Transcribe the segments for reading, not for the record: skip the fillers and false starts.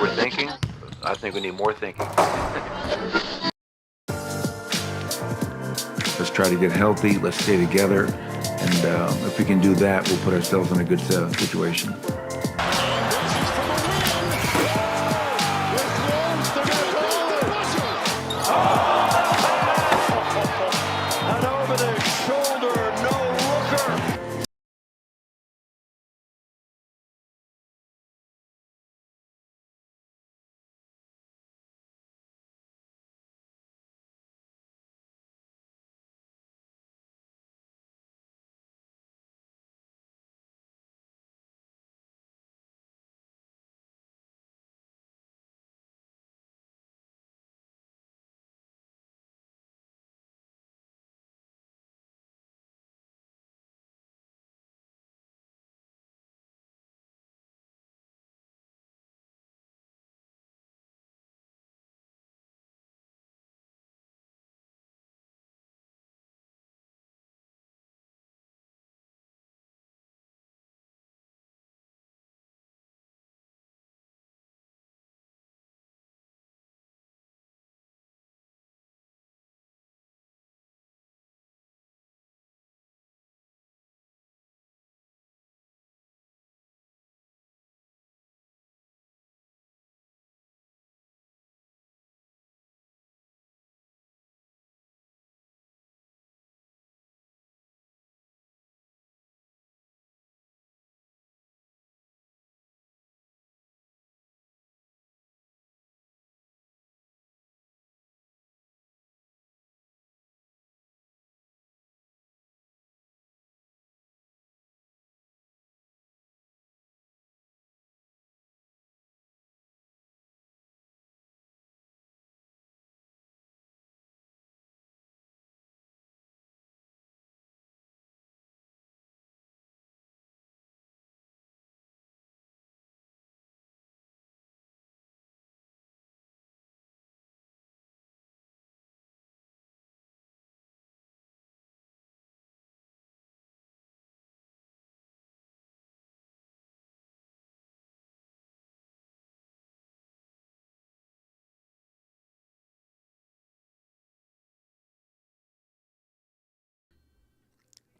overthinking. I think we need more thinking. Let's try to get healthy. Let's stay together. And if we can do that, we'll put ourselves in a good situation. And over the shoulder, no-looker.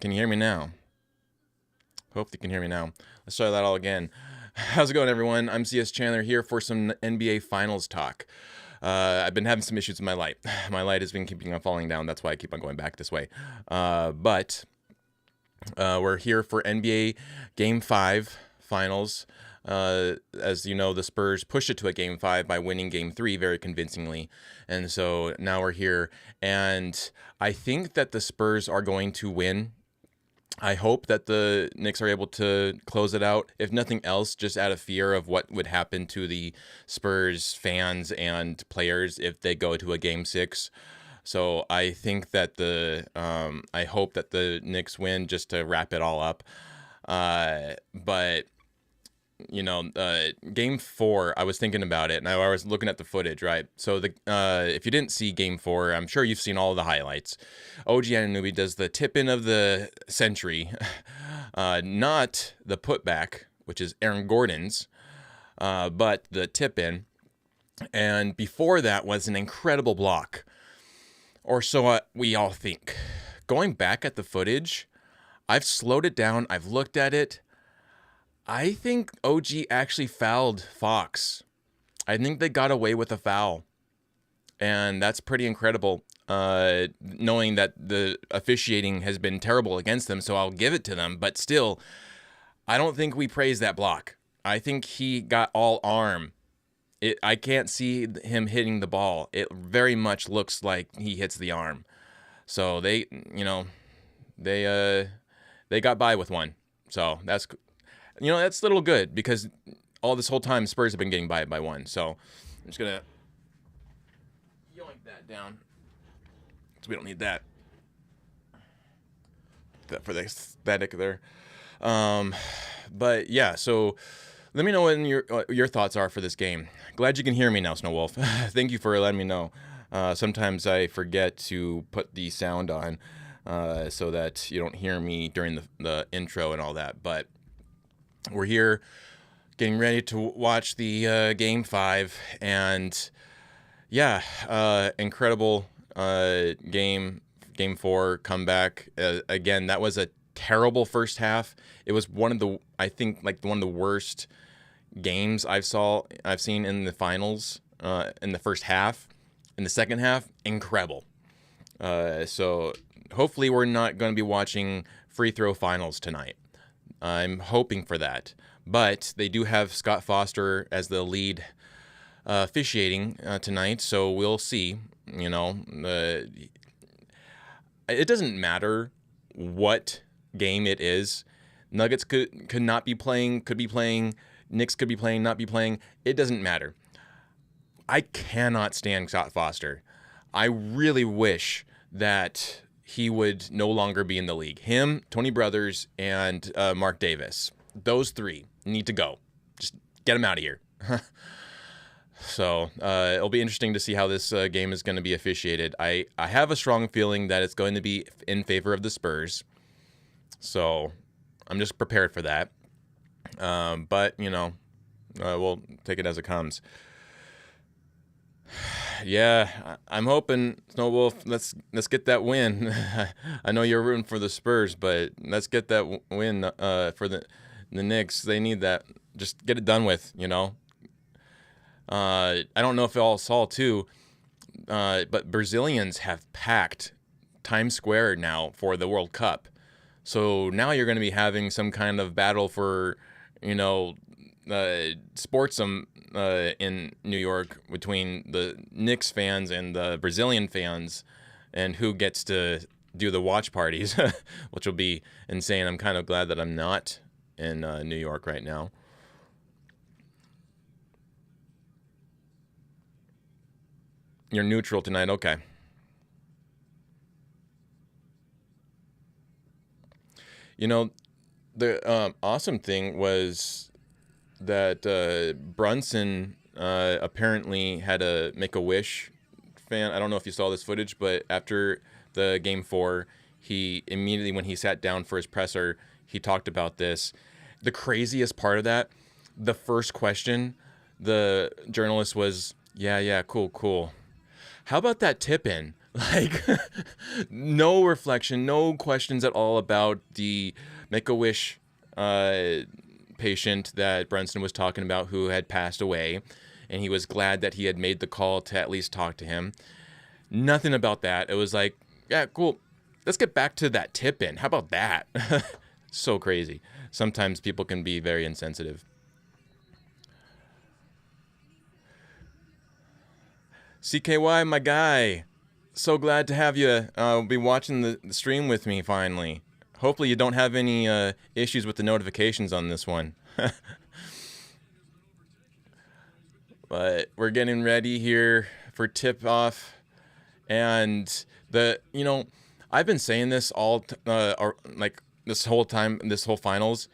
Can you hear me now? Hope you can hear me now. Let's try that all again. How's it going, everyone? I'm CS Chandler here for some NBA Finals talk. I've been having some issues with my light. My light has been keeping on falling down. That's why I keep on going back this way. But we're here for NBA Game 5 Finals. As you know, the Spurs pushed it to a Game 5 by winning Game 3 very convincingly. And so now we're here. And I think that the Spurs are going to win. I hope that the Knicks are able to close it out, if nothing else, just out of fear of what would happen to the Spurs fans and players if they go to a Game 6. So I think that I hope that the Knicks win just to wrap it all up. But you know, Game 4, I was thinking about it, and I was looking at the footage, right? So if you didn't see Game 4, I'm sure you've seen all of the highlights. OG Anunoby does the tip-in of the century, not the putback, which is Aaron Gordon's, but the tip-in. And before that was an incredible block, or so we all think. Going back at the footage, I've slowed it down, I've looked at it. I think OG actually fouled Fox. I think they got away with a foul. And that's pretty incredible, knowing that the officiating has been terrible against them, so I'll give it to them. But still, I don't think we praise that block. I think he got all arm. I can't see him hitting the ball. It very much looks like he hits the arm. So they got by with one. So that's a little good, because all this whole time Spurs have been getting by one. So I'm just going to yoink that down. So we don't need that. That for the aesthetic there. But yeah, so let me know what your thoughts are for this game. Glad you can hear me now, Snowwolf. Thank you for letting me know. Sometimes I forget to put the sound on so that you don't hear me during the intro and all that. But we're here getting ready to watch the Game 5, and yeah, incredible Game 4 comeback. Again, that was a terrible first half. It was I think like one of the worst games I've seen in the finals in the first half. In the second half, incredible. So hopefully we're not going to be watching free throw finals tonight. I'm hoping for that. But they do have Scott Foster as the lead officiating tonight, so we'll see. You know, it doesn't matter what game it is. Nuggets could not be playing, could be playing. Knicks could be playing, not be playing. It doesn't matter. I cannot stand Scott Foster. I really wish that he would no longer be in the league. Him, Tony Brothers, and Mark Davis. Those three need to go. Just get them out of here. So it'll be interesting to see how this game is going to be officiated. I have a strong feeling that it's going to be in favor of the Spurs. So I'm just prepared for that. But, you know, we'll take it as it comes. Yeah, I'm hoping, Snowwolf, let's get that win. I know you're rooting for the Spurs, but let's get that win for the Knicks. They need that. Just get it done with, you know. I don't know if y'all saw too, but Brazilians have packed Times Square now for the World Cup. So now you're going to be having some kind of battle for, you know, sports in New York between the Knicks fans and the Brazilian fans, and who gets to do the watch parties, which will be insane. I'm kind of glad that I'm not in New York right now. You're neutral tonight, okay. You know, the awesome thing was that Brunson apparently had a Make-A-Wish fan. I don't know if you saw this footage, but after the Game 4, he immediately, when he sat down for his presser, he talked about this. The craziest part of that, the first question, the journalist was, yeah, cool. How about that tip-in? Like, no reflection, no questions at all about the Make-A-Wish patient that Brunson was talking about who had passed away, and he was glad that he had made the call to at least talk to him. Nothing about that. It was like, yeah, cool. Let's get back to that tip-in. How about that? So crazy. Sometimes people can be very insensitive. CKY, my guy. So glad to have you be watching the stream with me finally. Hopefully you don't have any issues with the notifications on this one. But we're getting ready here for tip-off. And I've been saying this this whole time, this whole finals.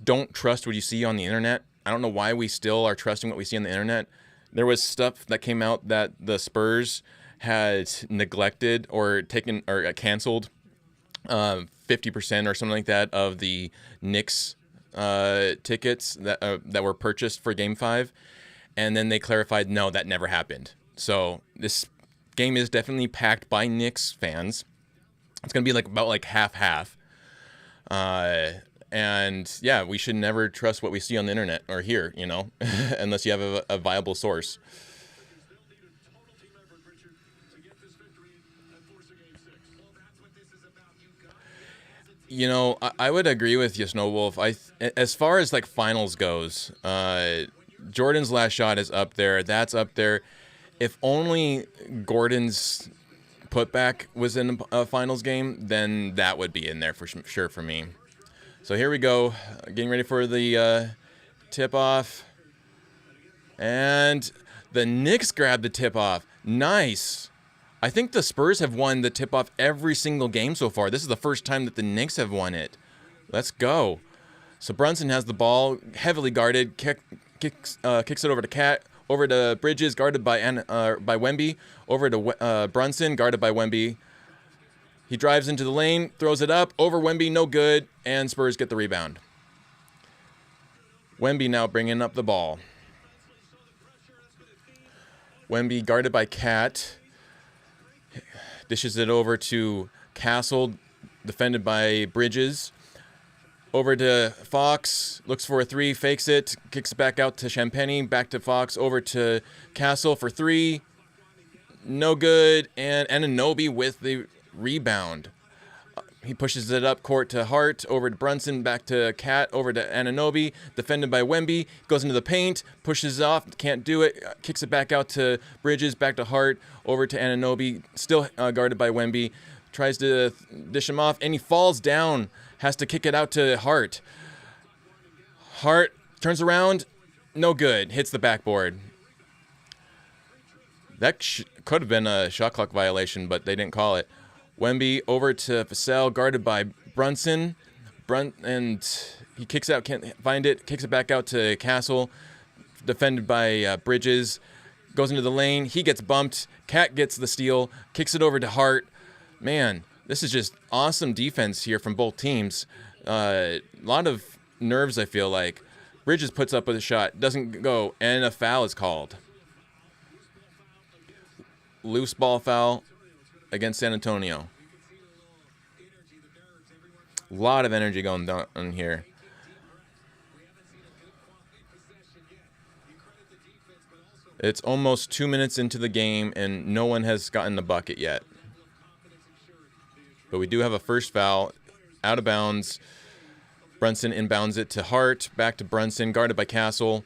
Don't trust what you see on the internet. I don't know why we still are trusting what we see on the internet. There was stuff that came out that the Spurs had neglected or taken or canceled 50% or something like that of the Knicks tickets that were purchased for Game 5, and then they clarified no, that never happened. So this game is definitely packed by Knicks fans. It's gonna be about half. And yeah, we should never trust what we see on the internet or hear, unless you have a viable source. I would agree with you, Snowwolf. As far as finals goes, Jordan's last shot is up there. That's up there. If only Gordon's putback was in a finals game, then that would be in there for sure for me. So here we go, getting ready for the tip-off. And the Knicks grabbed the tip-off. Nice. I think the Spurs have won the tip-off every single game so far. This is the first time that the Knicks have won it. Let's go. So Brunson has the ball, heavily guarded, kicks it over to Cat, over to Bridges, guarded by Wemby, over to Brunson, guarded by Wemby. He drives into the lane, throws it up, over Wemby, no good, and Spurs get the rebound. Wemby now bringing up the ball. Wemby guarded by Cat. Dishes it over to Castle, defended by Bridges. Over to Fox, looks for a three, fakes it, kicks it back out to Champagny, back to Fox, over to Castle for three. No good, and Anunoby with the rebound. He pushes it up court to Hart, over to Brunson, back to Cat, over to Anunoby, defended by Wemby, goes into the paint, pushes off, can't do it, kicks it back out to Bridges, back to Hart, over to Anunoby, still guarded by Wemby, tries to dish him off, and he falls down, has to kick it out to Hart. Hart turns around, no good, hits the backboard. That could have been a shot clock violation, but they didn't call it. Wemby over to Vassell, guarded by Brunson. And he kicks out, can't find it, kicks it back out to Castle, defended by Bridges. Goes into the lane, he gets bumped. Cat gets the steal, kicks it over to Hart. Man, this is just awesome defense here from both teams. A lot of nerves, I feel like. Bridges puts up with a shot, doesn't go, and a foul is called. Loose ball foul against San Antonio. A lot of energy going down here. It's almost 2 minutes into the game, and no one has gotten the bucket yet. But we do have a first foul, out of bounds. Brunson inbounds it to Hart, back to Brunson, guarded by Castle.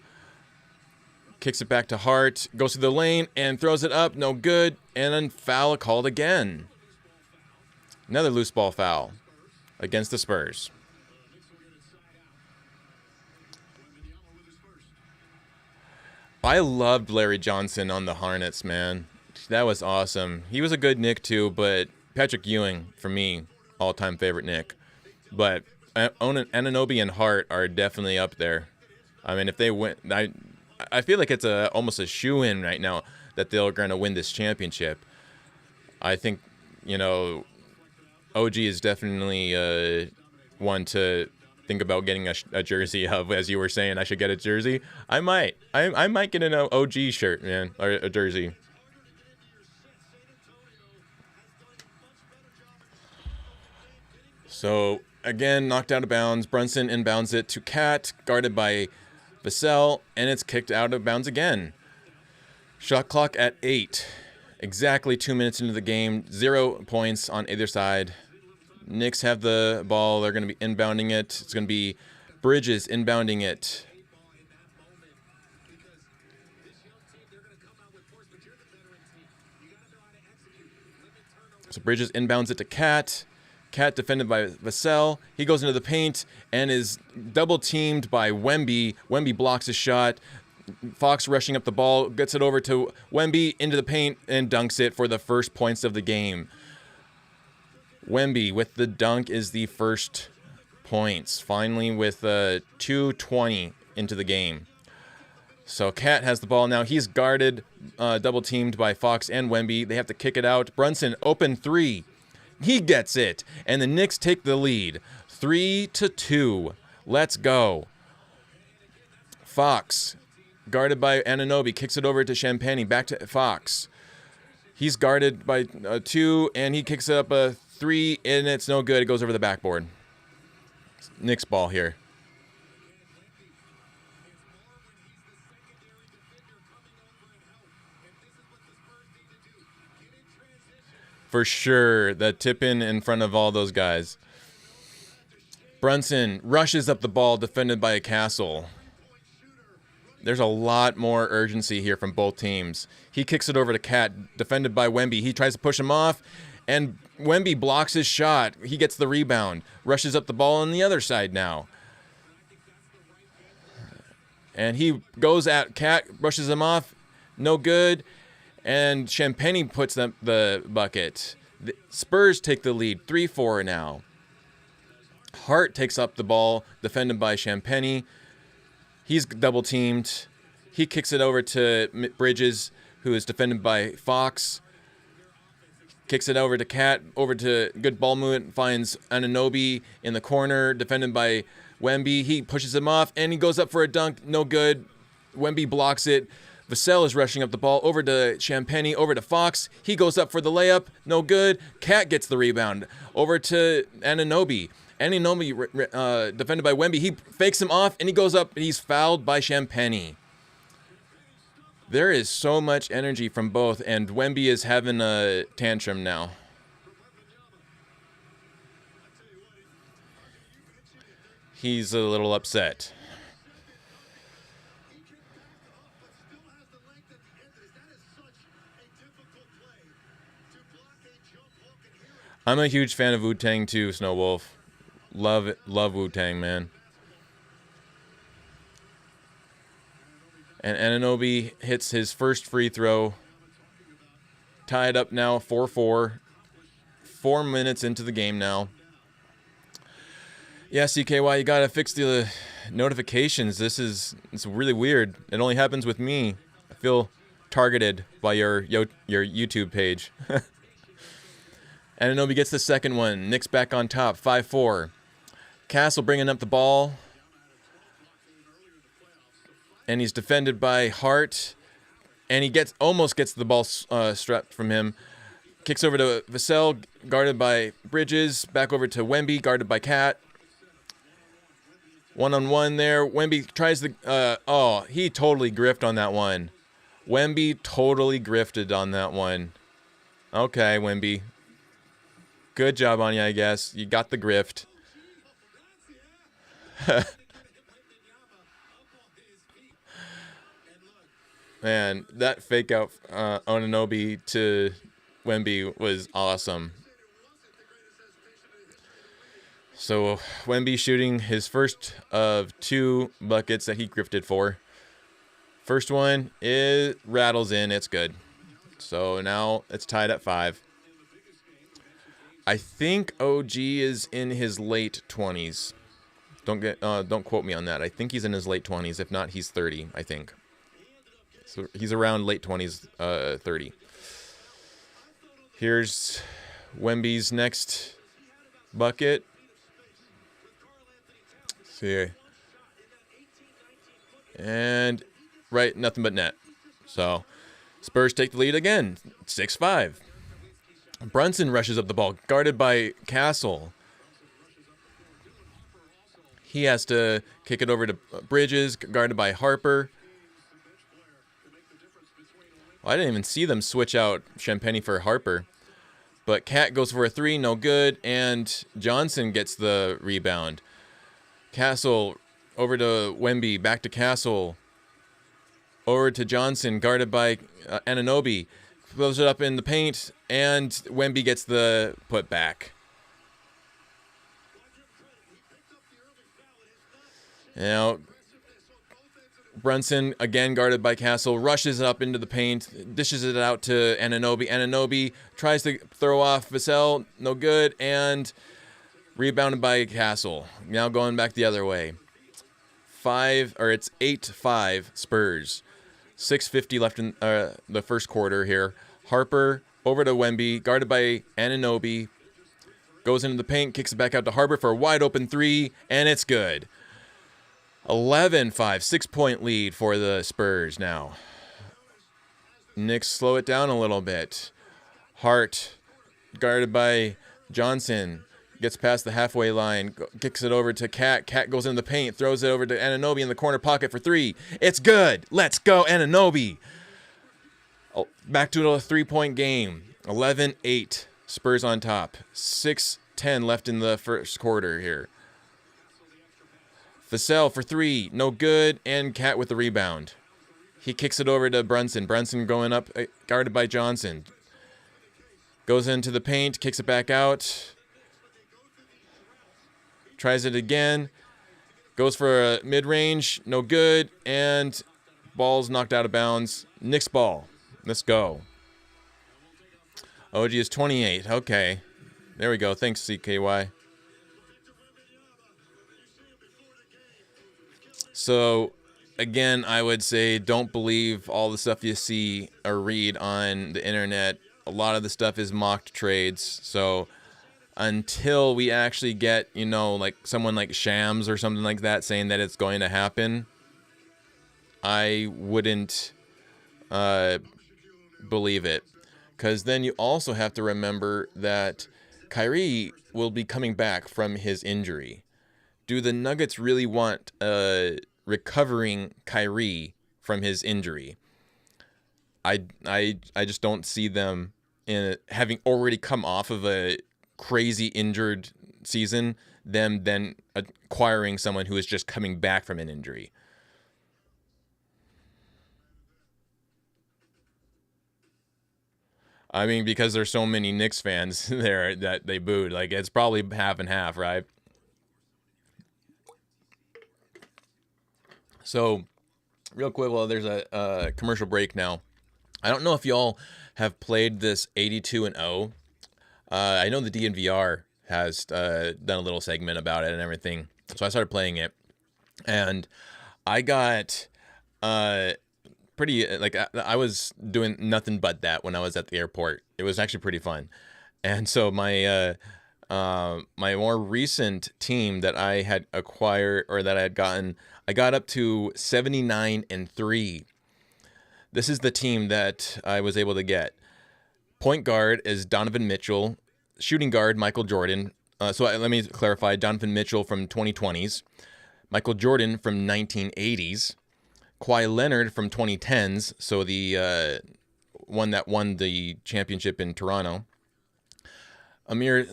Kicks it back to Hart, goes to the lane, and throws it up, no good, and then foul called again. Another loose ball foul against the Spurs. I loved Larry Johnson on the Hornets, man. That was awesome. He was a good Knick too, but Patrick Ewing, for me, all-time favorite Knick. But Anunoby and Hart are definitely up there. I mean, if they win, I feel like it's almost a shoo-in right now that they're going to win this championship. I think, OG is definitely one to think about getting a jersey of. As you were saying, I should get a jersey. I might get an OG shirt, man, or a jersey. So, again, knocked out of bounds. Brunson inbounds it to Cat, guarded by Vassell, and it's kicked out of bounds again. Shot clock at 8. Exactly 2 minutes into the game. 0 points on either side. Knicks have the ball. They're going to be inbounding it. It's going to be Bridges inbounding it. So Bridges inbounds it to Cat. Cat defended by Vassell. He goes into the paint and is double teamed by Wemby. Wemby blocks his shot. Fox rushing up the ball, gets it over to Wemby into the paint and dunks it for the first points of the game. Wemby with the dunk is the first points. Finally with 2:20 into the game. So Cat has the ball now. He's guarded, double teamed by Fox and Wemby. They have to kick it out. Brunson, open three. He gets it, and the Knicks take the lead, 3-2. Let's go. Fox, guarded by Anunoby, kicks it over to Champagny, back to Fox. He's guarded by 2, and he kicks it up a 3, and it's no good. It goes over the backboard. Knicks ball here. For sure, the tip in front of all those guys. Brunson rushes up the ball, defended by a Castle. There's a lot more urgency here from both teams. He kicks it over to Cat, defended by Wemby. He tries to push him off, and Wemby blocks his shot. He gets the rebound, rushes up the ball on the other side now. And he goes at Cat, brushes him off, no good. And Champagny puts the bucket. The Spurs take the lead, 3-4 now. Hart takes up the ball, defended by Champagny. He's double teamed. He kicks it over to Bridges, who is defended by Fox. Kicks it over to Cat, over to good ball movement, finds Anunoby in the corner, defended by Wemby, he pushes him off, and he goes up for a dunk. No good. Wemby blocks it. Vassell is rushing up the ball over to Champagny, over to Fox. He goes up for the layup. No good. Cat gets the rebound. Over to Anunoby. Anunoby defended by Wemby. He fakes him off, and he goes up, and he's fouled by Champagny. There is so much energy from both, and Wemby is having a tantrum now. He's a little upset. I'm a huge fan of Wu-Tang too, Snow Wolf. Love it. Love Wu-Tang, man. And Anunoby hits his first free throw. Tied up now, 4-4. 4 minutes into the game now. Yeah, CKY, you gotta fix the notifications. It's really weird. It only happens with me. I feel targeted by your YouTube page. Anunoby gets the second one. Knicks back on top, 5-4. Castle bringing up the ball. And he's defended by Hart. And he almost gets the ball stripped from him. Kicks over to Vassell, guarded by Bridges. Back over to Wemby, guarded by Cat. One-on-one there. Wemby tries to... he totally griffed on that one. Wemby totally grifted on that one. Okay, Wemby. Good job on you, I guess. You got the grift. Man, that fake out Anunoby to Wemby was awesome. So Wemby shooting his first of 2 buckets that he grifted for. First one, it rattles in. It's good. So now it's tied at 5. I think OG is in his late 20s. Don't quote me on that. I think he's in his late 20s. If not, he's 30, I think. So he's around late 20s, 30. Here's Wemby's next bucket. Let's see. And right, nothing but net. So Spurs take the lead again, 6-5. Brunson rushes up the ball, guarded by Castle. He has to kick it over to Bridges, guarded by Harper. Well, I didn't even see them switch out Champagny for Harper. But Cat goes for a 3, no good, and Johnson gets the rebound. Castle over to Wemby, back to Castle. Over to Johnson, guarded by Anunoby. Throws it up in the paint, and Wemby gets the put back. Now, Brunson, again guarded by Castle, rushes it up into the paint, dishes it out to Anunoby. Anunoby tries to throw off Vassell, no good, and rebounded by Castle. Now going back the other way. It's 8-5 Spurs. 6:50 left in the first quarter here. Harper over to Wemby, guarded by Anunoby. Goes into the paint, kicks it back out to Harper for a wide open 3, and it's good. 11-5, 6-point lead for the Spurs now. Knicks slow it down a little bit. Hart, guarded by Johnson, gets past the halfway line, kicks it over to Cat. Cat goes into the paint, throws it over to Anunoby in the corner pocket for 3. It's good. Let's go, Anunoby. Back to a 3-point game. 11-8. Spurs on top. 6:10 left in the first quarter here. Vassell for 3. No good. And Cat with the rebound. He kicks it over to Brunson. Brunson going up, guarded by Johnson. Goes into the paint, kicks it back out. Tries it again. Goes for a mid-range. No good. And ball's knocked out of bounds. Knicks ball. Let's go. OG is 28. Okay. There we go. Thanks, CKY. So, again, I would say don't believe all the stuff you see or read on the internet. A lot of the stuff is mocked trades. So, until we actually get, you know, like someone like Shams or something like that saying that it's going to happen, I wouldn't believe it. Because then you also have to remember that Kyrie will be coming back from his injury. Do the Nuggets really want recovering Kyrie from his injury? I just don't see them in having already come off of a crazy injured season, them then acquiring someone who is just coming back from an injury. I mean, because there's so many Knicks fans there that they booed. Like, it's probably half and half, right? So, real quick, well, there's a commercial break now. I don't know if y'all have played this 82-0. I know the DNVR has done a little segment about it and everything. So I started playing it. And I got pretty, like, I was doing nothing but that when I was at the airport. It was actually pretty fun. And so my my more recent team that I had acquired, or that I had gotten, I got up to 79-3. This is the team that I was able to get. Point guard is Donovan Mitchell. Shooting guard, Michael Jordan. Let me clarify. Donovan Mitchell from 2020s. Michael Jordan from 1980s. Kawhi Leonard from 2010s. So the one that won the championship in Toronto. Amir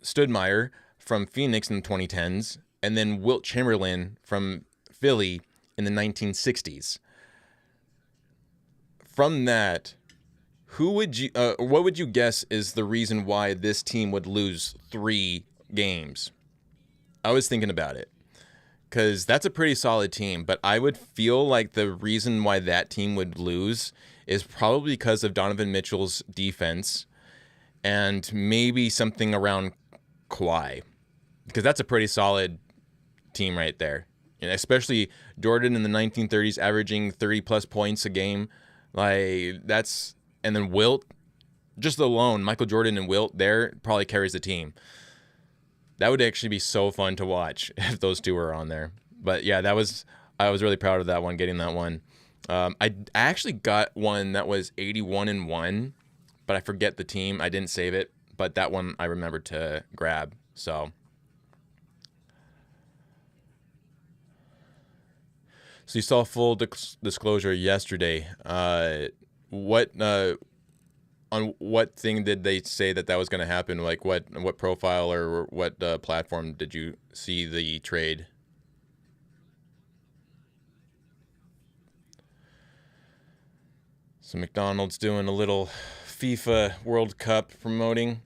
Stoudemire from Phoenix in the 2010s. And then Wilt Chamberlain from Philly in the 1960s. From that, who would you, what would you guess is the reason why this team would lose 3 games? I was thinking about it, because that's a pretty solid team, but I would feel like the reason why that team would lose is probably because of Donovan Mitchell's defense and maybe something around Kawhi, because that's a pretty solid team right there. And especially Jordan in the 1930s averaging 30 plus points a game. Like, that's, and then Wilt, just alone, Michael Jordan and Wilt there probably carries the team. That would actually be so fun to watch if those two were on there. But yeah, I was really proud of that one, getting that one. I actually got one that was 81-1, but I forget the team. I didn't save it, but that one I remembered to grab. So you saw full disclosure yesterday. On what thing did they say that was going to happen? Like what profile or what platform did you see the trade? So McDonald's doing a little FIFA World Cup promoting.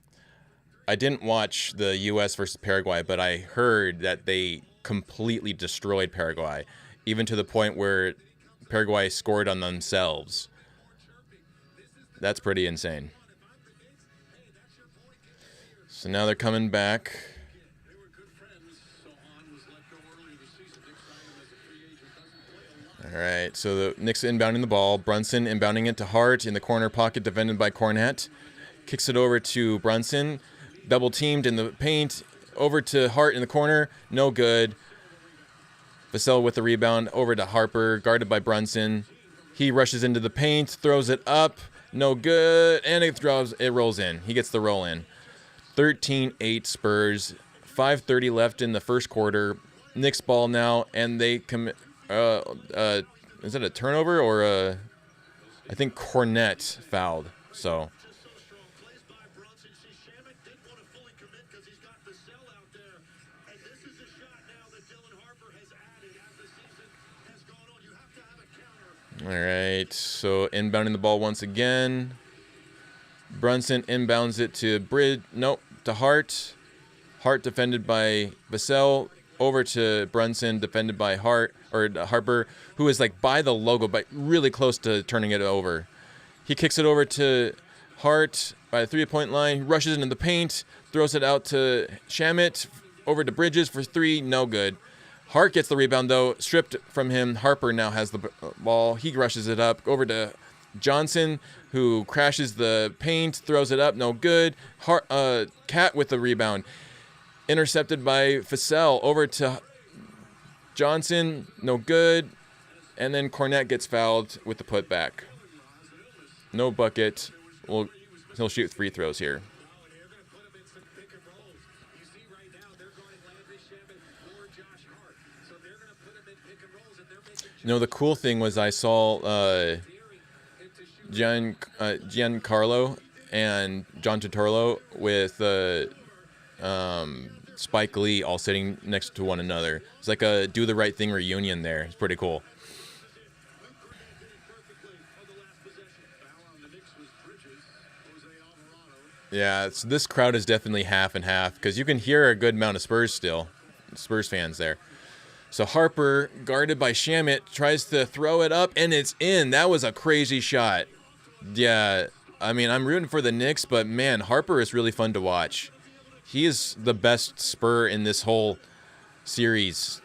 I didn't watch the U.S. versus Paraguay, but I heard that they completely destroyed Paraguay, even to the point where Paraguay scored on themselves. That's pretty insane. So now they're coming back. All right, so the Knicks inbounding the ball. Brunson inbounding it to Hart in the corner pocket, defended by Cornette. Kicks it over to Brunson. Double teamed in the paint. Over to Hart in the corner. No good. Vassell with the rebound. Over to Harper, guarded by Brunson. He rushes into the paint, throws it up. No good. And it rolls in. He gets the roll in. 13-8 Spurs. 5:30 left in the first quarter. Knicks ball now, and they commit. Is it a turnover or a? I think Cornette fouled. So. All right, so inbounding the ball once again. Brunson inbounds it to to Hart. Hart defended by Vassell. Over to Brunson, defended by Harper, who is like by the logo, but really close to turning it over. He kicks it over to Hart by the 3-point line, rushes into the paint, throws it out to Shamet, over to Bridges for 3, no good. Hart gets the rebound, though, stripped from him. Harper now has the ball. He rushes it up over to Johnson, who crashes the paint, throws it up, no good. Cat with the rebound. Intercepted by Vassell, over to Johnson, no good. And then Cornette gets fouled with the putback. No bucket. Well, he'll shoot free throws here. You know, the cool thing was I saw Giancarlo and John Turturro with Spike Lee all sitting next to one another. It's like a Do the Right Thing reunion there. It's pretty cool. Yeah, so this crowd is definitely half and half because you can hear a good amount of Spurs fans there. So Harper, guarded by Shamet, tries to throw it up, and it's in. That was a crazy shot. Yeah, I mean, I'm rooting for the Knicks, but man, Harper is really fun to watch. He is the best Spur in this whole series,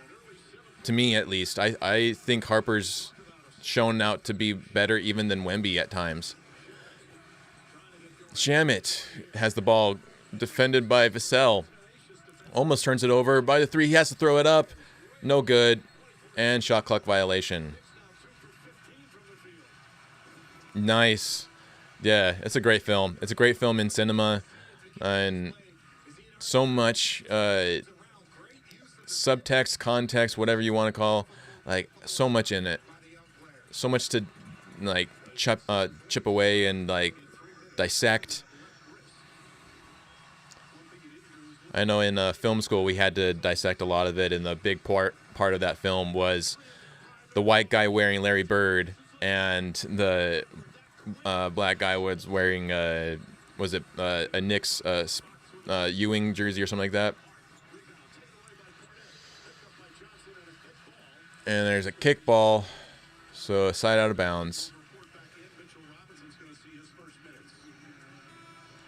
to me at least. I think Harper's shown out to be better even than Wemby at times. Shamet has the ball, defended by Vassell. Almost turns it over by the three. He has to throw it up. No good. And shot clock violation. Nice. Yeah, it's a great film. It's a great film in cinema. And so much subtext, context, whatever you want to call. Like, so much in it. So much to, like, chip away and, like, dissect. I know in film school we had to dissect a lot of it, and the big part of that film was the white guy wearing Larry Bird and the black guy was wearing a Knicks Ewing jersey or something like that. And there's a kickball, so a side out of bounds.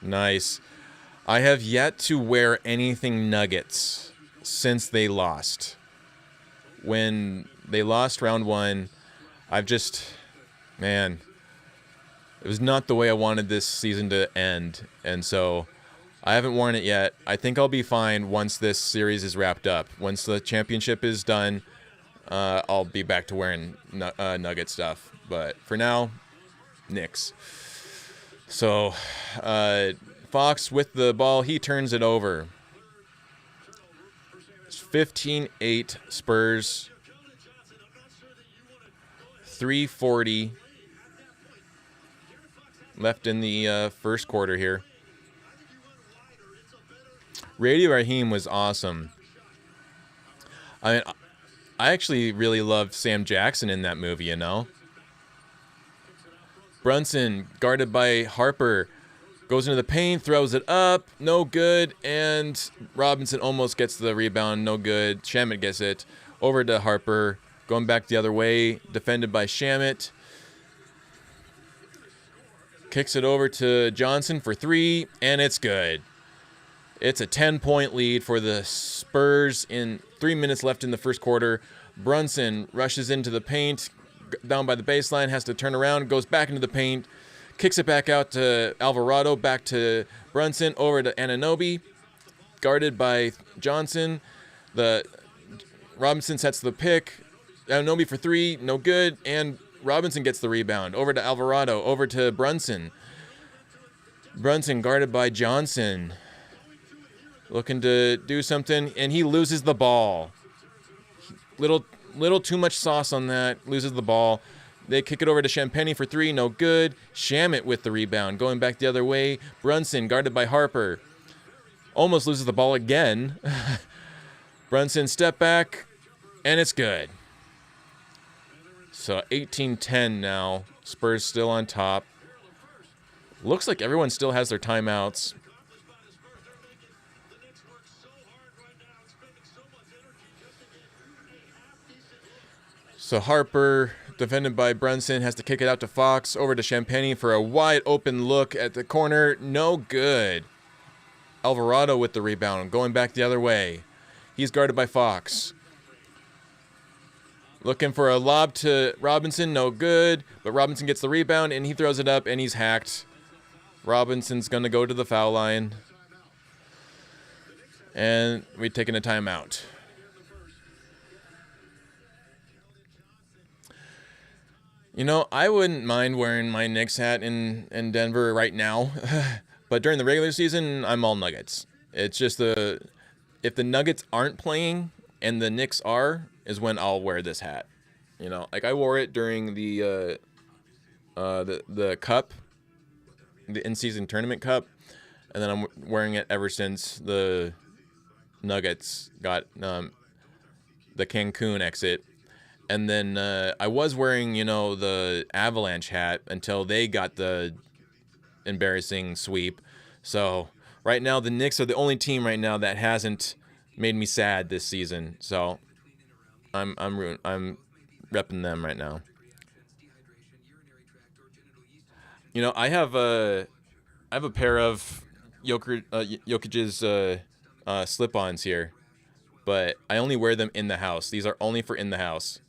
Nice. I have yet to wear anything Nuggets since they lost. When they lost round one, man, it was not the way I wanted this season to end. And so I haven't worn it yet. I think I'll be fine once this series is wrapped up. Once the championship is done, I'll be back to wearing Nugget stuff. But for now, Knicks. So, Fox with the ball, he turns it over. It's 15-8 Spurs. 3:40 left in the first quarter here. Radio Raheem was awesome. I mean, I actually really loved Sam Jackson in that movie, you know? Brunson, guarded by Harper, goes into the paint, throws it up, no good, and Robinson almost gets the rebound, no good. Shamet gets it, over to Harper, going back the other way, defended by Shamet. Kicks it over to Johnson for three, and it's good. It's a 10-point lead for the Spurs in 3 minutes left in the first quarter. Brunson rushes into the paint, down by the baseline, has to turn around, goes back into the paint, kicks it back out to Alvarado, back to Brunson, over to Anunoby, guarded by Johnson. Robinson sets the pick. Anunoby for three, no good, and Robinson gets the rebound. Over to Alvarado, over to Brunson. Brunson guarded by Johnson. Looking to do something, and he loses the ball. Little too much sauce on that. Loses the ball. They kick it over to Champagny for three, no good. Shamet with the rebound, going back the other way. Brunson guarded by Harper. Almost loses the ball again. Brunson step back, and it's good. So 18-10 now. Spurs still on top. Looks like everyone still has their timeouts. So Harper, defended by Brunson, has to kick it out to Fox, over to Champagny for a wide open look at the corner. No good. Alvarado with the rebound, going back the other way. He's guarded by Fox. Looking for a lob to Robinson, no good. But Robinson gets the rebound, and he throws it up, and he's hacked. Robinson's going to go to the foul line. And we're taking a timeout. You know, I wouldn't mind wearing my Knicks hat in Denver right now. But during the regular season, I'm all Nuggets. It's just if the Nuggets aren't playing and the Knicks are, is when I'll wear this hat. You know, like I wore it during the cup, the in-season tournament cup, and then I'm wearing it ever since the Nuggets got the Cancun exit. And then I was wearing, you know, the Avalanche hat until they got the embarrassing sweep. So right now the Knicks are the only team right now that hasn't made me sad this season. So I'm repping them right now. You know, I have a pair of Jokic's slip-ons here, but I only wear them in the house. These are only for in the house.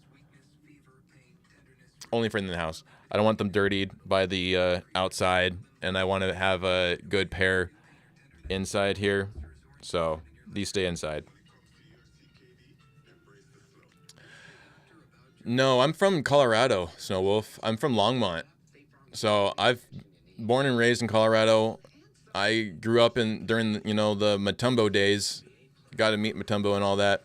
Only for in the house. I don't want them dirtied by the outside, and I want to have a good pair inside here. So these stay inside. No, I'm from Colorado, Snow Wolf. I'm from Longmont. So I've born and raised in Colorado. I grew up during the Matumbo days. Got to meet Matumbo and all that.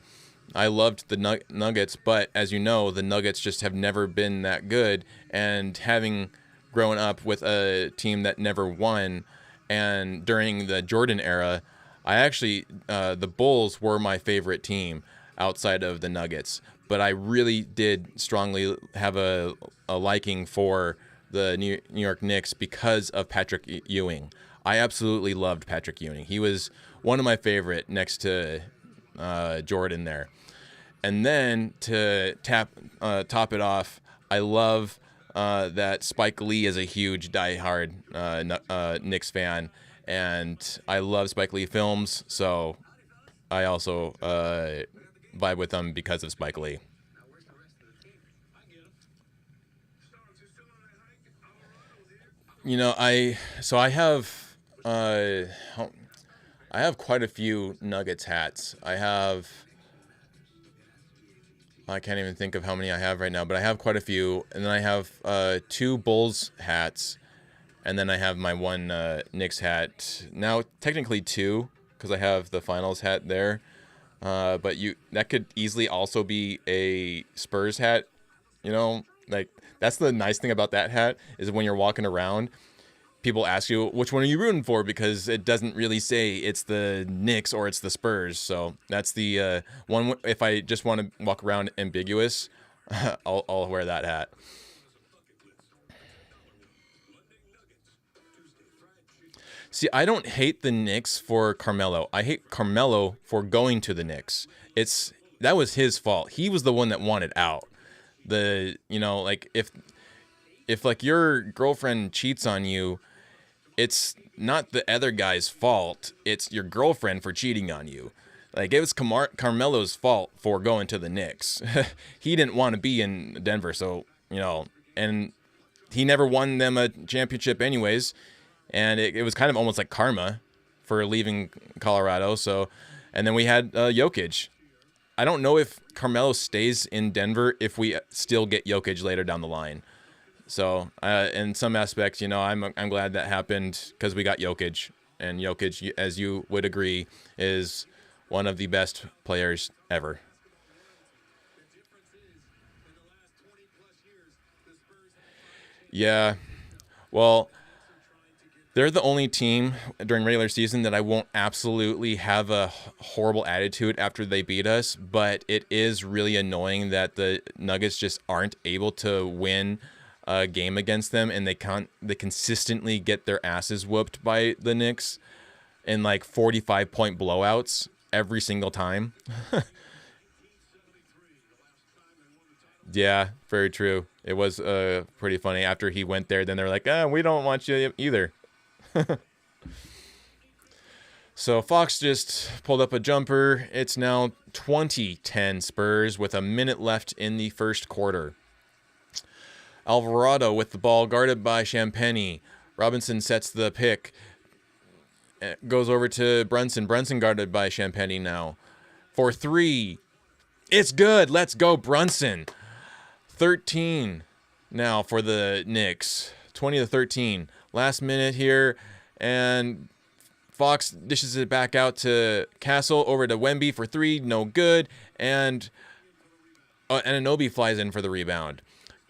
I loved the Nuggets, but as you know, the Nuggets just have never been that good. And having grown up with a team that never won, and during the Jordan era, I actually the Bulls were my favorite team outside of the Nuggets. But I really did strongly have a liking for the New York Knicks because of Patrick Ewing. I absolutely loved Patrick Ewing. He was one of my favorite next to Jordan there. And then to top it off, I love that Spike Lee is a huge diehard Knicks fan, and I love Spike Lee films, so I also vibe with them because of Spike Lee. You know, I have quite a few Nuggets hats. I can't even think of how many I have right now, but I have quite a few. And then I have 2 Bulls hats, and then I have my one Knicks hat. Now, technically 2, because I have the finals hat there. But that could easily also be a Spurs hat. You know, like that's the nice thing about that hat is when you're walking around, people ask you, which one are you rooting for? Because it doesn't really say it's the Knicks or it's the Spurs. So that's the one. If I just want to walk around ambiguous, I'll wear that hat. See, I don't hate the Knicks for Carmelo. I hate Carmelo for going to the Knicks. That was his fault. He was the one that wanted out. Like if like your girlfriend cheats on you, it's not the other guy's fault. It's your girlfriend for cheating on you. Like it was Carmelo's fault for going to the Knicks. He didn't want to be in Denver, so and he never won them a championship anyways. And it was kind of almost like karma for leaving Colorado. So, and then we had Jokic. I don't know if Carmelo stays in Denver if we still get Jokic later down the line. So, in some aspects, I'm glad that happened because we got Jokic, and Jokic, as you would agree, is one of the best players ever. Yeah, well, they're the only team during regular season that I won't absolutely have a horrible attitude after they beat us, but it is really annoying that the Nuggets just aren't able to win a game against them, and they consistently get their asses whooped by the Knicks in like 45-point blowouts every single time. Yeah, very true. It was pretty funny. After he went there, then they're like, we don't want you either. So Fox just pulled up a jumper. It's now 20-10 Spurs with a minute left in the first quarter. Alvarado with the ball, guarded by Champagnie. Robinson sets the pick. Goes over to Brunson. Brunson guarded by Champagnie now. For three. It's good. Let's go, Brunson. 13 now for the Knicks. 20-13. Last minute here. And Fox dishes it back out to Castle. Over to Wemby for three. No good. And Anunoby flies in for the rebound.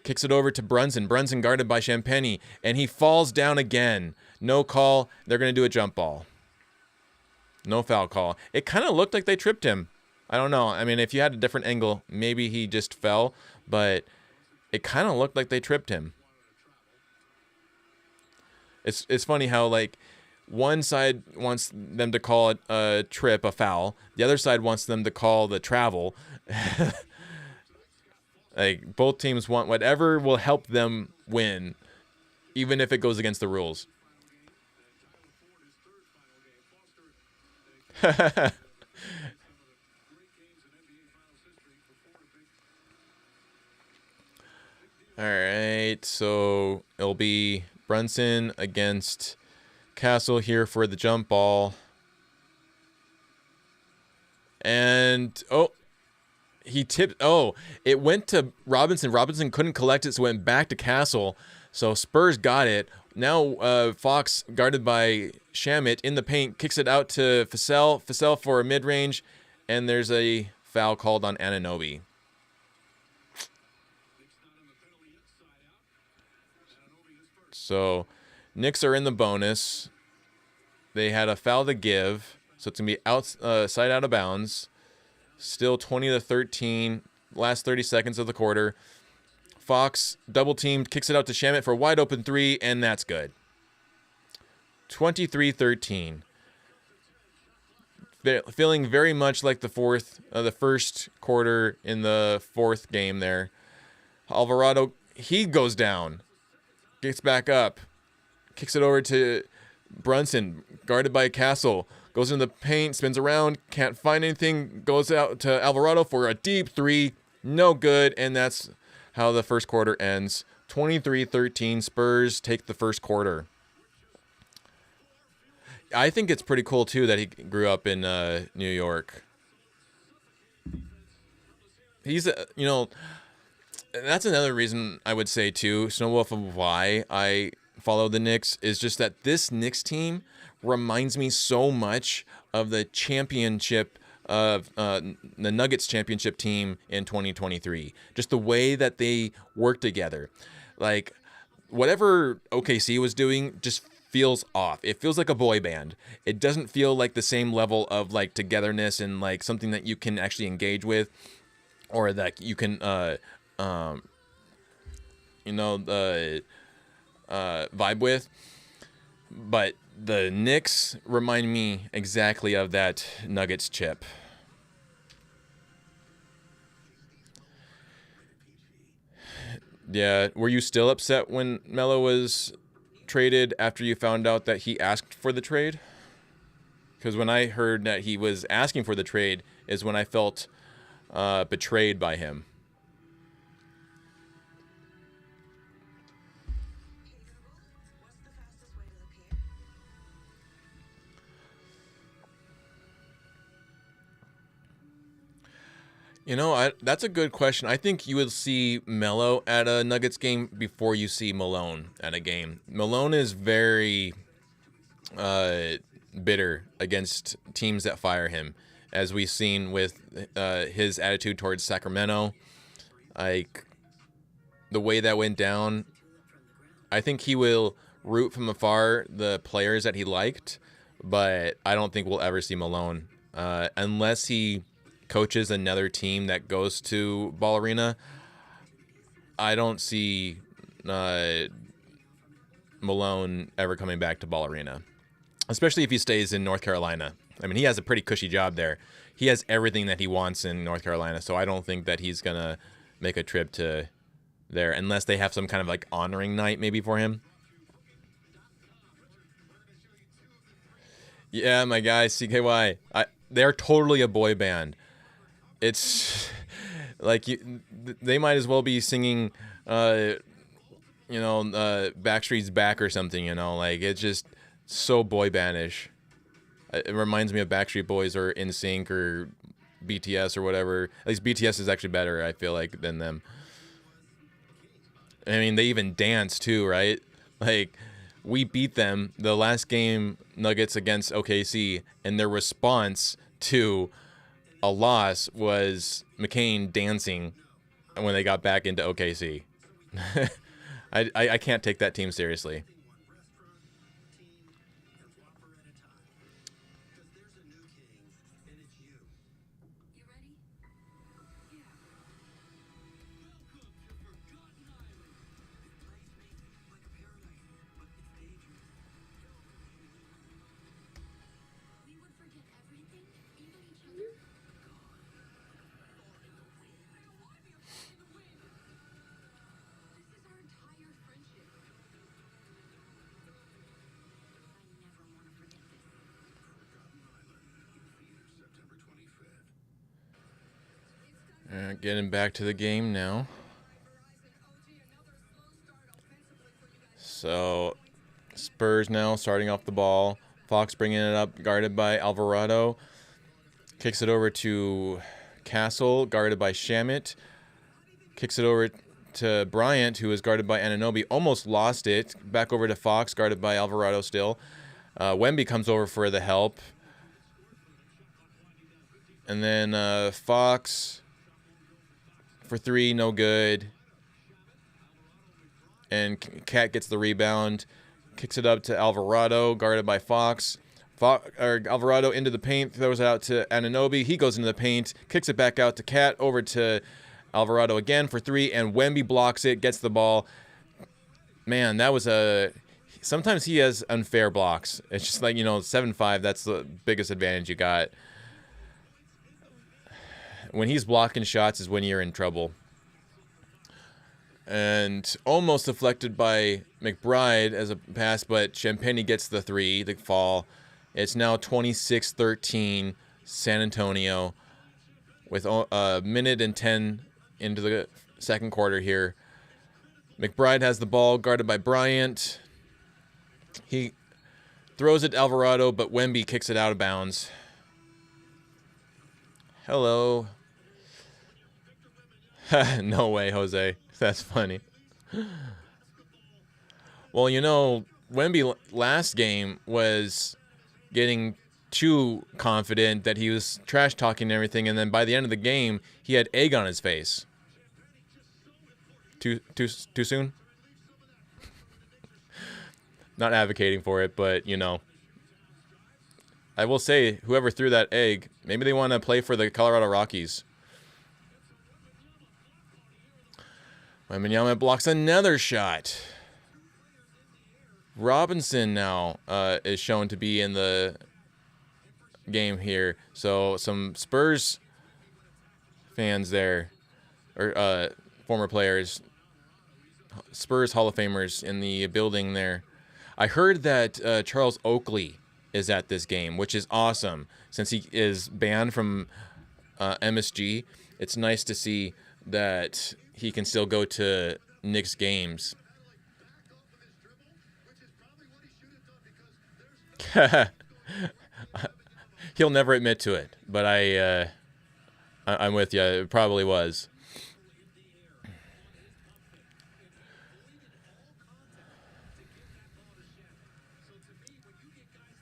Kicks it over to Brunson. Brunson guarded by Champagnie. And he falls down again. No call. They're going to do a jump ball. No foul call. It kind of looked like they tripped him. I don't know. I mean, if you had a different angle, maybe he just fell. But it kind of looked like they tripped him. It's funny how, like, one side wants them to call it a trip, a foul. The other side wants them to call the travel. Like, both teams want whatever will help them win, even if it goes against the rules. All right, so it'll be Brunson against Castle here for the jump ball. And, oh, he tipped. Oh, it went to Robinson. Robinson couldn't collect it, so it went back to Castle. So Spurs got it. Now Fox, guarded by Shamet in the paint, kicks it out to Vassell. Vassell for a mid-range, and there's a foul called on Anunoby. So Knicks are in the bonus. They had a foul to give, so it's going to be outside out of bounds. Still 20-13, last 30 seconds of the quarter. Fox, double teamed, kicks it out to Shamet for a wide open three, and that's good. 23-13. Feeling very much like the first quarter in the fourth game there. Alvarado, he goes down, gets back up, kicks it over to Brunson, guarded by Castle. Goes in the paint, spins around, can't find anything, goes out to Alvarado for a deep three, no good, and that's how the first quarter ends. 23-13, Spurs take the first quarter. I think it's pretty cool, too, that he grew up in New York. He's, that's another reason I would say, too, Snowwolf, of why I follow the Knicks, is just that this Knicks team reminds me so much of the championship of the Nuggets championship team in 2023. Just the way that they work together. Like, whatever OKC was doing just feels off. It feels like a boy band. It doesn't feel like the same level of, like, togetherness and, like, something that you can actually engage with, or that you can vibe with. But the Knicks remind me exactly of that Nuggets chip. Yeah, were you still upset when Melo was traded after you found out that he asked for the trade? Because when I heard that he was asking for the trade is when I felt betrayed by him. That's a good question. I think you would see Melo at a Nuggets game before you see Malone at a game. Malone is very bitter against teams that fire him, as we've seen with his attitude towards Sacramento. Like, the way that went down, I think he will root from afar the players that he liked, but I don't think we'll ever see Malone unless he coaches another team that goes to Ball Arena. I don't see Malone ever coming back to Ball Arena, especially if he stays in North Carolina. I mean, he has a pretty cushy job there. He has everything that he wants in North Carolina, so I don't think that he's going to make a trip to there unless they have some kind of, like, honoring night maybe for him. Yeah, my guy, CKY. They're totally a boy band. It's like they might as well be singing, Backstreet's Back or something, like it's just so boy bandish. It reminds me of Backstreet Boys or NSYNC or BTS or whatever. At least BTS is actually better, I feel like, than them. I mean, they even dance too, right? Like, we beat them the last game, Nuggets against OKC, and their response to a loss was McCain dancing when they got back into OKC. I can't take that team seriously. Getting back to the game now. So, Spurs now starting off the ball. Fox bringing it up, guarded by Alvarado. Kicks it over to Castle, guarded by Shamit. Kicks it over to Bryant, who is guarded by Anunoby. Almost lost it. Back over to Fox, guarded by Alvarado still. Wemby comes over for the help. And then Fox for three, no good. And Cat gets the rebound. Kicks it up to Alvarado, guarded by Fox. Alvarado into the paint, throws it out to Anunoby. He goes into the paint, kicks it back out to Cat, over to Alvarado again for three, and Wemby blocks it, gets the ball. Man, that was sometimes he has unfair blocks. It's just like, 7-5, that's the biggest advantage you got. When he's blocking shots is when you're in trouble. And almost deflected by McBride as a pass, but Champagny gets the three, the fall. It's now 26-13 San Antonio with a minute and 10 into the second quarter here. McBride has the ball, guarded by Bryant. He throws it to Alvarado, but Wemby kicks it out of bounds. Hello. No way, Jose. That's funny. Well, Wemby last game was getting too confident that he was trash talking and everything, and then by the end of the game, he had egg on his face. Too soon? Not advocating for it, but I will say, whoever threw that egg, maybe they want to play for the Colorado Rockies. Wembanyama blocks another shot. Robinson now is shown to be in the game here. So some Spurs fans there, or former players, Spurs Hall of Famers in the building there. I heard that Charles Oakley is at this game, which is awesome. Since he is banned from MSG, it's nice to see that he can still go to Knicks games. He'll never admit to it, but I'm with you. It probably was.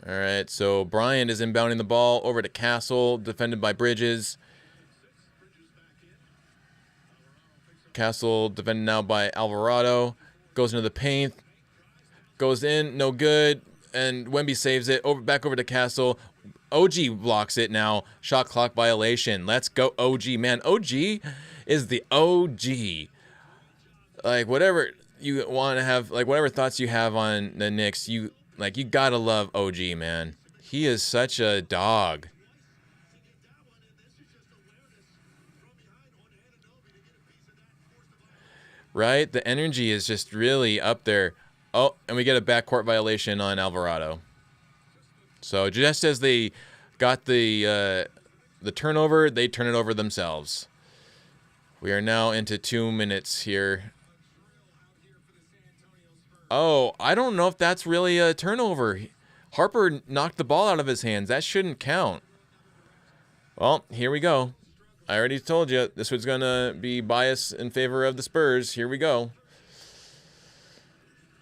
All right, so Bryant is inbounding the ball over to Castle, defended by Bridges. Castle defended now by Alvarado. Goes into the paint. Goes in, no good. And Wemby saves it. Back over to Castle. OG blocks it now. Shot clock violation. Let's go, OG. Man, OG is the OG. Like, whatever you want to have, like, whatever thoughts you have on the Knicks, you gotta love OG, man. He is such a dog. Right? The energy is just really up there. Oh, and we get a backcourt violation on Alvarado. So just as they got the turnover, they turn it over themselves. We are now into 2 minutes here. Oh, I don't know if that's really a turnover. Harper knocked the ball out of his hands. That shouldn't count. Well, here we go. I already told you this was going to be bias in favor of the Spurs. Here we go.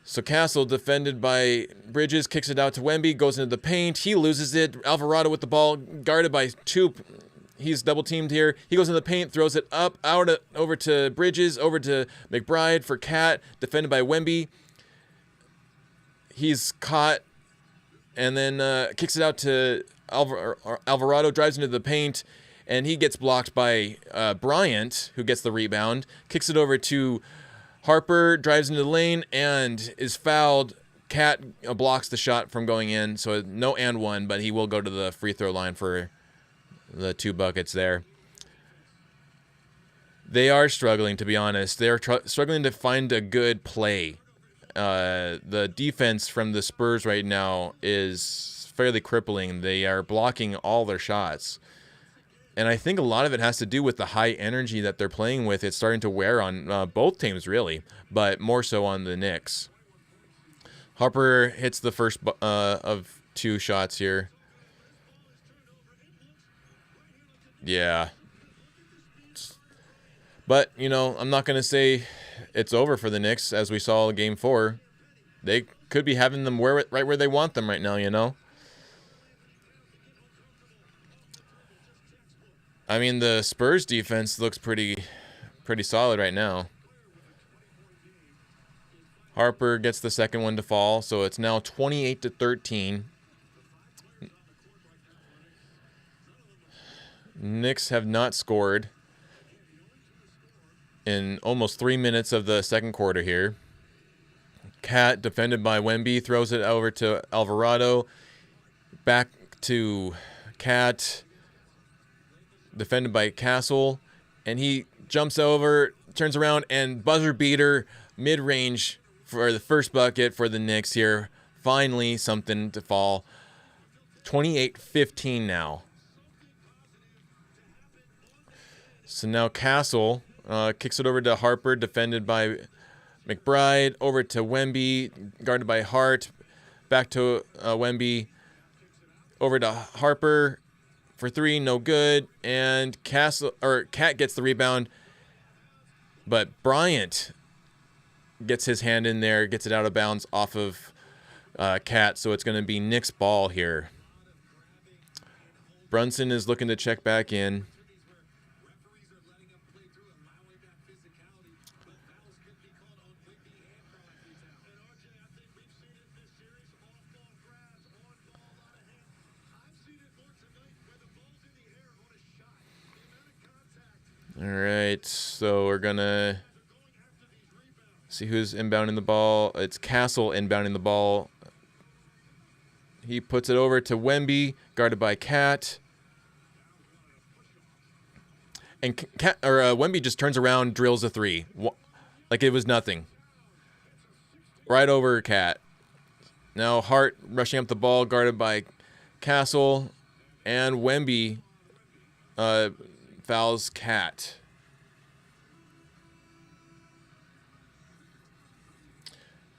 So Castle, defended by Bridges, kicks it out to Wemby, goes into the paint. He loses it. Alvarado with the ball, guarded by two. He's double teamed here. He goes into the paint, throws it up, out, over to Bridges, over to McBride for Cat, defended by Wemby. He's caught, and then kicks it out to Alvarado, drives into the paint, and he gets blocked by Bryant, who gets the rebound. Kicks it over to Harper, drives into the lane, and is fouled. Cat blocks the shot from going in, so no and one, but he will go to the free throw line for the 2 buckets there. They are struggling, to be honest. They're struggling to find a good play. The defense from the Spurs right now is fairly crippling. They are blocking all their shots. And I think a lot of it has to do with the high energy that they're playing with. It's starting to wear on both teams, really, but more so on the Knicks. Harper hits the first of 2 shots here. Yeah. But, you know, I'm not going to say it's over for the Knicks, as we saw in Game 4. They could be having them right where they want them right now, you know? I mean, the Spurs defense looks pretty solid right now. Harper gets the second one to fall, so it's now 28-13. Knicks have not scored in almost 3 minutes of the second quarter here. Cat, defended by Wemby, throws it over to Alvarado. Back to Cat, defended by Castle. And he jumps over, turns around, and buzzer beater, mid-range for the first bucket for the Knicks here. Finally, something to fall. 28-15 now. So now Castle kicks it over to Harper, defended by McBride, over to Wemby, guarded by Hart, back to Wemby, over to Harper for 3, no good, and Cat gets the rebound, but Bryant gets his hand in there, gets it out of bounds off of Cat, so it's going to be Knicks ball here. Brunson is looking to check back in. All right, so we're going to see who's inbounding the ball. It's Castle inbounding the ball. He puts it over to Wemby, guarded by Cat. And Wemby just turns around, drills a 3. Like it was nothing. Right over Cat. Now Hart rushing up the ball, guarded by Castle. And Wemby fouls Cat.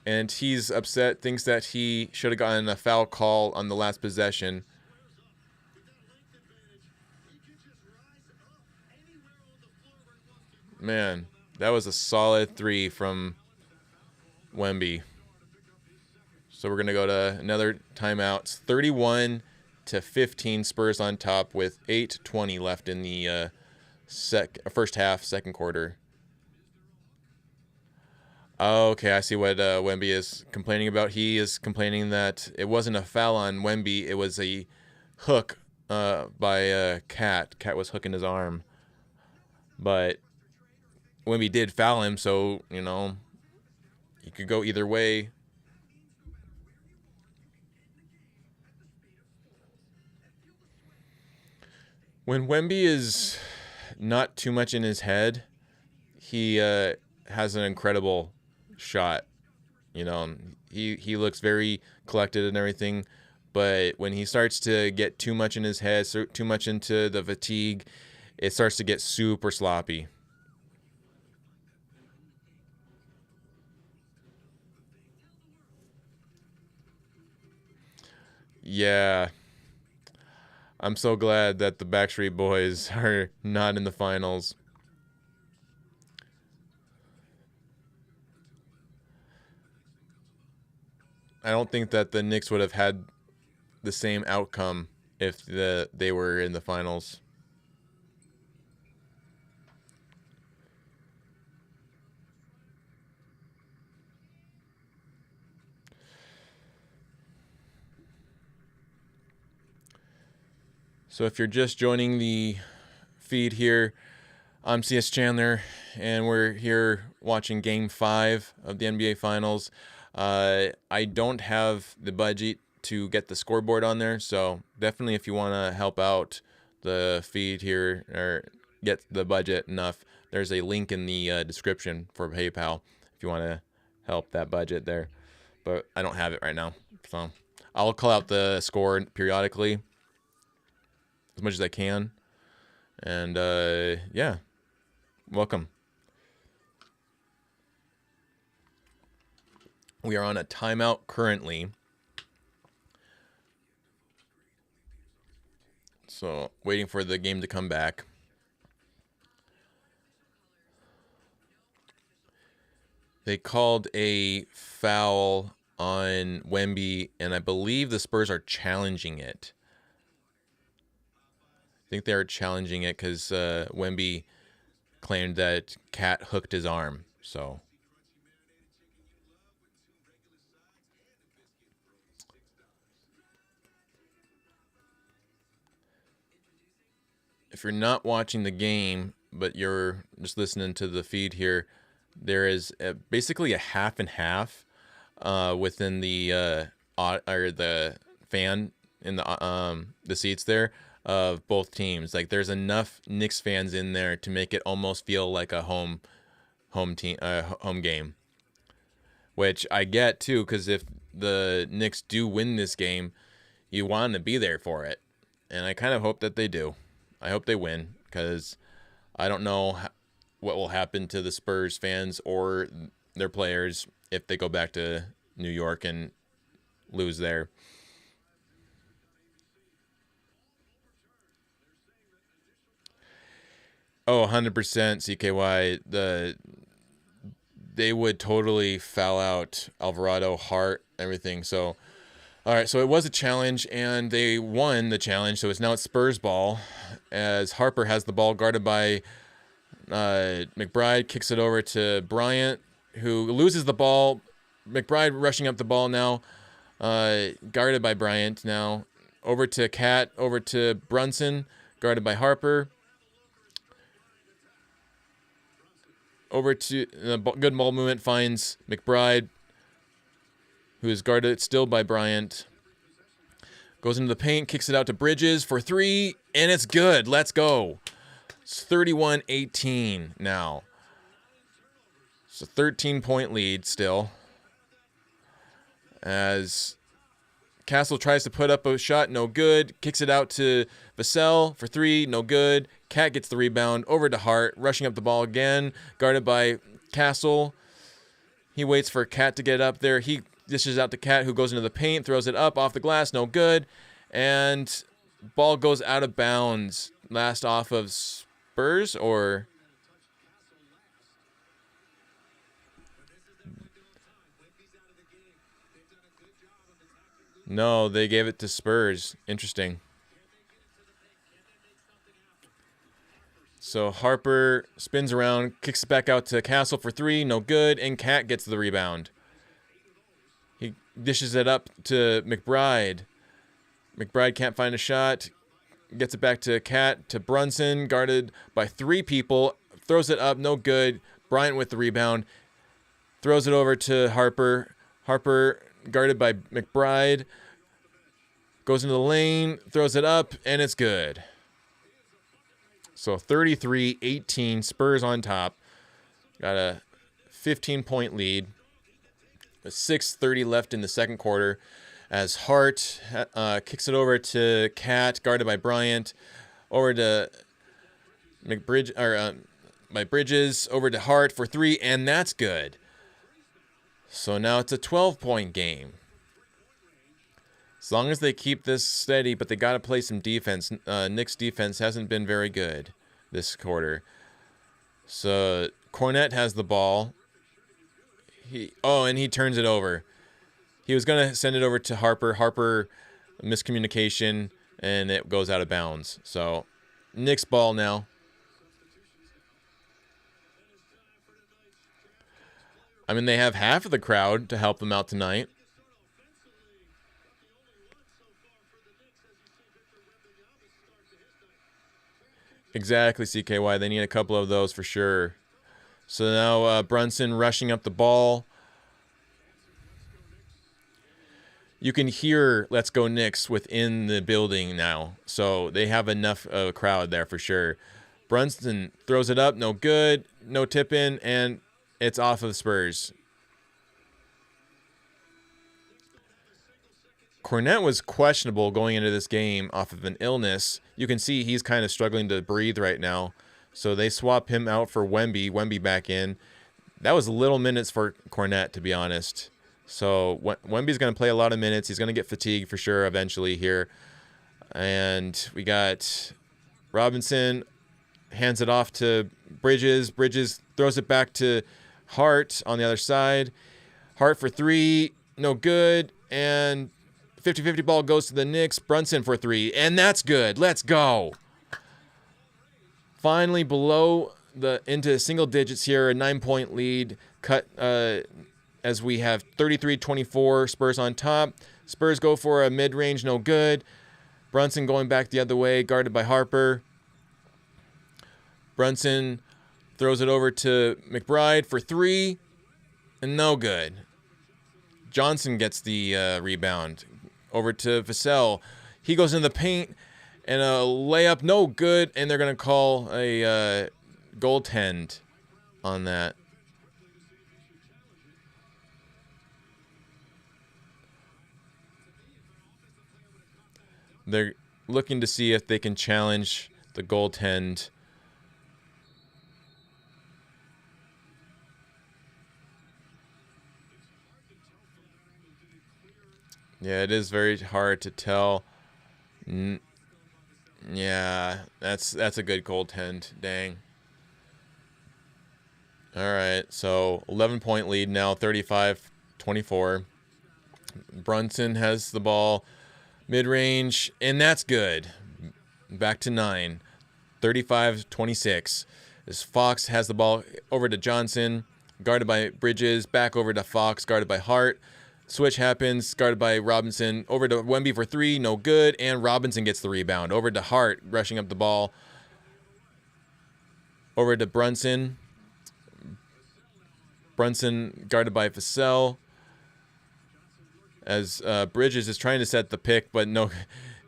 And he's upset, thinks that he should have gotten a foul call on the last possession. Man, that was a solid 3 from Wemby. So we're going to go to another timeout. 31-15, Spurs on top with 8:20 left in the first half, second quarter. Okay, I see what Wemby is complaining about. He is complaining that it wasn't a foul on Wemby. It was a hook by Cat. Cat was hooking his arm. But Wemby did foul him, so, you know, you could go either way. When Wemby is not too much in his head, he has an incredible shot. You know, he looks very collected and everything, but when he starts to get too much in his head, so too much into the fatigue, it starts to get super sloppy. Yeah. I'm so glad that the Backstreet Boys are not in the finals. I don't think that the Knicks would have had the same outcome if they were in the finals. So if you're just joining the feed here, I'm CS Chandler, and we're here watching Game 5 of the NBA Finals. I don't have the budget to get the scoreboard on there, so definitely if you want to help out the feed here or get the budget enough, there's a link in the description for PayPal if you want to help that budget there. But I don't have it right now, so I'll call out the score periodically as much as I can. And yeah, welcome. We are on a timeout currently. So waiting for the game to come back. They called a foul on Wemby, and I believe the Spurs are challenging it. I think they are challenging it because Wemby claimed that Cat hooked his arm. So if you're not watching the game, but you're just listening to the feed here, there is basically a half and half within the or the fan in the seats there of both teams. Like there's enough Knicks fans in there to make it almost feel like a home game, which I get too, because if the Knicks do win this game, you want to be there for it, and I kind of hope that they do. I hope they win, because I don't know what will happen to the Spurs fans or their players if they go back to New York and lose there. Oh, 100% CKY. They would totally foul out Alvarado, Hart, everything. So, all right, so it was a challenge, and they won the challenge. So it's Spurs ball, as Harper has the ball guarded by McBride, kicks it over to Bryant, who loses the ball. McBride rushing up the ball now, guarded by Bryant now. Over to Cat, over to Brunson, guarded by Harper. Over to good ball movement, finds McBride, who is guarded still by Bryant. Goes into the paint, kicks it out to Bridges for three, and it's good. Let's go. It's 31-18 now. It's a 13-point lead still, as Castle tries to put up a shot, no good. Kicks it out to Vassell for three, no good. Cat gets the rebound, over to Hart, rushing up the ball again, guarded by Castle. He waits for Cat to get up there. He dishes out to Cat, who goes into the paint, throws it up off the glass, no good. And ball goes out of bounds. Last off of Spurs, or... No, they gave it to Spurs. Interesting. So Harper spins around, kicks it back out to Castle for three, no good, and Cat gets the rebound. He dishes it up to McBride. McBride can't find a shot. Gets it back to Cat, to Brunson, guarded by three people. Throws it up, no good. Bryant with the rebound. Throws it over to Harper. Harper guarded by McBride. Goes into the lane, throws it up, and it's good. So 33-18, Spurs on top. Got a 15-point lead. 6:30 left in the second quarter. as Hart kicks it over to Cat, guarded by Bryant, over to by Bridges, over to Hart for 3, and that's good. So now it's a 12-point game. As long as they keep this steady, but they got to play some defense. Knicks defense hasn't been very good this quarter. So Cornette has the ball. And he turns it over. He was going to send it over to Harper. Harper, miscommunication, and it goes out of bounds. So Knicks ball now. I mean, they have half of the crowd to help them out tonight. Exactly, CKY. They need a couple of those for sure. So now Brunson rushing up the ball. You can hear "Let's Go Knicks" within the building now. So they have enough of a crowd there for sure. Brunson throws it up. No good. No tip in. And it's off of the Spurs. Cornette was questionable going into this game off of an illness. You can see he's kind of struggling to breathe right now. So they swap him out for Wemby. Wemby back in. That was little minutes for Cornette, to be honest. So Wemby's going to play a lot of minutes. He's going to get fatigued for sure eventually here. And we got Robinson hands it off to Bridges. Bridges throws it back to Hart on the other side. Hart for 3. No good. And 50-50 ball goes to the Knicks. Brunson for 3. And that's good. Let's go. Finally below into single digits here. A 9-point lead. Cut as we have 33-24. Spurs on top. Spurs go for a mid-range. No good. Brunson going back the other way. Guarded by Harper. Brunson throws it over to McBride for 3. And no good. Johnson gets the rebound. Over to Vassell. He goes in the paint. And a layup. No good. And they're going to call a goaltend on that. They're looking to see if they can challenge the goaltend. Yeah, it is very hard to tell. Yeah, that's a good goaltend. Dang. All right, so 11-point lead now, 35-24. Brunson has the ball mid-range, and that's good. Back to 9. 35-26. As Fox has the ball over to Johnson, guarded by Bridges, back over to Fox, guarded by Hart. Switch happens, guarded by Robinson. Over to Wemby for 3, no good. And Robinson gets the rebound. Over to Hart, rushing up the ball. Over to Brunson. Brunson guarded by Vassell. As Bridges is trying to set the pick, but no,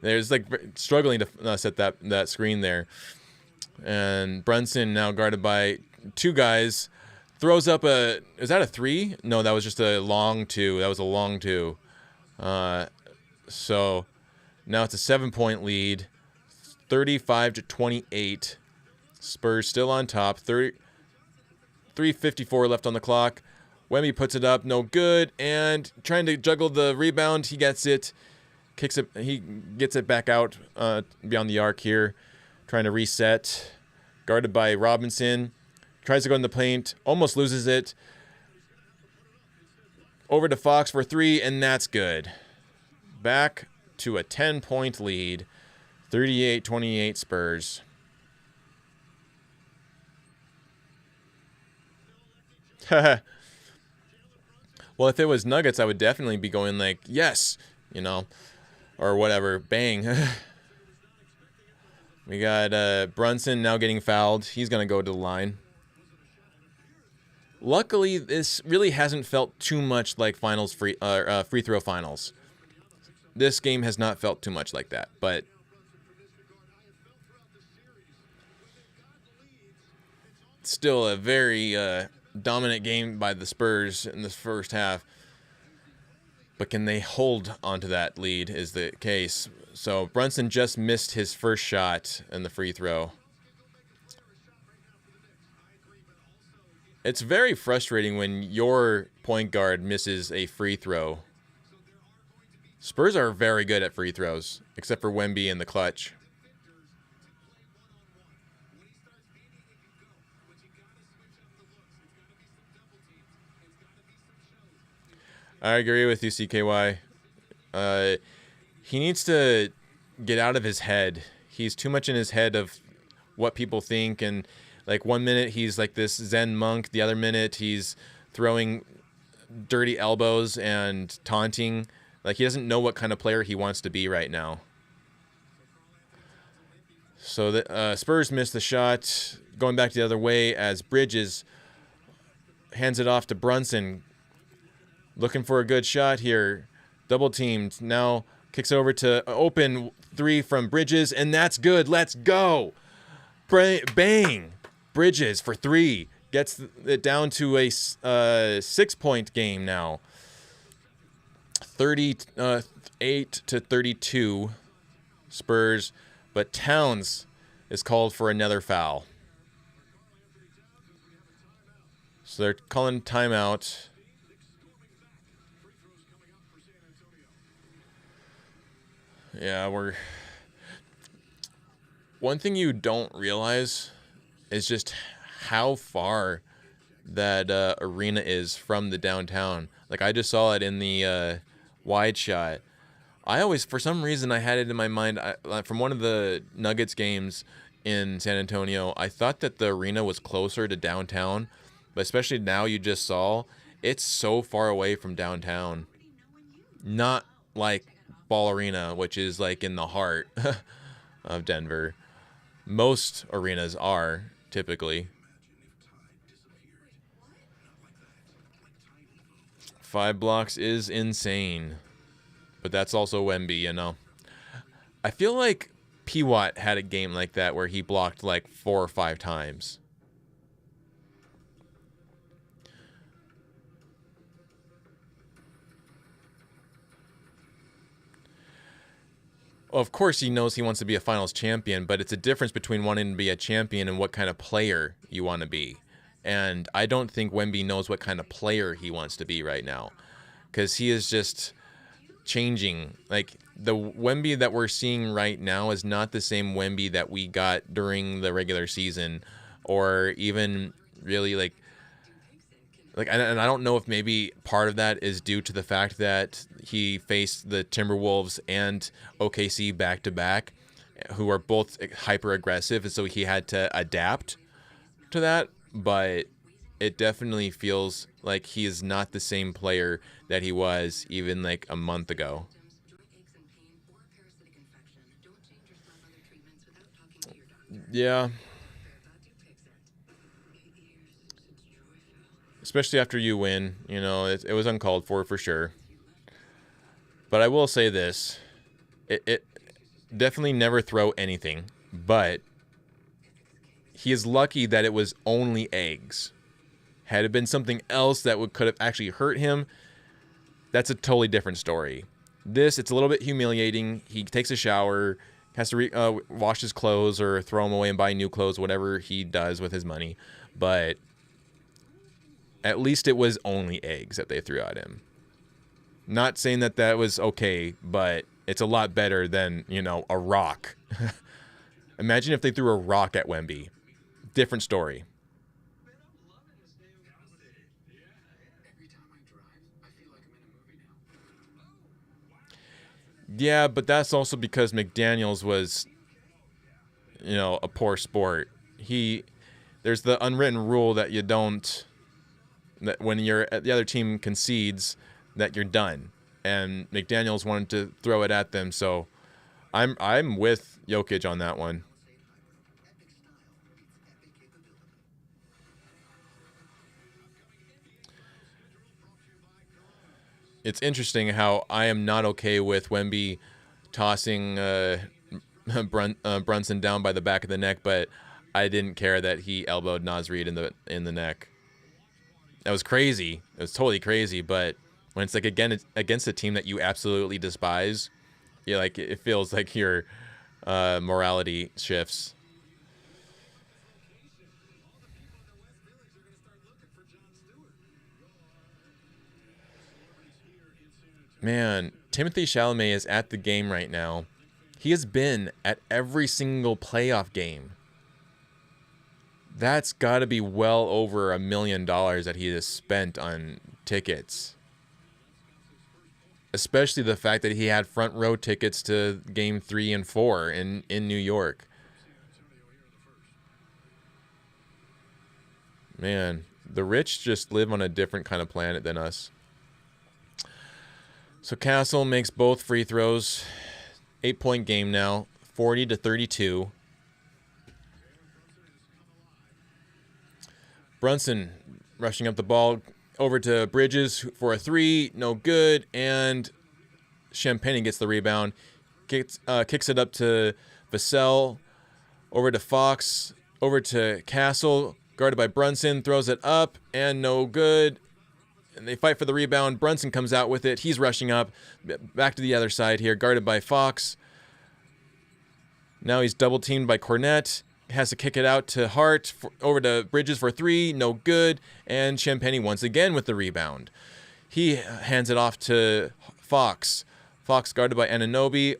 there's like struggling to set that screen there. And Brunson now guarded by 2 guys. Throws up is that a 3? No, that was just a long 2. That was a long 2. So now it's a 7-point lead. 35-28. Spurs still on top. 3:54 left on the clock. Wemby puts it up. No good. And trying to juggle the rebound. He gets it. Kicks it. He gets it back out beyond the arc here. Trying to reset. Guarded by Robinson. Tries to go in the paint, almost loses it. Over to Fox for 3, and that's good. Back to a 10-point lead. 38-28 Spurs. Well, if it was Nuggets, I would definitely be going like, yes, or whatever. Bang. We got Brunson now getting fouled. He's going to go to the line. Luckily, this really hasn't felt too much like free throw finals. This game has not felt too much like that, but still a very dominant game by the Spurs in this first half. But can they hold onto that lead is the case. So Brunson just missed his first shot in the free throw. It's very frustrating when your point guard misses a free throw. Spurs are very good at free throws, except for Wemby in the clutch. I agree with you, CKY. He needs to get out of his head. He's too much in his head of what people think, and like one minute he's like this Zen monk, the other minute he's throwing dirty elbows and taunting. Like, he doesn't know what kind of player he wants to be right now. So the Spurs missed the shot. Going back the other way as Bridges hands it off to Brunson. Looking for a good shot here. Double teamed. Now kicks over to open three from Bridges, and that's good. Let's go. Bang. Bridges for three. Gets it down to a 6-point game now. 38 to 32 Spurs, but Towns is called for another foul. So they're calling timeout. Yeah, one thing you don't realize is just how far that arena is from the downtown. Like, I just saw it in the wide shot. I always, for some reason, I had it in my mind from one of the Nuggets games in San Antonio. I thought that the arena was closer to downtown, but especially now you just saw, it's so far away from downtown. Not like Ball Arena, which is like in the heart of Denver. Most arenas are, typically. 5 blocks is insane. But that's also Wemby, you know. I feel like P. Watt had a game like that where he blocked like 4 or 5 times. Well, of course he knows he wants to be a finals champion, but it's a difference between wanting to be a champion and what kind of player you want to be. And I don't think Wemby knows what kind of player he wants to be right now, because he is just changing. Like, the Wemby that we're seeing right now is not the same Wemby that we got during the regular season, or even really like and I don't know if maybe part of that is due to the fact that he faced the Timberwolves and OKC back to back, who are both hyper aggressive, and so he had to adapt to that. But it definitely feels like he is not the same player that he was even like a month ago. Yeah. Especially after you win, you know, it was uncalled for sure. But I will say this, it definitely never throw anything, but he is lucky that it was only eggs. Had it been something else that could have actually hurt him, that's a totally different story. This, it's a little bit humiliating. He takes a shower, has to wash his clothes or throw them away and buy new clothes, whatever he does with his money. But at least it was only eggs that they threw at him. Not saying that that was okay, but it's a lot better than, you know, a rock. Imagine if they threw a rock at Wemby. Different story. Yeah, but that's also because McDaniels was, you know, a poor sport. There's the unwritten rule that you don't, that when the other team concedes, that you're done. And McDaniels wanted to throw it at them, so I'm with Jokic on that one. It's interesting how I am not okay with Wemby tossing Brunson down by the back of the neck, but I didn't care that he elbowed Naz Reid in the neck. That was crazy. It was totally crazy, but when it's like, again, it's against a team that you absolutely despise. Yeah, like it feels like your morality shifts. Man, Timothy Chalamet is at the game right now. He has been at every single playoff game. That's got to be well over $1 million that he has spent on tickets. Especially the fact that he had front row tickets to game 3 and 4 in New York. Man, the rich just live on a different kind of planet than us. So Castle makes both free throws. 8-point game now, 40-32. Brunson rushing up the ball over to Bridges for a 3, no good, and Champagne gets the rebound. Kicks it up to Vassell, over to Fox, over to Castle, guarded by Brunson, throws it up, and no good. And they fight for the rebound. Brunson comes out with it. He's rushing up. Back to the other side here, guarded by Fox. Now he's double-teamed by Cornette. Has to kick it out to Hart, over to Bridges for 3, no good. And Champagne once again with the rebound. He hands it off to Fox. Fox guarded by Anunoby.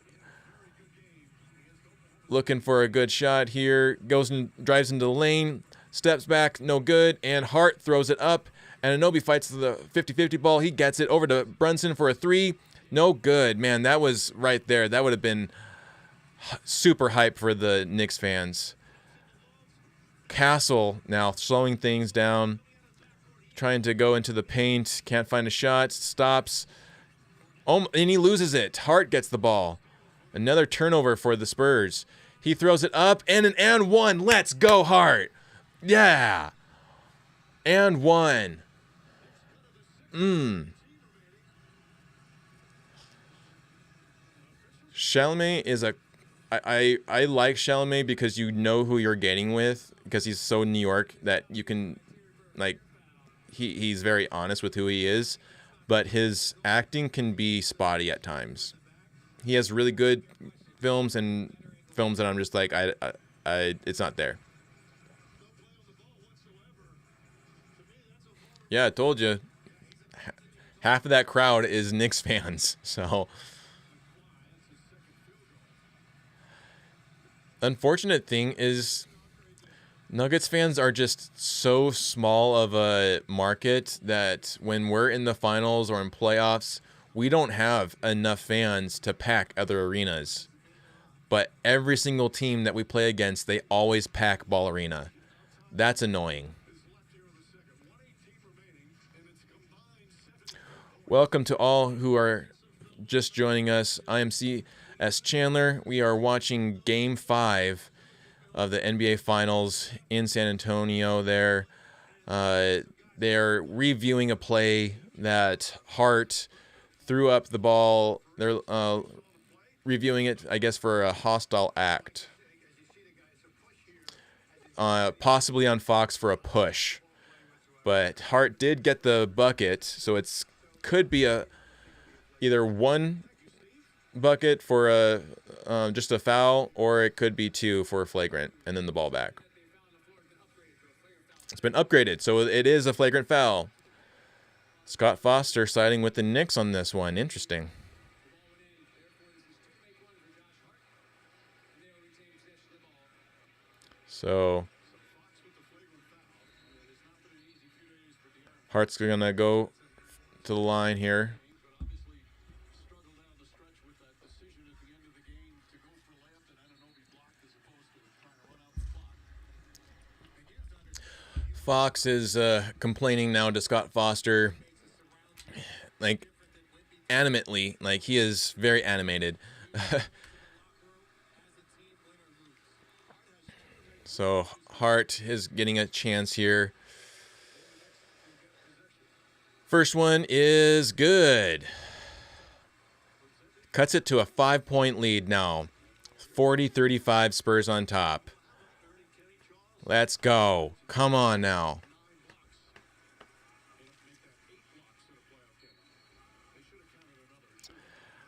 Looking for a good shot here. Goes and drives into the lane. Steps back, no good. And Hart throws it up. Anunoby fights the 50-50 ball. He gets it over to Brunson for a 3. No good. Man, that was right there. That would have been super hype for the Knicks fans. Castle now slowing things down. Trying to go into the paint. Can't find a shot. Stops. Oh, and he loses it. Hart gets the ball. Another turnover for the Spurs. He throws it up. And an and one. Let's go, Hart. Yeah. And one. Chalamet is a... I like Chalamet because you know who you're getting with, because he's so New York that you can, like, he's very honest with who he is, but his acting can be spotty at times. He has really good films and films that I'm just like, it's not there. Yeah, I told you. Half of that crowd is Knicks fans, so... Unfortunate thing is Nuggets fans are just so small of a market that when we're in the finals or in playoffs, we don't have enough fans to pack other arenas. But every single team that we play against, they always pack Ball Arena. That's annoying. Welcome to all who are just joining us. I am C.S. Chandler. We are watching Game 5 of the NBA Finals in San Antonio there. They're reviewing a play that Hart threw up the ball. They're reviewing it, I guess, for a hostile act. Possibly on Fox for a push. But Hart did get the bucket, so it's could be either one bucket for just a foul, or it could be 2 for a flagrant and then the ball back. It's been upgraded, so it is a flagrant foul. Scott Foster siding with the Knicks on this one. Interesting. So Hart's gonna go to the line here. Fox is complaining now to Scott Foster, like, animately. Like, he is very animated. So Hart is getting a chance here. First one is good. Cuts it to a 5-point lead now. 40-35 Spurs on top. Let's go. Come on now.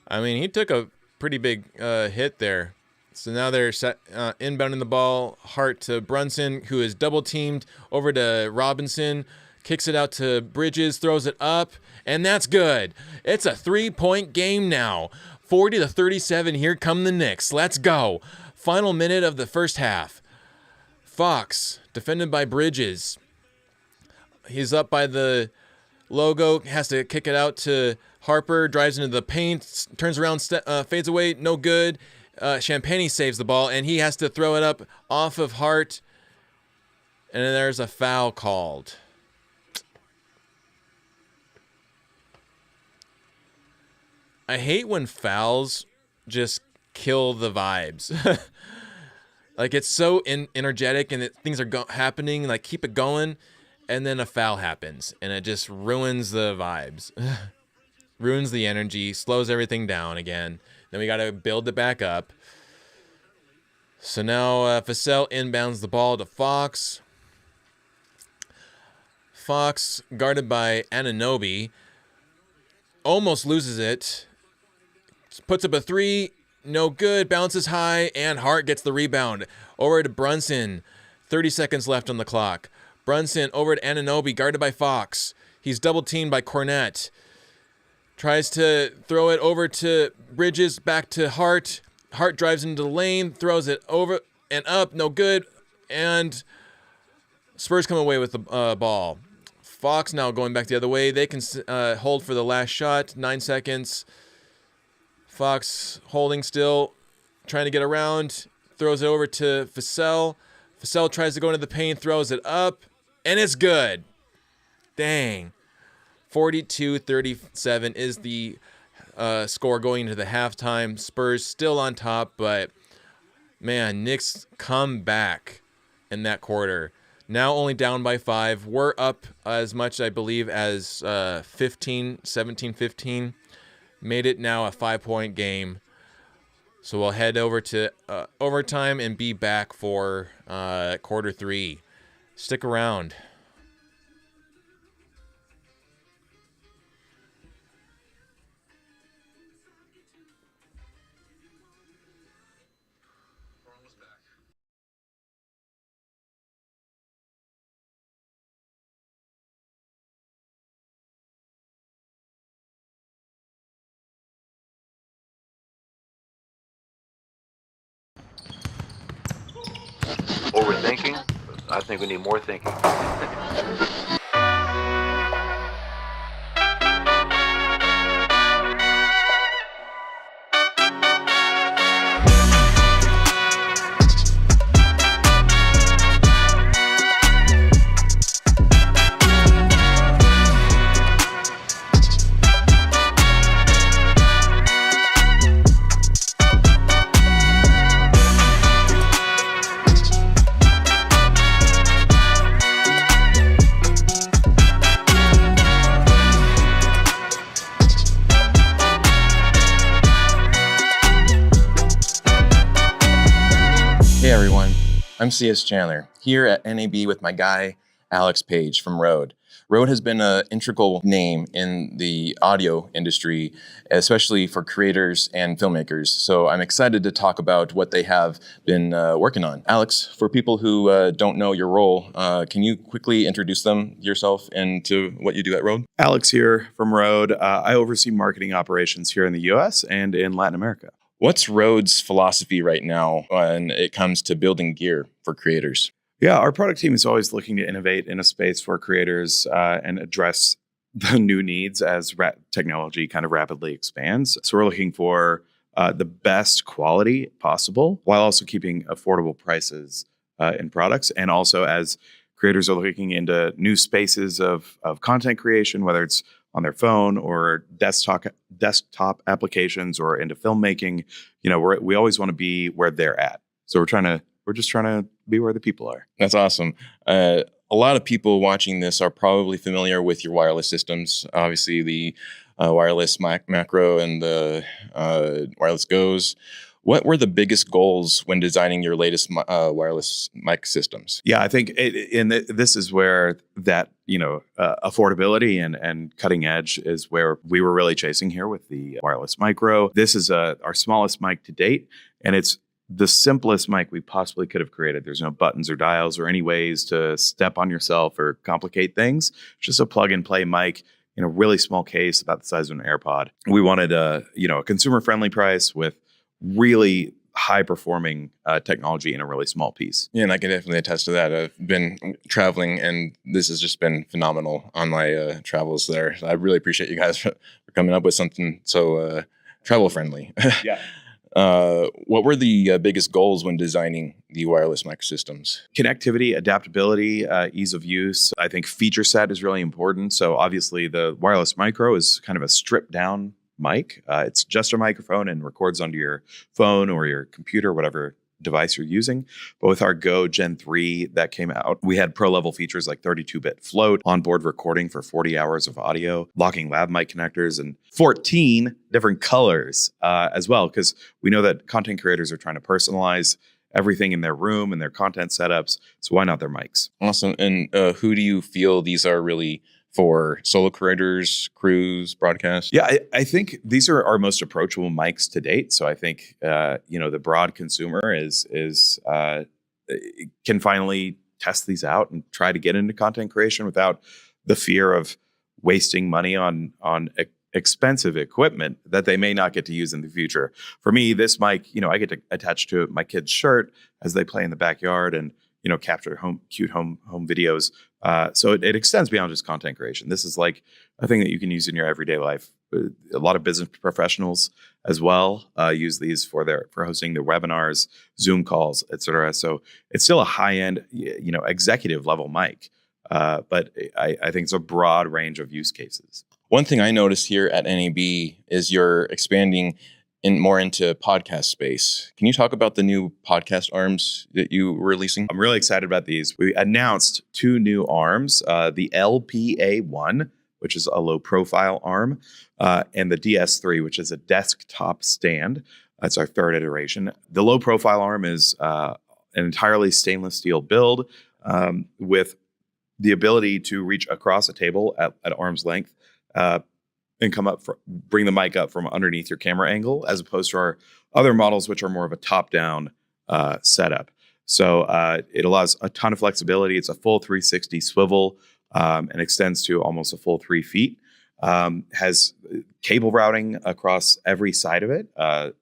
I mean, he took a pretty big hit there. So now they're inbounding the ball. Hart to Brunson, who is double teamed over to Robinson. Kicks it out to Bridges, throws it up, and that's good. It's a 3-point game now. 40-37. Here come the Knicks. Let's go. Final minute of the first half. Fox, defended by Bridges. He's up by the logo, has to kick it out to Harper, drives into the paint, turns around, fades away, no good. Champagny saves the ball, and he has to throw it up off of Hart. And then there's a foul called. I hate when fouls just kill the vibes. Like, it's so energetic and things are happening, like, keep it going, and then a foul happens, and it just ruins the vibes. Ruins the energy, slows everything down again. Then we got to build it back up. So now Vassell inbounds the ball to Fox. Fox, guarded by Anunoby, almost loses it. Puts up a three, no good, bounces high, and Hart gets the rebound. Over to Brunson, 30 seconds left on the clock. Brunson over to Anunoby, guarded by Fox. He's double teamed by Cornette. Tries to throw it over to Bridges, back to Hart. Hart drives into the lane, throws it over and up, no good. And Spurs come away with the ball. Fox now going back the other way. They can hold for the last shot, 9 seconds. Fox holding still, trying to get around, throws it over to Vassell. Vassell tries to go into the paint, throws it up, and it's good. Dang. 42-37 is the score going into the halftime. Spurs still on top, but man, Knicks come back in that quarter. Now only down by 5. We're up as much, I believe, as 17-15. Made it now a 5-point game. So we'll head over to overtime and be back for quarter 3. Stick around. Overthinking? I think we need more thinking. Hey everyone, I'm CS Chandler, here at NAB with my guy, Alex Page from Rode. Rode has been an integral name in the audio industry, especially for creators and filmmakers. So I'm excited to talk about what they have been working on. Alex, for people who don't know your role, can you quickly introduce yourself and to what you do at Rode? Alex here from Rode. I oversee marketing operations here in the US and in Latin America. What's Rode's philosophy right now when it comes to building gear for creators? Yeah, our product team is always looking to innovate in a space for creators and address the new needs as technology kind of rapidly expands. So we're looking for the best quality possible while also keeping affordable prices in products. And also as creators are looking into new spaces of content creation, whether it's on their phone or desktop applications or into filmmaking, we always want to be where they're at. So we're just trying to be where the people are. That's awesome. A lot of people watching this are probably familiar with your wireless systems. Obviously, the wireless macro and the wireless goes. What were the biggest goals when designing your latest wireless mic systems? Yeah, I think this is where that, affordability and cutting edge is where we were really chasing here with the wireless micro. This is our smallest mic to date, and it's the simplest mic we possibly could have created. There's no buttons or dials or any ways to step on yourself or complicate things. It's just a plug and play mic in a really small case about the size of an AirPod. We wanted a consumer friendly price with really high performing technology in a really small piece. Yeah, and I can definitely attest to that. I've been traveling, and this has just been phenomenal on my travels there. I really appreciate you guys for coming up with something so travel friendly. Yeah. What were the biggest goals when designing the wireless mic systems? Connectivity, adaptability, ease of use. I think feature set is really important. So obviously the wireless micro is kind of a stripped down mic. It's just a microphone and records onto your phone or your computer, whatever device you're using. But with our Go Gen 3 that came out, we had pro level features like 32-bit float, onboard recording for 40 hours of audio, locking lav mic connectors, and 14 different colors as well, because we know that content creators are trying to personalize everything in their room and their content setups. So why not their mics? Awesome. And who do you feel these are really for? Solo creators, crews, broadcast? Yeah, I think these are our most approachable mics to date. So I think the broad consumer can finally test these out and try to get into content creation without the fear of wasting money on expensive equipment that they may not get to use in the future. For me, this mic, I get to attach to my kid's shirt as they play in the backyard and capture cute home videos. So it extends beyond just content creation. This is like a thing that you can use in your everyday life. A lot of business professionals as well use these for hosting their webinars, Zoom calls, etc. So it's still a high-end, executive level mic, but I think it's a broad range of use cases. One thing I noticed here at NAB is you're expanding more into podcast space. Can you talk about the new podcast arms that you were releasing? I'm really excited about these. We announced 2 new arms, the LPA1, which is a low profile arm, and the DS3, which is a desktop stand. That's our 3rd iteration. The low profile arm is an entirely stainless steel build with the ability to reach across a table at arm's length and bring the mic up from underneath your camera angle, as opposed to our other models, which are more of a top-down setup. So it allows a ton of flexibility. It's a full 360 swivel and extends to almost a full 3 feet. Has cable routing across every side of it.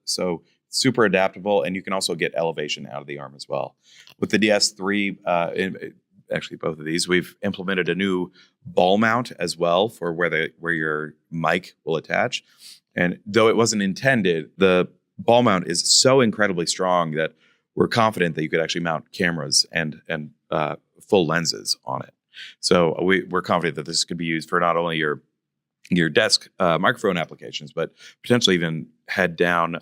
So super adaptable, and you can also get elevation out of the arm as well. With the DS3, actually both of these, we've implemented a new ball mount as well for where your mic will attach. And though it wasn't intended, the ball mount is so incredibly strong that we're confident that you could actually mount cameras and full lenses on it. So we're confident that this could be used for not only your desk microphone applications, but potentially even head down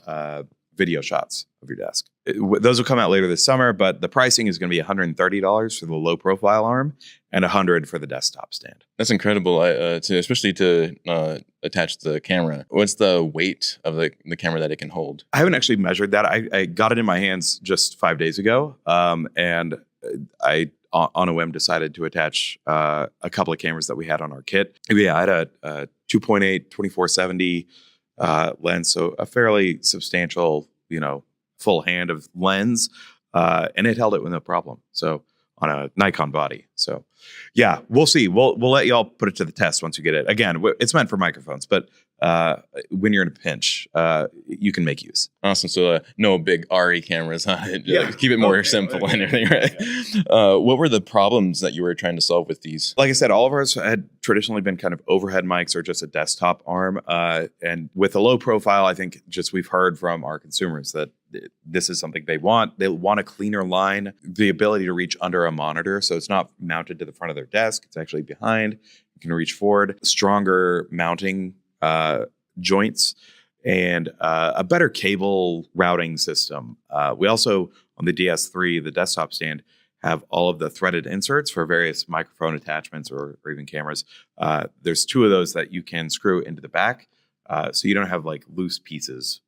video shots of your desk. Those will come out later this summer, but the pricing is going to be $130 for the low profile arm and $100 for the desktop stand. That's incredible, especially to attach the camera. What's the weight of the camera that it can hold? I haven't actually measured that. I got it in my hands just 5 days ago, and I, on a whim, decided to attach a couple of cameras that we had on our kit. Yeah, I had a 2.8 2470 lens, so a fairly substantial, full hand of lens, and it held it with no problem. So on a Nikon body. So yeah, we'll see. We'll let y'all put it to the test once you get it. Again, it's meant for microphones, but when you're in a pinch, you can make use. Awesome. So no big RE cameras on it. Yeah. Keep it more simple and everything, right? Yeah. What were the problems that you were trying to solve with these? Like I said, all of ours had traditionally been kind of overhead mics or just a desktop arm. And with a low profile, I think just we've heard from our consumers that this is something they want. They want a cleaner line, the ability to reach under a monitor. So it's not mounted to the front of their desk. It's actually behind. You can reach forward. Stronger mounting joints, and a better cable routing system. We also, on the DS3, the desktop stand, have all of the threaded inserts for various microphone attachments or even cameras. There's 2 of those that you can screw into the back, so you don't have like loose pieces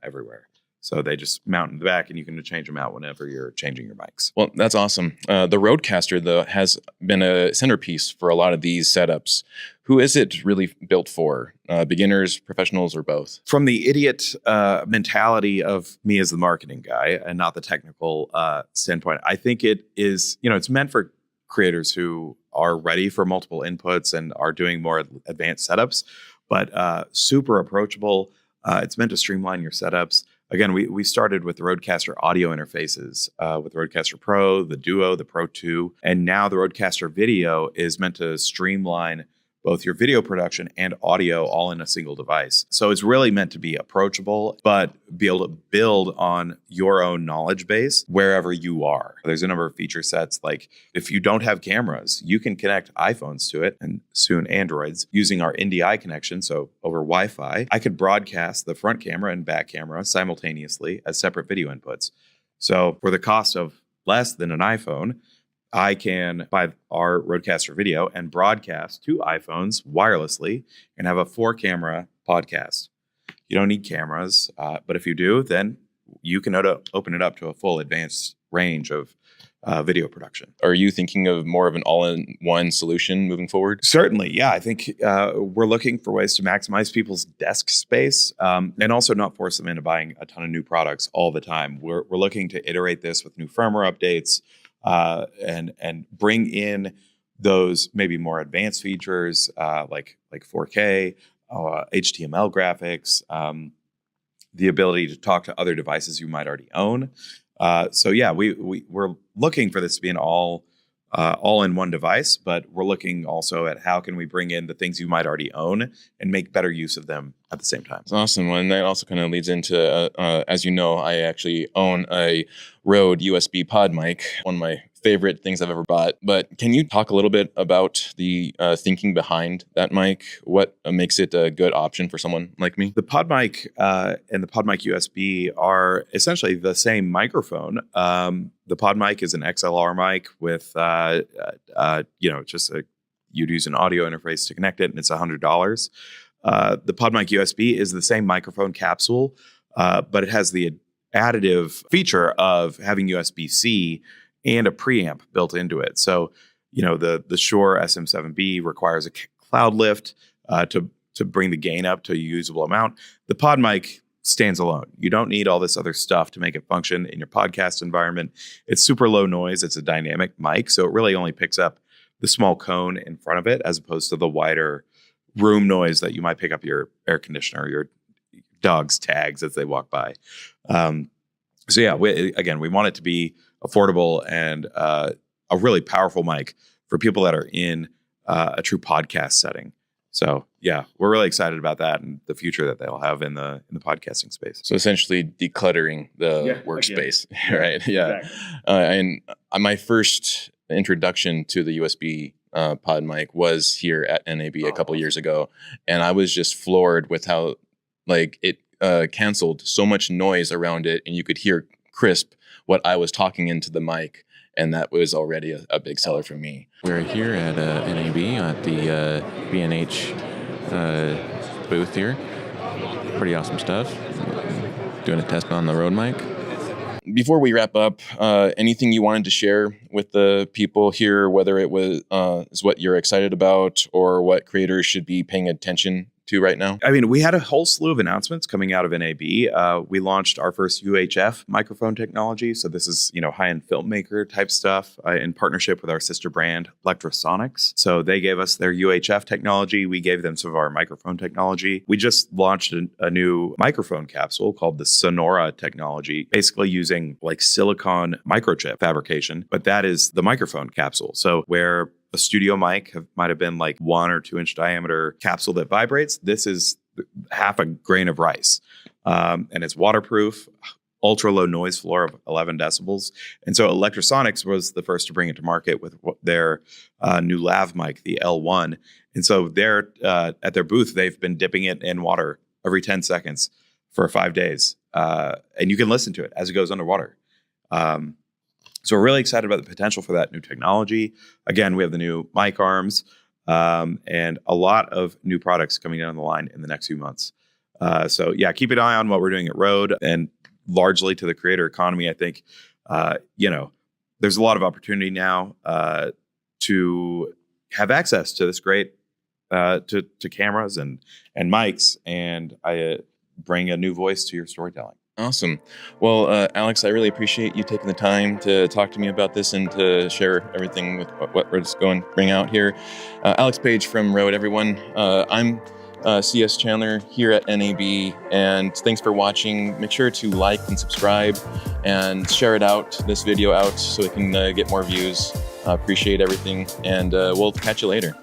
everywhere. So they just mount in the back, and you can change them out whenever you're changing your mics. Well, that's awesome. The Rodecaster, though, has been a centerpiece for a lot of these setups. Who is it really built for? Beginners, professionals, or both? From the idiot mentality of me as the marketing guy and not the technical standpoint, I think it is, it's meant for creators who are ready for multiple inputs and are doing more advanced setups, but super approachable. It's meant to streamline your setups. Again, we started with the Rodecaster audio interfaces with the Rodecaster Pro, the Duo, the Pro 2, and now the Rodecaster Video is meant to streamline both your video production and audio all in a single device. So it's really meant to be approachable, but be able to build on your own knowledge base wherever you are. There's a number of feature sets, like if you don't have cameras, you can connect iPhones to it, and soon Androids, using our NDI connection, so over Wi-Fi. I could broadcast the front camera and back camera simultaneously as separate video inputs. So for the cost of less than an iPhone, I can buy our Rodecaster Video and broadcast to iPhones wirelessly and have a 4-camera podcast. You don't need cameras, but if you do, then you can open it up to a full advanced range of video production. Are you thinking of more of an all-in-one solution moving forward? Certainly, yeah. I think we're looking for ways to maximize people's desk space and also not force them into buying a ton of new products all the time. We're looking to iterate this with new firmware updates, and bring in those maybe more advanced features like 4K, HTML graphics, the ability to talk to other devices you might already own. So yeah, we're looking for this to be an all-in-one device, but we're looking also at how can we bring in the things you might already own and make better use of them at the same time. That's awesome. Well, and that also kind of leads into, as you know, I actually own a Rode USB pod mic, one of my favorite things I've ever bought. But can you talk a little bit about the thinking behind that mic? What makes it a good option for someone like me? The pod mic and the pod mic USB are essentially the same microphone. The pod mic is an XLR mic with, you'd use an audio interface to connect it, and it's $100. The pod mic USB is the same microphone capsule, but it has the additive feature of having USB-C and a preamp built into it. So, the Shure SM7B requires a cloud lift to bring the gain up to a usable amount. The pod mic stands alone. You don't need all this other stuff to make it function in your podcast environment. It's super low noise. It's a dynamic mic, so it really only picks up the small cone in front of it as opposed to the wider room noise that you might pick up your air conditioner, your dog's tags as they walk by. So yeah, we want it to be affordable and a really powerful mic for people that are in a true podcast setting. So yeah, we're really excited about that and the future that they'll have in the podcasting space. So essentially decluttering the workspace, right? Yeah. Exactly. And my first introduction to the USB pod mic was here at NAB a couple years ago, and I was just floored with how it canceled so much noise around it, and you could hear crisp what I was talking into the mic, and that was already a big seller for me. We're here at NAB at the B&H booth here. Pretty awesome stuff. Doing a test on the Rode mic. Before we wrap up, anything you wanted to share with the people here, whether it was is what you're excited about or what creators should be paying attention to right now? I mean, we had a whole slew of announcements coming out of NAB. We launched our first UHF microphone technology. So this is, high-end filmmaker type stuff in partnership with our sister brand, Electrosonics. So they gave us their UHF technology. We gave them some of our microphone technology. We just launched a new microphone capsule called the Sonora technology, basically using silicon microchip fabrication, but that is the microphone capsule. So where a studio mic might have been 1 or 2 inch diameter capsule that vibrates, this is half a grain of rice. And it's waterproof, ultra low noise floor of 11 decibels. And so Electrosonics was the first to bring it to market with their new lav mic, the L1. And so they're at their booth, they've been dipping it in water every 10 seconds for 5 days. And you can listen to it as it goes underwater. So we're really excited about the potential for that new technology. Again, we have the new mic arms and a lot of new products coming down the line in the next few months. So yeah, keep an eye on what we're doing at Rode and largely to the creator economy. I think, there's a lot of opportunity now to have access to this great to cameras and mics, and I bring a new voice to your storytelling. Awesome. Well, Alex, I really appreciate you taking the time to talk to me about this and to share everything with what we're just going to bring out here. Alex Page from Road, everyone. I'm CS Chandler here at NAB, and thanks for watching. Make sure to like and subscribe and share this video out so it can get more views. Appreciate everything, and we'll catch you later.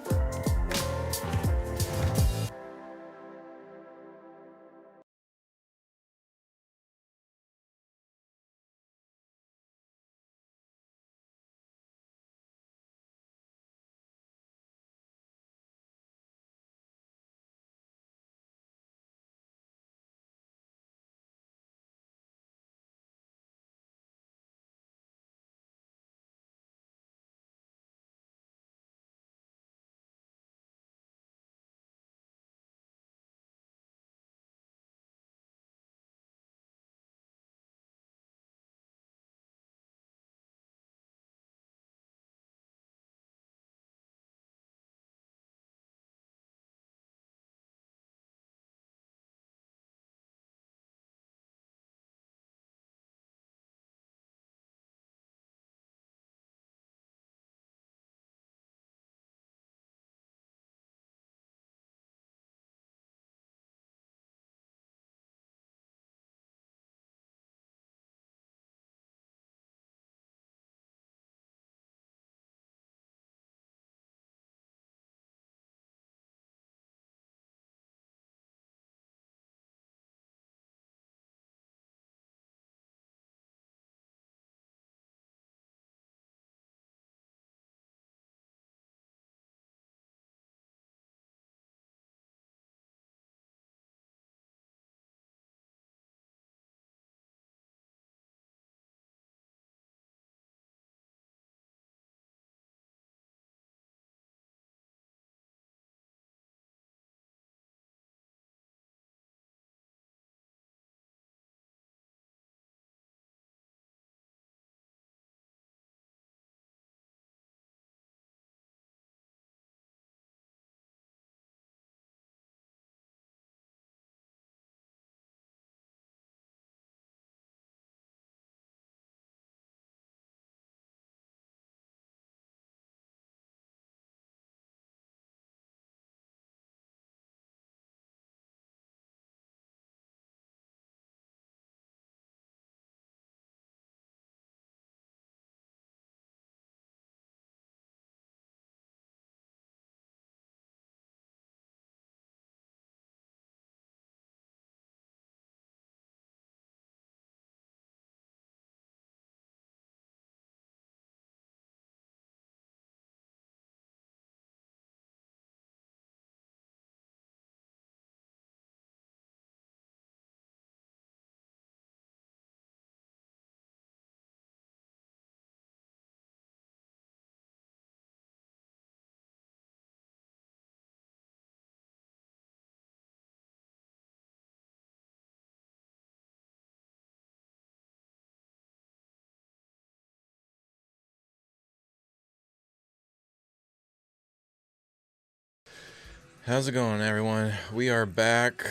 How's it going, everyone? We are back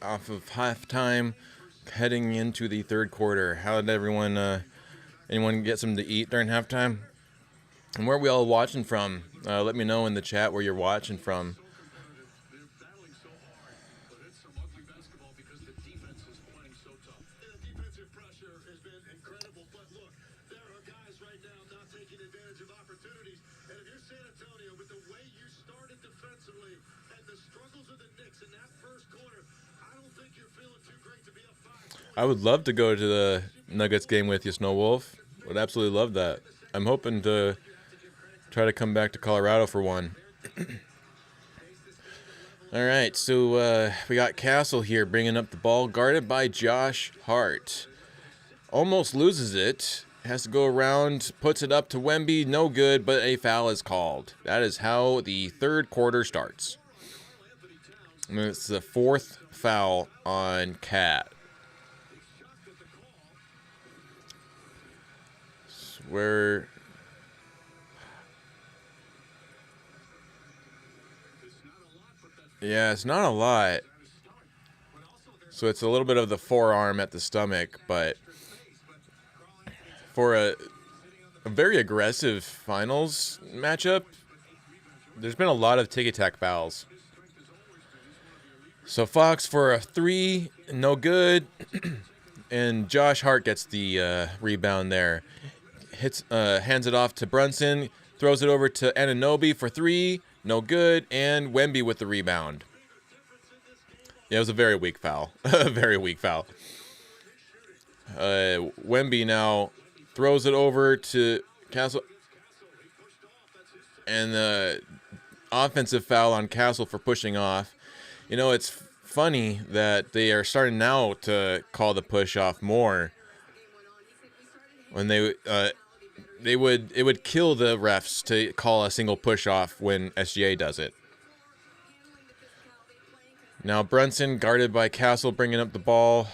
off of halftime, heading into the third quarter. How did anyone get something to eat during halftime? And where are we all watching from? Let me know in the chat where you're watching from. I would love to go to the Nuggets game with you, Snow Wolf. Would absolutely love that. I'm hoping to try to come back to Colorado for one. All right, so we got Castle here bringing up the ball, guarded by Josh Hart. Almost loses it. Has to go around, puts it up to Wemby. No good, but a foul is called. That is how the third quarter starts. And it's the fourth foul on Cat. Where... Yeah, it's not a lot. So it's a little bit of the forearm at the stomach, but for a very aggressive finals matchup, there's been a lot of ticky-tack fouls. So Fox for a 3, no good. And Josh Hart gets the rebound there. Hands it off to Brunson, throws it over to Anunoby for 3, no good, and Wemby with the rebound. Yeah, it was a very weak foul. A very weak foul. Wemby now throws it over to Castle. And the offensive foul on Castle for pushing off. You know, it's funny that they are starting now to call the push off more. When it would kill the refs to call a single push off when SGA does it. Now Brunson guarded by Castle, bringing up the ball.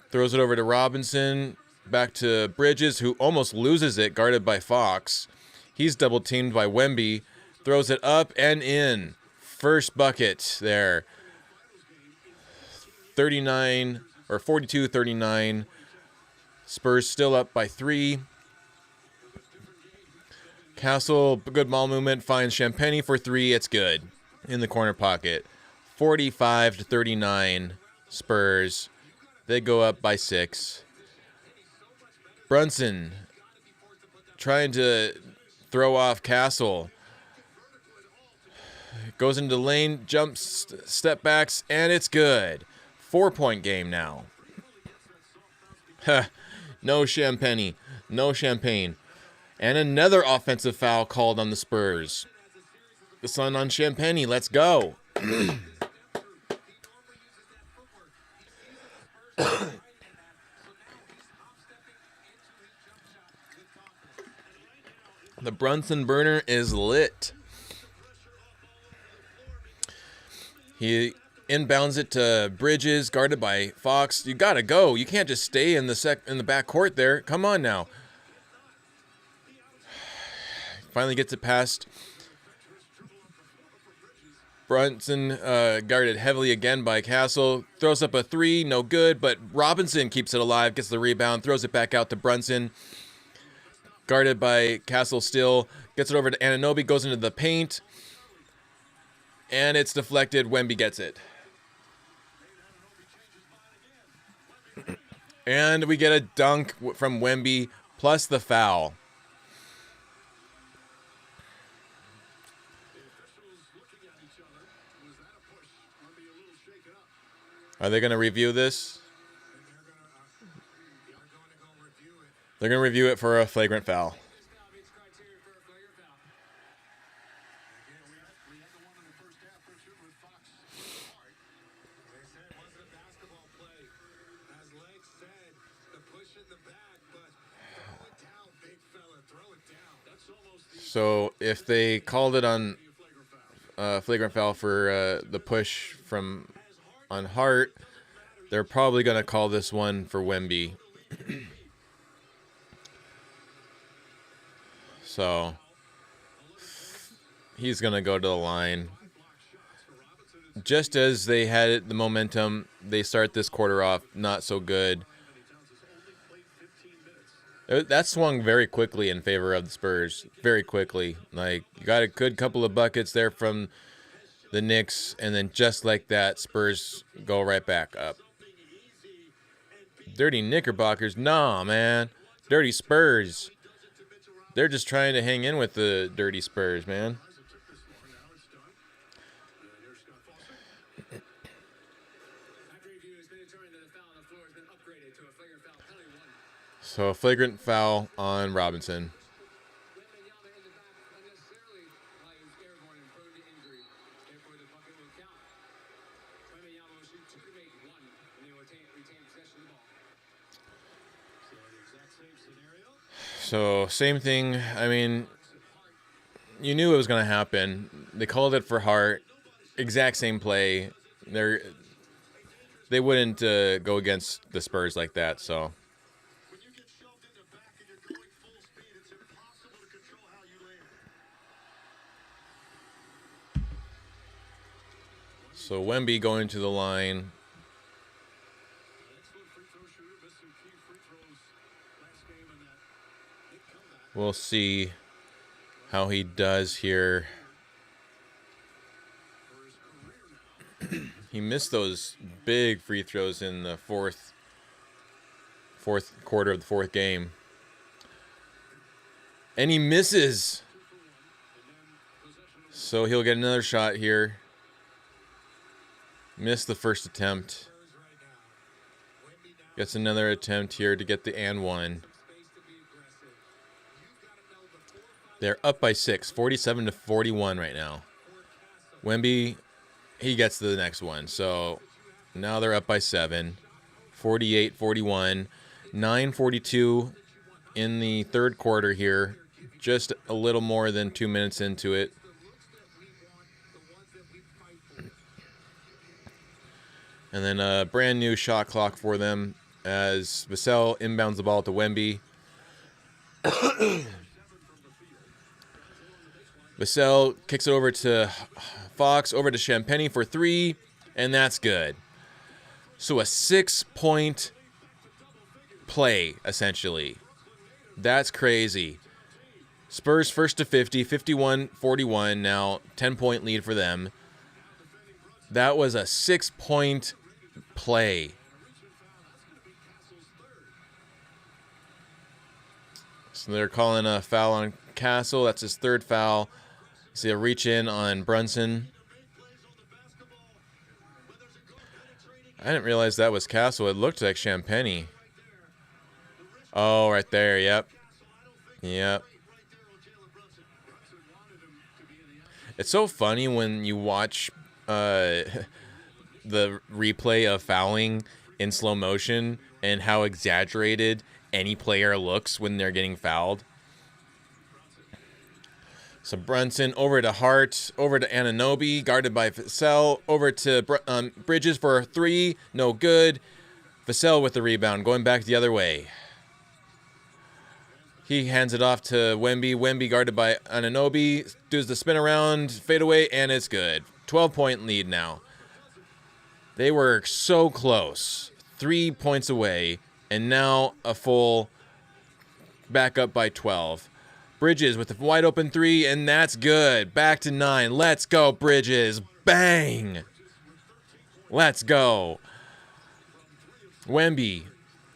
Throws it over to Robinson. Back to Bridges, who almost loses it, guarded by Fox. He's double teamed by Wemby. Throws it up and in. First bucket there. 39 or 42-39. Spurs still up by 3. Castle, good ball movement, finds Champagny for 3. It's good in the corner pocket. 45-39 Spurs. They go up by 6. Brunson trying to throw off Castle. Goes into the lane, jumps, step backs, and it's good. 4-point game now. No Champagny. No champagne. And another offensive foul called on the Spurs. The sun on Champagny. Let's go. The Brunson burner is lit. He inbounds it to Bridges, guarded by Fox. You gotta go. You can't just stay in the back court there. Come on now. Finally gets it past Brunson, guarded heavily again by Castle. Throws up a 3, no good, but Robinson keeps it alive, gets the rebound, throws it back out to Brunson. Guarded by Castle still. Gets it over to Anunoby, goes into the paint. And it's deflected. Wemby gets it. And we get a dunk from Wemby plus the foul. Are they going to review this? They're going to review it for a flagrant foul. So if they called it on flagrant foul for the push on Hart, they're probably going to call this one for Wemby. So he's going to go to the line. Just as they had the momentum, they start this quarter off not so good. That swung very quickly in favor of the Spurs. Very quickly. Like, you got a good couple of buckets there from the Knicks, and then just like that, Spurs go right back up. Dirty Knickerbockers? Nah, man. Dirty Spurs. They're just trying to hang in with the dirty Spurs, man. So a flagrant foul on Robinson. So same thing. I mean, you knew it was going to happen. They called it for Hart. Exact same play. They wouldn't go against the Spurs like that. So So Wemby going to the line. We'll see how he does here. He missed those big free throws in the fourth quarter of the fourth game. And he misses. So he'll get another shot here. Missed the first attempt. Gets another attempt here to get the and one. They're up by 6, 47-41 right now. Wemby, he gets to the next one. So now they're up by 7, 48-41, 9:42 in the third quarter here. Just a little more than 2 minutes into it. And then a brand new shot clock for them as Vassell inbounds the ball to Wemby. Vassell kicks it over to Fox, over to Champagny for 3, and that's good. So a 6-point play, essentially. That's crazy. Spurs first to 50, 51-41 now, 10-point lead for them. That was a 6-point play. So they're calling a foul on Castle. That's his third foul. See a reach in on Brunson. I didn't realize that was Castle. It looked like Champagny. Oh, right there. Yep. Yep. It's so funny when you watch the replay of fouling in slow motion and how exaggerated any player looks when they're getting fouled. So Brunson over to Hart, over to Anunoby, guarded by Vassell, over to Bridges for 3, no good. Vassell with the rebound, going back the other way. He hands it off to Wemby. Wemby guarded by Anunoby, does the spin around, fade away, and it's good. 12-point lead now. They were so close, 3 points away, and now a full back up by 12. Bridges with a wide open 3, and that's good. Back to 9. Let's go, Bridges. Bang. Let's go. Wemby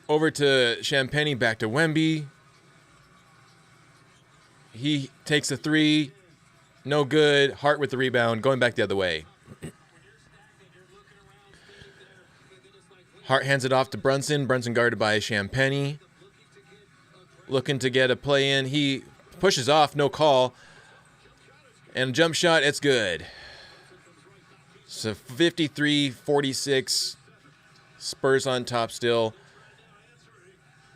over to Champagny, back to Wemby. He takes a 3. No good. Hart with the rebound, going back the other way. Hart hands it off to Brunson. Brunson guarded by Champagny. Looking to get a play in. He pushes off, no call. And a jump shot, it's good. So 53-46. Spurs on top still.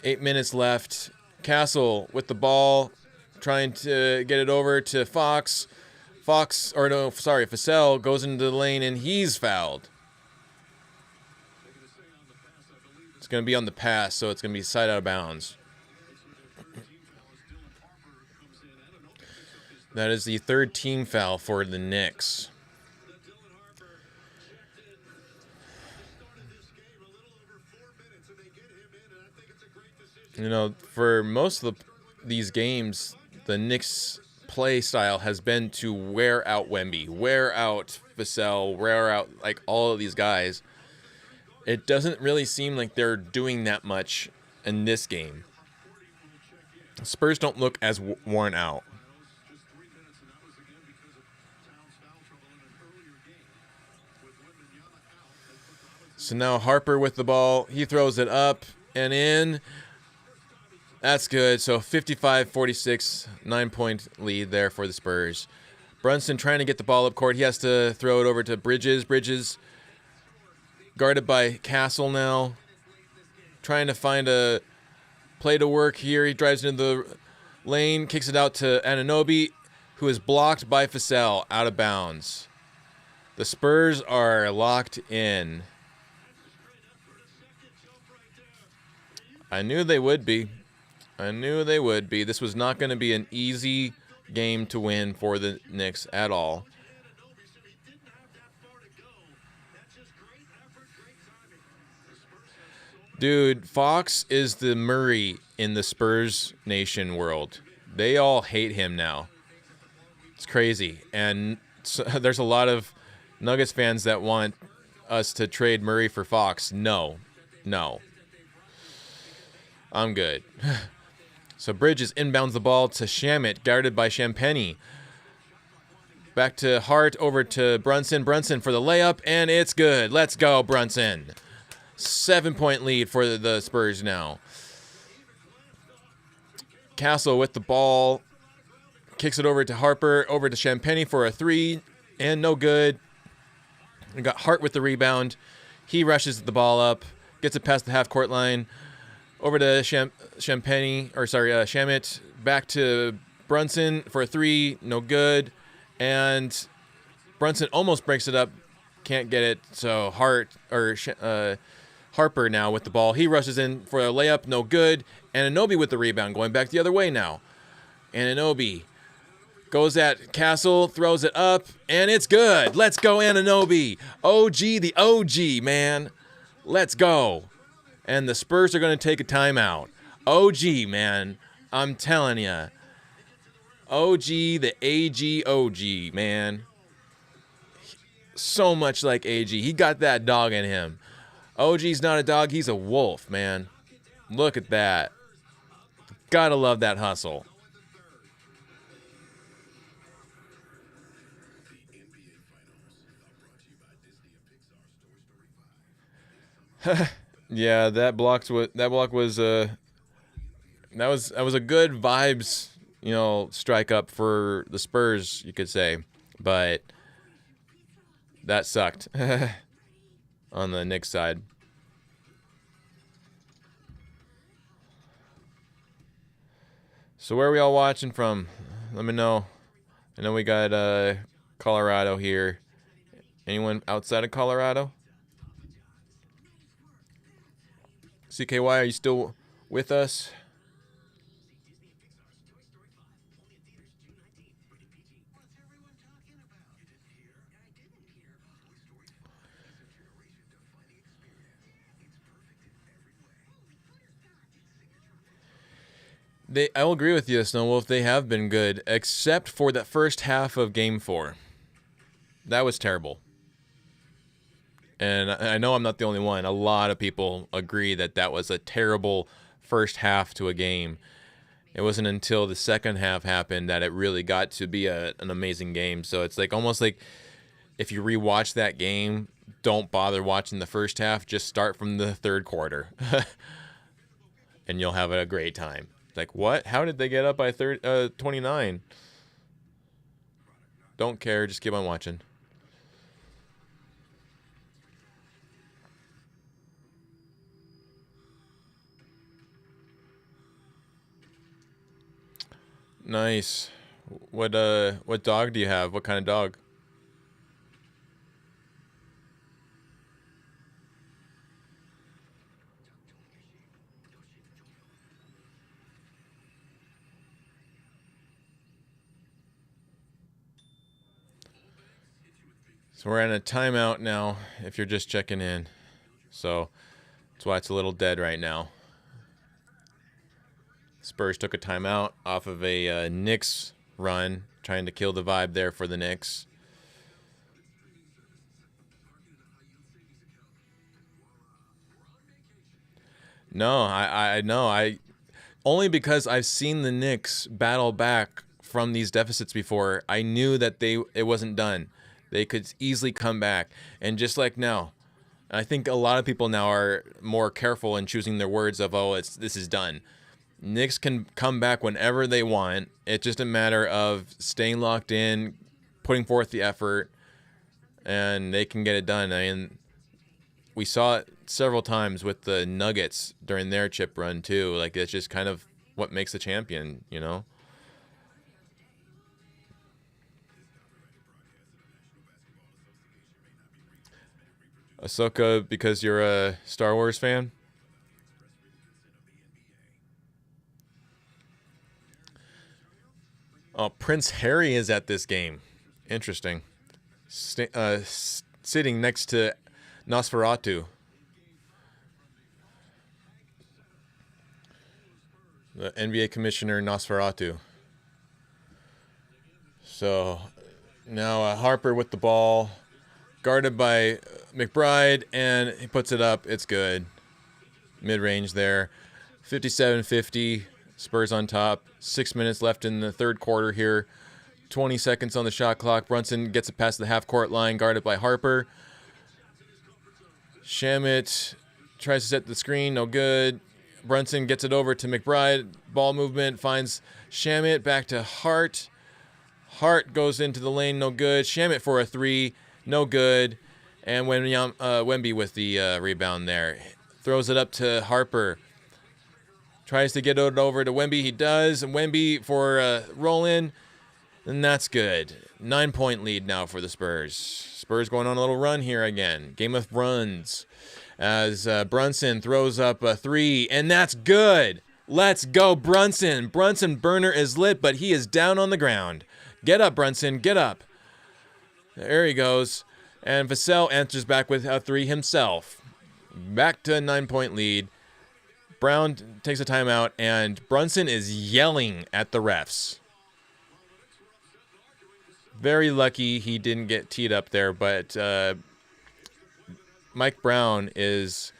8 minutes left. Castle with the ball, trying to get it over to Fox. Vassell goes into the lane and he's fouled. It's going to be on the pass, so it's going to be side out of bounds. That is the third team foul for the Knicks. You know, for most of these games, the Knicks' play style has been to wear out Wemby, wear out Vassell, wear out like all of these guys. It doesn't really seem like they're doing that much in this game. Spurs don't look as worn out. So now Harper with the ball. He throws it up and in. That's good. So 55-46, 9-point lead there for the Spurs. Brunson trying to get the ball up court. He has to throw it over to Bridges. Bridges guarded by Castle now. Trying to find a play to work here. He drives into the lane, kicks it out to Anunoby, who is blocked by Vassell, out of bounds. The Spurs are locked in. I knew they would be. This was not going to be an easy game to win for the Knicks at all. Dude, Fox is the Murray in the Spurs Nation world. They all hate him now. It's crazy. And so, there's a lot of Nuggets fans that want us to trade Murray for Fox. No. I'm good. So Bridges inbounds the ball to Shamet, guarded by Champagny. Back to Hart, over to Brunson. Brunson for the layup, and it's good. Let's go, Brunson. 7-point lead for the Spurs now. Castle with the ball. Kicks it over to Harper, over to Champagny for a three, and no good. We got Hart with the rebound. He rushes the ball up, gets it past the half-court line. Over to Shamet. Back to Brunson for a three, no good. And Brunson almost breaks it up, can't get it. So Harper now with the ball. He rushes in for a layup, no good. Anunoby with the rebound, going back the other way now. Anunoby goes at Castle, throws it up, and it's good. Let's go, Anunoby. OG, the OG, man. Let's go. And the Spurs are going to take a timeout. OG, man. I'm telling you. OG, the AG OG, man. So much like AG. He got that dog in him. OG's not a dog. He's a wolf, man. Look at that. Gotta love that hustle. Yeah, that block was a good vibes, strike up for the Spurs, you could say, but that sucked on the Knicks side. So where are we all watching from? Let me know. I know we got Colorado here. Anyone outside of Colorado? CKY, are you still with us? I will agree with you, Snowwolf. They have been good, except for that first half of Game 4. That was terrible. And I know I'm not the only one. A lot of people agree that was a terrible first half to a game. It wasn't until the second half happened that it really got to be an amazing game. So it's like almost like if you rewatch that game, don't bother watching the first half. Just start from the third quarter. And you'll have a great time. Like, what? How did they get up by 29? Don't care. Just keep on watching. Nice. What dog do you have? What kind of dog? So we're in a timeout now, if you're just checking in. So that's why it's a little dead right now. Spurs took a timeout off of a Knicks run, trying to kill the vibe there for the Knicks. No, I know. Only because I've seen the Knicks battle back from these deficits before. I knew that it wasn't done. They could easily come back. And just like now, I think a lot of people now are more careful in choosing their words of, this is done. Knicks can come back whenever they want. It's just a matter of staying locked in, putting forth the effort, and they can get it done. I mean, we saw it several times with the Nuggets during their chip run too. Like, it's just kind of what makes a champion, Ahsoka, because you're a Star Wars fan? Oh, Prince Harry is at this game. Interesting. Sitting next to Nosferatu. the NBA commissioner Nosferatu. So now Harper with the ball, guarded by McBride, and he puts it up. It's good. Mid-range there. 57-50. Spurs on top. 6 minutes left in the third quarter here. 20 seconds on the shot clock. Brunson gets it past the half-court line, guarded by Harper. Shamet tries to set the screen. No good. Brunson gets it over to McBride. Ball movement finds Shamet. Back to Hart. Hart goes into the lane. No good. Shamet for a three. No good. And Wemby with the rebound there. Throws it up to Harper. Tries to get it over to Wemby. He does. And Wemby for a roll-in. And that's good. 9-point lead now for the Spurs. Spurs going on a little run here again. Game of runs. As Brunson throws up a three. And that's good. Let's go, Brunson. Brunson burner is lit, but he is down on the ground. Get up, Brunson. Get up. There he goes. And Vassell answers back with a three himself. Back to a 9-point lead. Brown takes a timeout, and Brunson is yelling at the refs. Very lucky he didn't get teed up there, but Mike Brown is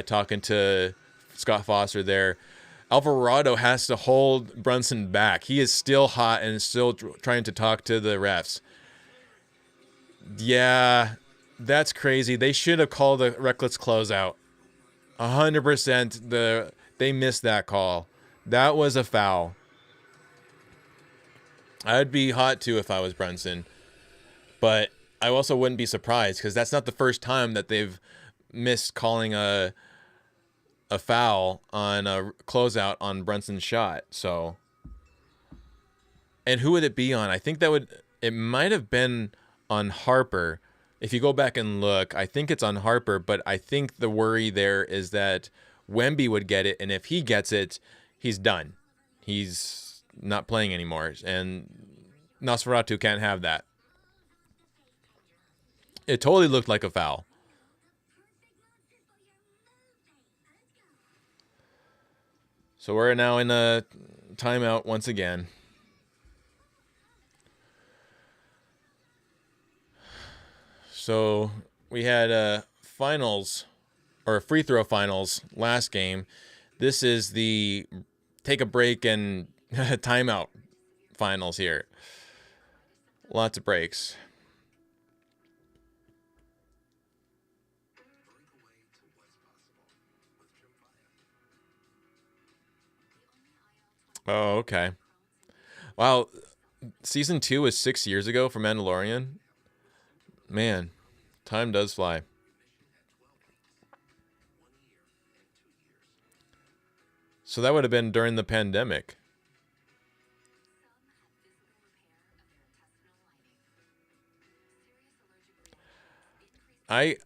talking to Scott Foster there. Alvarado has to hold Brunson back. He is still hot and still trying to talk to the refs. Yeah, that's crazy. They should have called a reckless closeout. 100%. They missed that call. That was a foul. I'd be hot too if I was Brunson, but I also wouldn't be surprised because that's not the first time that they've missed calling a foul on a closeout on Brunson's shot. So, and who would it be on? I think it might have been on Harper. If you go back and look, I think it's on Harper, but I think the worry there is that Wemby would get it, and if he gets it, he's done. He's not playing anymore, and Nosferatu can't have that. It totally looked like a foul. So we're now in a timeout once again. So we had finals, or free throw finals last game. This is the take a break and timeout finals here. Lots of breaks. Oh, okay. Wow. Season 2 was 6 years ago for Mandalorian. Man, time does fly. So that would have been during the pandemic. I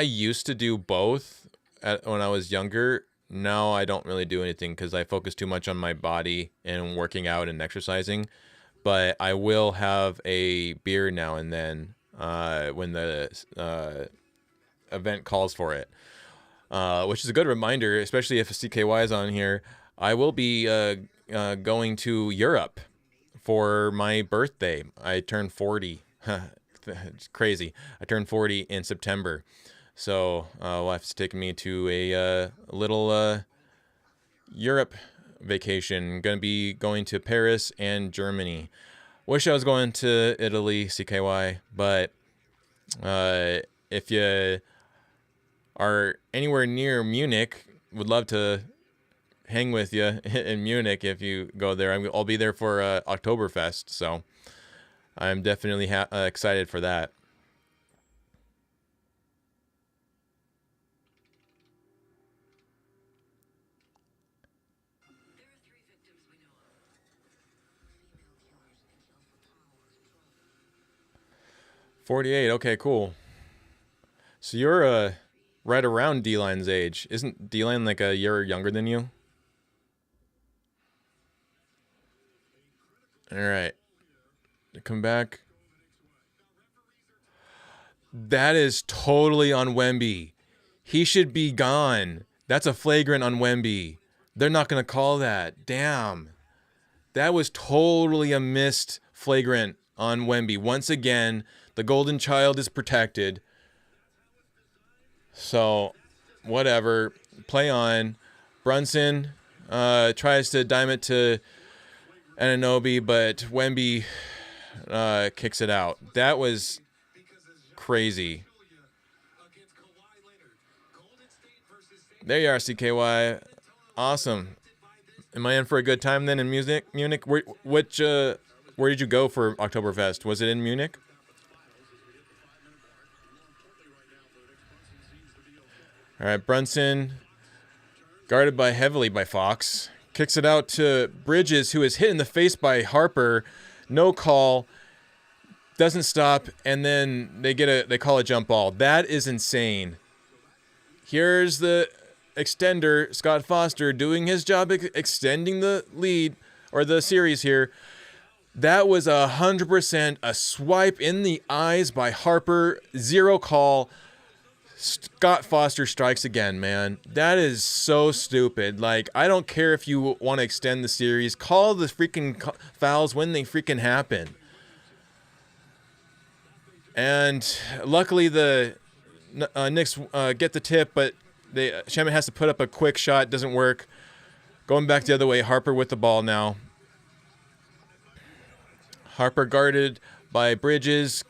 used to do both when I was younger. Now I don't really do anything because I focus too much on my body and working out and exercising. But I will have a beer now and then when the event calls for it, which is a good reminder, especially if CKY is on here. I will be going to Europe for my birthday. I turned 40. It's crazy. I turned 40 in September. So wife's taking me to a little Europe vacation. Going to be going to Paris and Germany. Wish I was going to Italy, CKY, but if you are anywhere near Munich, would love to hang with you in Munich if you go there. I'll be there for Oktoberfest, so I'm definitely excited for that. $48. Okay, cool. So you're right around D-Line's age. Isn't D-Line like a year younger than you? All right. Come back. That is totally on Wemby. He should be gone. That's a flagrant on Wemby. They're not going to call that. Damn. That was totally a missed flagrant on Wemby. Once again, the golden child is protected. So, whatever. Play on. Brunson tries to dime it to Anunoby, but Wemby kicks it out. That was crazy. There you are, CKY. Awesome. Am I in for a good time then in Munich? Where did you go for Oktoberfest? Was it in Munich? All right, Brunson, guarded heavily by Fox, kicks it out to Bridges, who is hit in the face by Harper. No call, doesn't stop, and then they call a jump ball. That is insane. Here's the extender, Scott Foster, doing his job extending the lead or the series here. That was 100% a swipe in the eyes by Harper. Zero call. Scott Foster strikes again, man. That is so stupid. Like, I don't care if you want to extend the series. Call the freaking fouls when they freaking happen. And luckily the Knicks get the tip, but Shaman has to put up a quick shot. Doesn't work. Going back the other way. Harper with the ball now. Harper guarded by Bridges.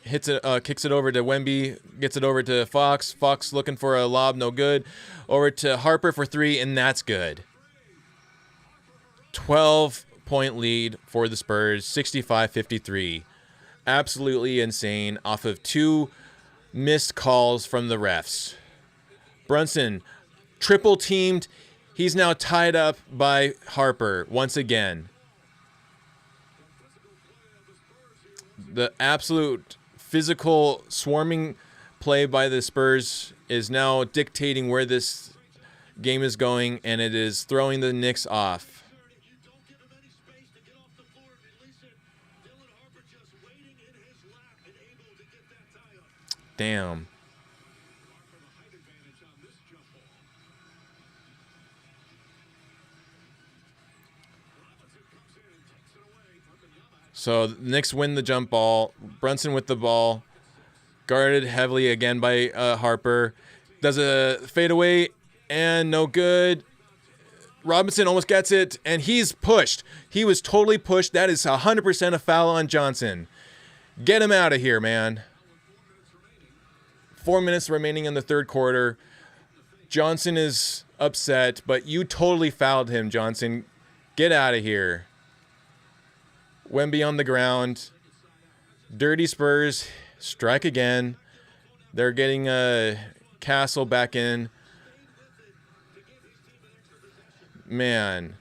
Hits it, kicks it over to Wemby. Gets it over to Fox. Fox looking for a lob. No good. Over to Harper for three, and that's good. 12-point lead for the Spurs. 65-53. Absolutely insane off of two missed calls from the refs. Brunson, triple teamed. He's now tied up by Harper once again. The absolute physical swarming play by the Spurs is now dictating where this game is going, and it is throwing the Knicks off. Damn. So the Knicks win the jump ball. Brunson with the ball. Guarded heavily again by Harper. Does a fadeaway and no good. Robinson almost gets it, and he's pushed. He was totally pushed. That is 100% a foul on Johnson. Get him out of here, man. 4 minutes remaining in the third quarter. Johnson is upset, but you totally fouled him, Johnson. Get out of here. Wemby on the ground. Dirty Spurs strike again. They're getting Castle back in. Man.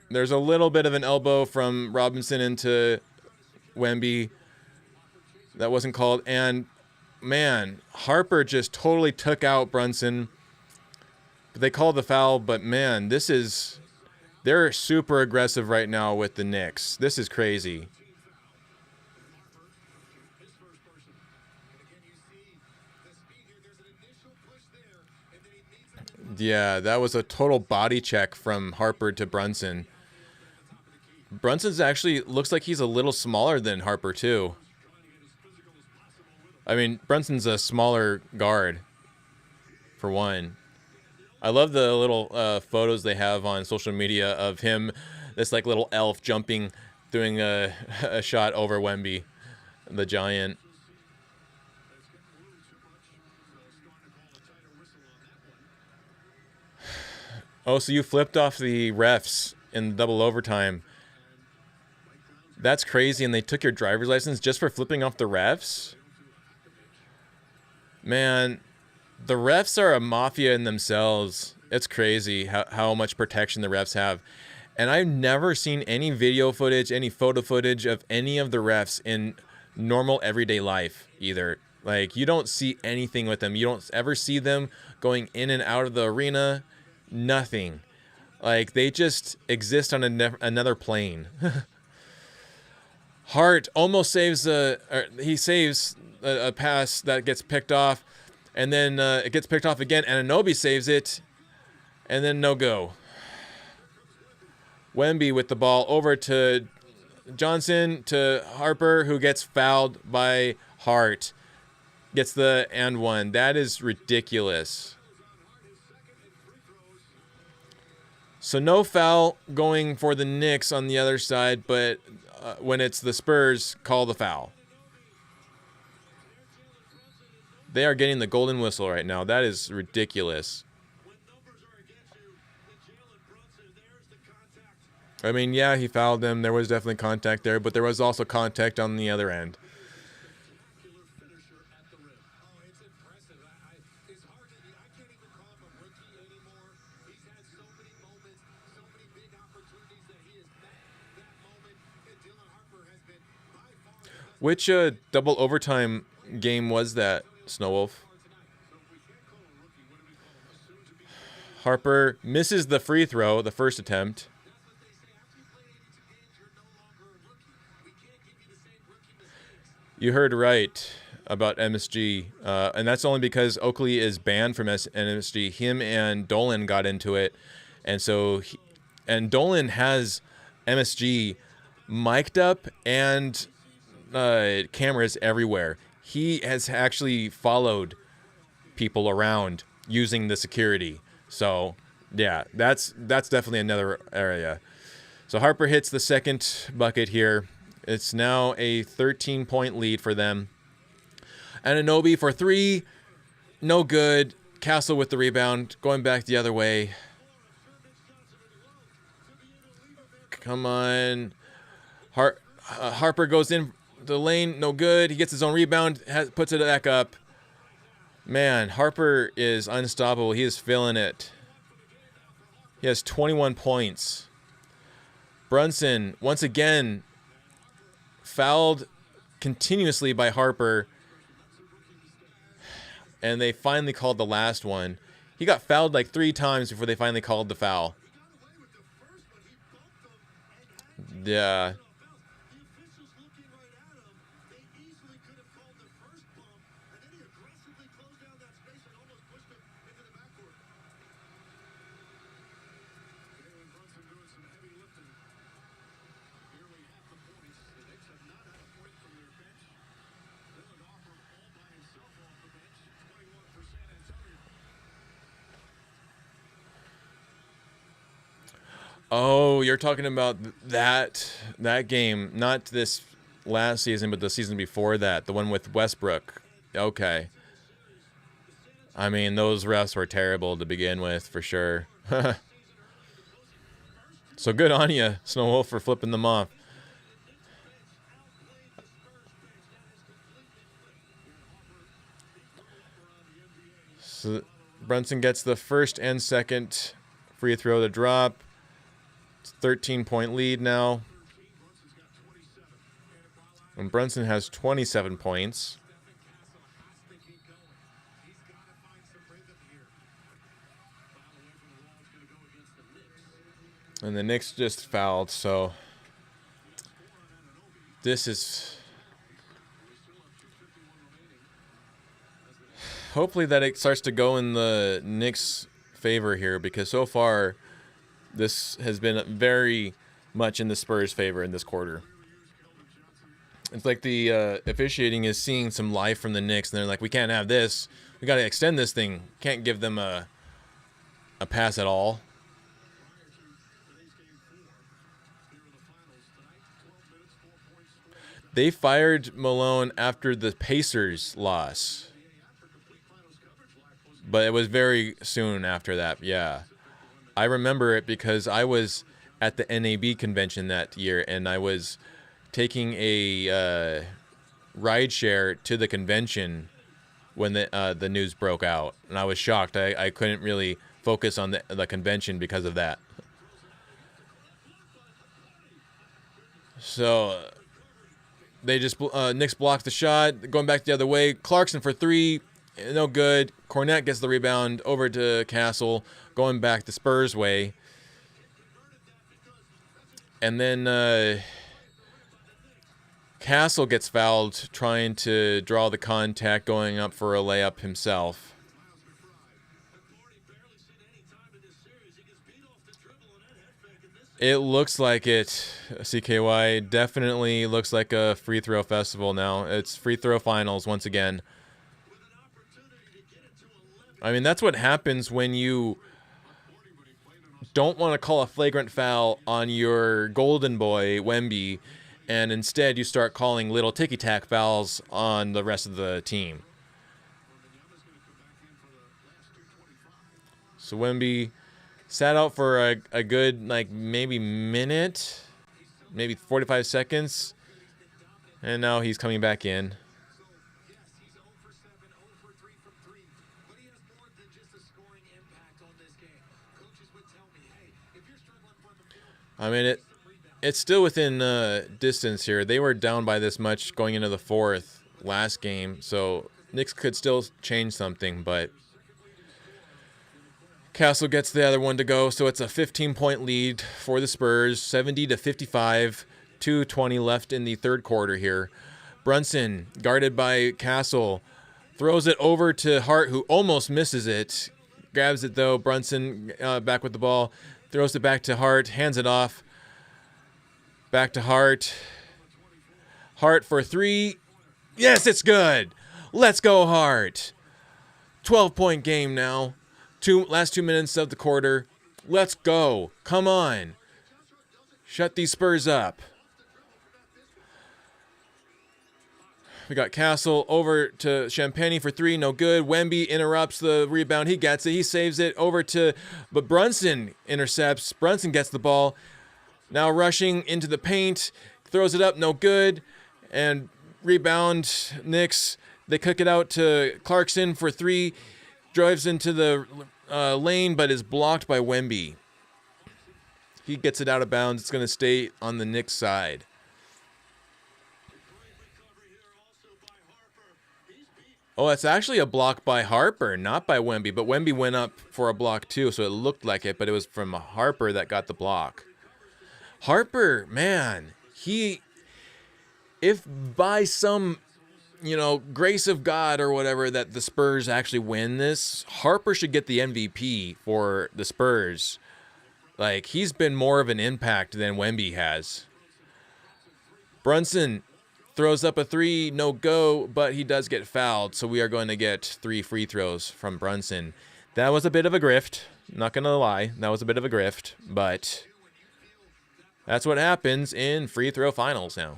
There's a little bit of an elbow from Robinson into Wemby. That wasn't called. And man, Harper just totally took out Brunson. They called the foul, but man, they're super aggressive right now with the Knicks. This is crazy. Yeah, that was a total body check from Harper to Brunson. Brunson's actually looks like he's a little smaller than Harper too. I mean, Brunson's a smaller guard, for one. I love the little photos they have on social media of him, this like little elf jumping, doing a shot over Wemby, the giant. Oh, so you flipped off the refs in double overtime. That's crazy, and they took your driver's license just for flipping off the refs? Man, the refs are a mafia in themselves. It's crazy how much protection the refs have. And I've never seen any video footage, any photo footage of any of the refs in normal everyday life either. Like, you don't see anything with them. You don't ever see them going in and out of the arena. Nothing. Like, they just exist on another plane. Hart almost saves he saves a pass that gets picked off, and then it gets picked off again, and Anunoby saves it, and then no go. Wemby with the ball over to Johnson to Harper, who gets fouled by Hart. Gets the and one. That is ridiculous. So no foul going for the Knicks on the other side, but when it's the Spurs, call the foul. They are getting the golden whistle right now. That is ridiculous. I mean, yeah, he fouled them. There was definitely contact there, but there was also contact on the other end. Which double overtime game was that, Snowwolf? Harper misses the free throw, the first attempt. You heard right about MSG, and that's only because Oakley is banned from MSG. Him and Dolan got into it, and so and Dolan has MSG mic'd up and cameras everywhere. He has actually followed people around using the security. So yeah, that's definitely another area. So Harper hits the second bucket here. It's now a 13-point lead for them. Anunoby for three, no good. Castle with the rebound, going back the other way. Come on. Harper goes in the lane, no good. He gets his own rebound, puts it back up. Man, Harper is unstoppable. He is feeling it. He has 21 points. Brunson, once again, fouled continuously by Harper. And they finally called the last one. He got fouled like 3 times before they finally called the foul. Yeah. Oh, you're talking about that game, not this last season, but the season before that, the one with Westbrook. Okay. I mean, those refs were terrible to begin with, for sure. So good on you, Snowwolf, for flipping them off. So Brunson gets the first and second free throw to drop. 13-point lead now. And Brunson has 27 points. And the Knicks just fouled, so this is... Hopefully that it starts to go in the Knicks' favor here, because so far this has been very much in the Spurs' favor in this quarter. It's like the officiating is seeing some life from the Knicks, and they're like, we can't have this. We got to extend this thing. Can't give them a pass at all. They fired Malone after the Pacers loss. But it was very soon after that, yeah. I remember it because I was at the NAB convention that year, and I was taking a ride share to the convention when the news broke out, and I was shocked. I couldn't really focus on the convention because of that. So they just Knicks blocks the shot, going back the other way. Clarkson for 3, no good. Cornette gets the rebound over to Castle, going back the Spurs way. And then Castle gets fouled trying to draw the contact, going up for a layup himself. It looks like it, CKY. Definitely looks like a free throw festival now. It's free throw finals once again. I mean, that's what happens when you don't want to call a flagrant foul on your golden boy, Wemby, and instead you start calling little ticky-tack fouls on the rest of the team. So Wemby sat out for a good, like, maybe minute, maybe 45 seconds, and now he's coming back in. I mean, it's still within distance here. They were down by this much going into the fourth last game, so Knicks could still change something, but Castle gets the other one to go, so it's a 15-point lead for the Spurs, 70-55, 2:20 left in the third quarter here. Brunson, guarded by Castle, throws it over to Hart, who almost misses it. Grabs it, though. Brunson back with the ball. Throws it back to Hart. Hands it off. Back to Hart. Hart for three. Yes, it's good. Let's go, Hart. 12-point game now. Last 2 minutes of the quarter. Let's go. Come on. Shut these Spurs up. We got Castle over to Champagny for three. No good. Wemby interrupts the rebound. He gets it. He saves it. But Brunson intercepts. Brunson gets the ball. Now rushing into the paint. Throws it up. No good. And rebound. Knicks. They kick it out to Clarkson for three. Drives into the lane, but is blocked by Wemby. He gets it out of bounds. It's going to stay on the Knicks side. Oh, it's actually a block by Harper, not by Wemby. But Wemby went up for a block too, so it looked like it, but it was from Harper that got the block. Harper, man, if by some, grace of God or whatever that the Spurs actually win this, Harper should get the MVP for the Spurs. Like, he's been more of an impact than Wemby has. Brunson throws up a three, no go, but he does get fouled, so we are going to get 3 free throws from Brunson. That was a bit of a grift, not going to lie. That was a bit of a grift, but that's what happens in free throw finals now.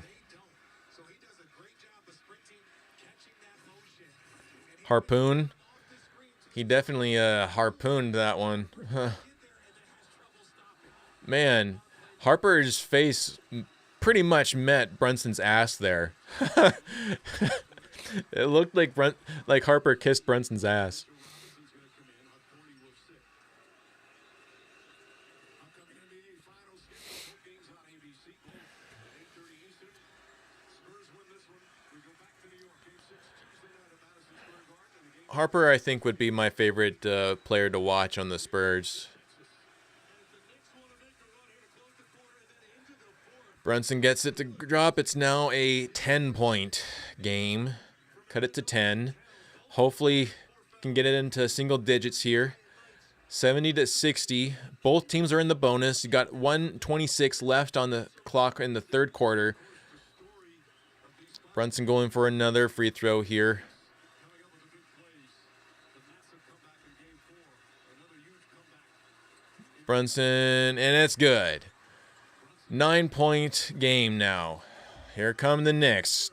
Harpoon. He definitely harpooned that one. Man, Harper's face pretty much met Brunson's ass there. It looked like Harper kissed Brunson's ass. Harper, I think, would be my favorite player to watch on the Spurs. Brunson gets it to drop. It's now a 10-point game. Cut it to 10. Hopefully, can get it into single digits here. 70-60. Both teams are in the bonus. You got 1:26 left on the clock in the third quarter. Brunson going for another free throw here. Brunson, and it's good. 9-point game now. Here come the Knicks.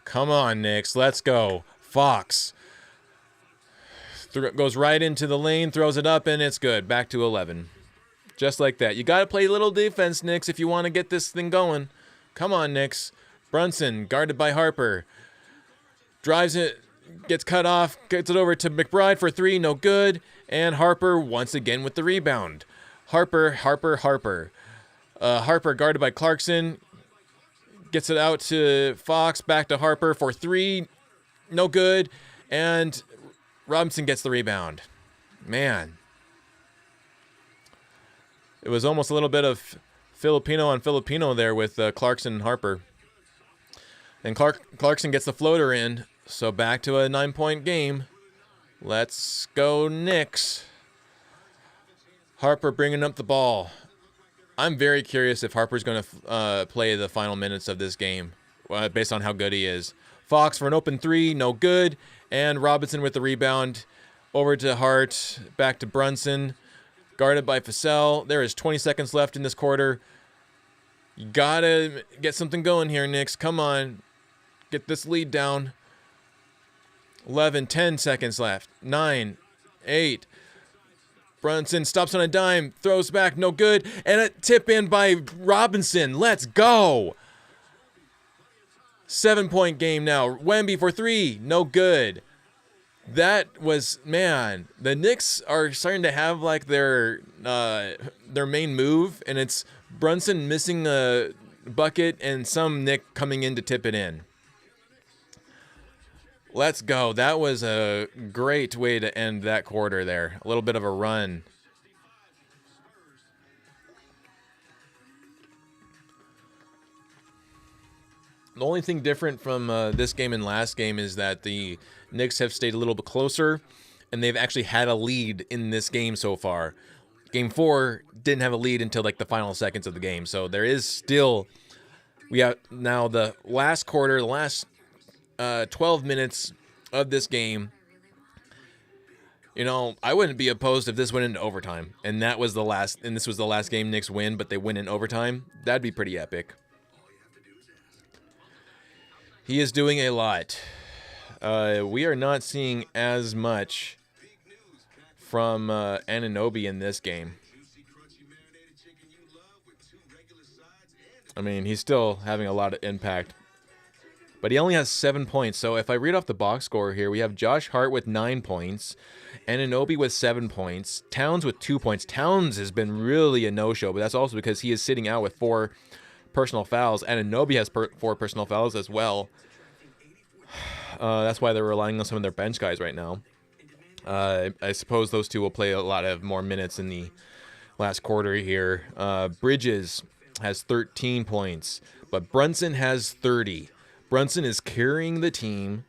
Come on, Knicks. Let's go. Fox goes right into the lane, throws it up, and it's good. Back to 11. Just like that. You got to play a little defense, Knicks, if you want to get this thing going. Come on, Knicks. Brunson, guarded by Harper. Drives it, gets cut off, gets it over to McBride for three, no good. And Harper once again with the rebound. Harper guarded by Clarkson. Gets it out to Fox, back to Harper for three, no good. And Robinson gets the rebound. Man. It was almost a little bit of Filipino on Filipino there with Clarkson and Harper. And Clarkson gets the floater in. So back to a 9-point game. Let's go Knicks. Harper bringing up the ball. I'm very curious if Harper's going to play the final minutes of this game based on how good he is. Fox for an open three, no good. And Robinson with the rebound. Over to Hart, back to Brunson. Guarded by Vassell. There is 20 seconds left in this quarter. You got to get something going here, Knicks. Come on. Get this lead down. 11, 10 seconds left. 9, 8. Brunson stops on a dime, throws back, no good. And a tip in by Robinson. Let's go. 7-point game now. Wemby for 3, no good. That was, man, the Knicks are starting to have like their main move, and it's Brunson missing a bucket and some Knick coming in to tip it in. Let's go. That was a great way to end that quarter there. A little bit of a run. The only thing different from this game and last game is that the Knicks have stayed a little bit closer, and they've actually had a lead in this game so far. Game 4 didn't have a lead until like the final seconds of the game, so there is still, we have now the last quarter, the last 12 minutes of this game. You know, I wouldn't be opposed if this went into overtime, and this was the last game Knicks win, but they win in overtime. That'd be pretty epic. He is doing a lot. We are not seeing as much from Anunoby in this game. I mean, he's still having a lot of impact. But he only has 7 points. So if I read off the box score here, we have Josh Hart with 9 points. Anunoby with 7 points. Towns with 2 points. Towns has been really a no-show, but that's also because he is sitting out with 4 personal fouls. Anunoby has 4 personal fouls as well. That's why they're relying on some of their bench guys right now. I suppose those two will play a lot of more minutes in the last quarter here. Bridges has 13 points, but Brunson has 30. Brunson is carrying the team.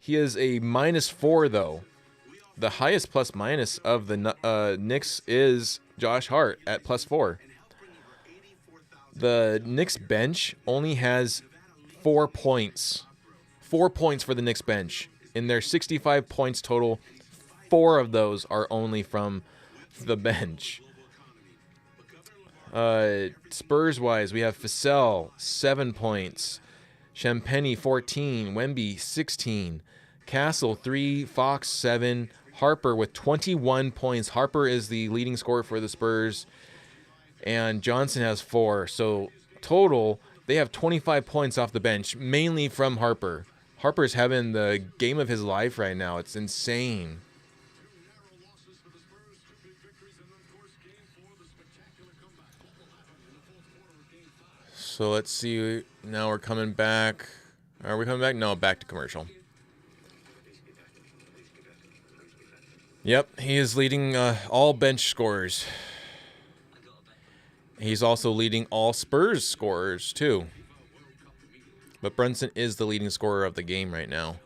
He is a -4, though. The highest plus-minus of the Knicks is Josh Hart at +4. The Knicks bench only has 4 points. 4 points for the Knicks bench. In their 65 points total, 4 of those are only from the bench. Spurs-wise, we have Vassell, 7 points. Champagny, 14. Wemby, 16. Castle, 3. Fox, 7. Harper with 21 points. Harper is the leading scorer for the Spurs. And Johnson has 4. So total, they have 25 points off the bench, mainly from Harper. Harper's having the game of his life right now. It's insane. So let's see. Now we're coming back. Are we coming back? No, back to commercial. Yep, he is leading all bench scorers. He's also leading all Spurs scorers, too. But Brunson is the leading scorer of the game right now.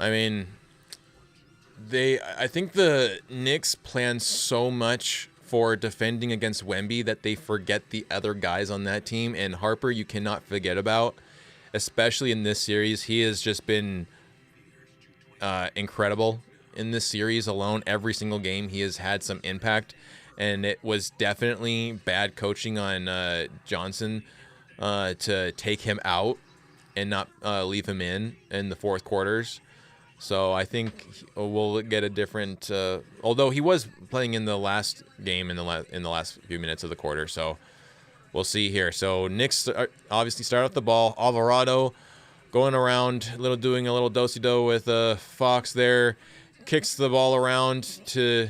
I mean, I think the Knicks plan so much for defending against Wemby that they forget the other guys on that team. And Harper, you cannot forget about, especially in this series. He has just been incredible in this series alone. Every single game, he has had some impact. And it was definitely bad coaching on Johnson to take him out and not leave him in the fourth quarters. So I think we'll get a different. Although he was playing in the last game in the last few minutes of the quarter, so we'll see here. So Knicks obviously start off the ball. Alvarado going around, doing a little do-si-do with Fox there, kicks the ball around to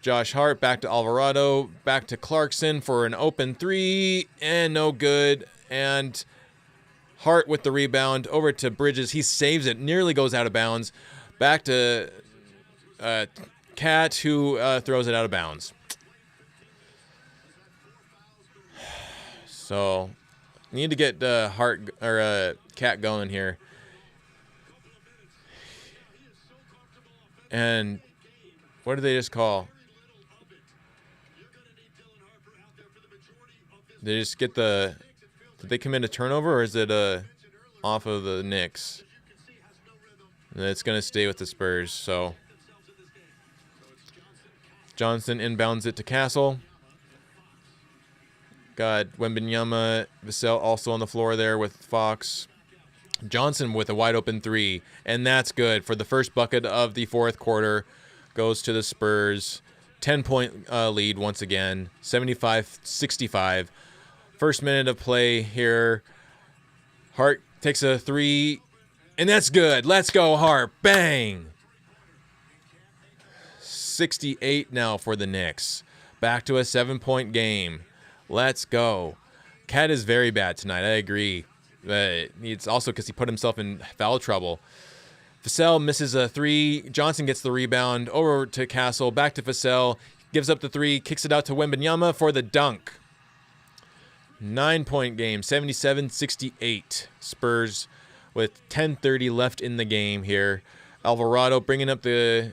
Josh Hart, back to Alvarado, back to Clarkson for an open 3, and no good. And Hart with the rebound over to Bridges. He saves it, nearly goes out of bounds. Back to Cat, who throws it out of bounds. So, need to get Hart or Cat going here. And what did they just call? They just get the. Did they commit a turnover, or is it off of the Knicks? And it's gonna stay with the Spurs. So Johnson inbounds it to Castle. Got Wembanyama, Vassell also on the floor there with Fox. Johnson with a wide open three, and that's good for the first bucket of the fourth quarter. Goes to the Spurs. 10-point lead once again, 75-65. First minute of play here. Hart takes a three, and that's good. Let's go, Hart. Bang! 68 now for the Knicks. Back to a 7-point game. Let's go. Cat is very bad tonight, I agree. But it's also because he put himself in foul trouble. Vassell misses a three. Johnson gets the rebound. Over to Castle. Back to Vassell. Gives up the three. Kicks it out to Wembanyama for the dunk. 9-point game. 77-68. Spurs with 10:30 left in the game here. Alvarado bringing up the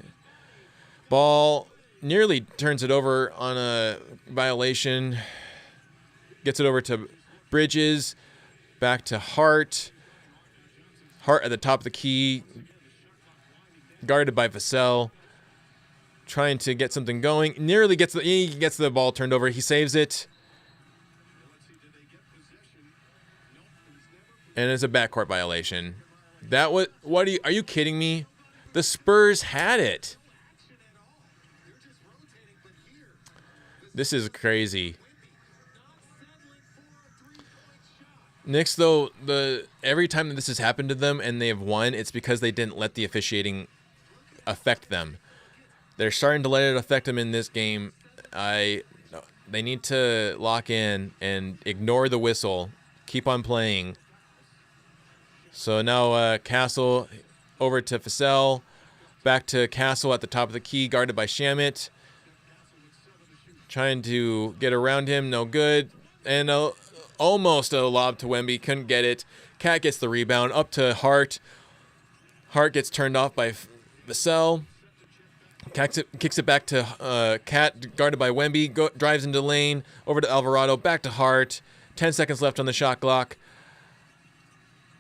ball. Nearly turns it over on a violation. Gets it over to Bridges. Back to Hart. Hart at the top of the key. Guarded by Vassell. Trying to get something going. Nearly gets the ball turned over. He saves it. And it's a backcourt violation. Are you kidding me? The Spurs had it. This is crazy. Knicks, though, every time that this has happened to them and they have won, it's because they didn't let the officiating affect them. They're starting to let it affect them in this game. They need to lock in and ignore the whistle. Keep on playing. So now Castle over to Vassell. Back to Castle at the top of the key, guarded by Shamet. Trying to get around him, no good. And almost a lob to Wemby, couldn't get it. Cat gets the rebound, up to Hart. Hart gets turned off by Vassell. Kicks it back to Cat, guarded by Wemby. Drives into lane, over to Alvarado, back to Hart. 10 seconds left on the shot clock.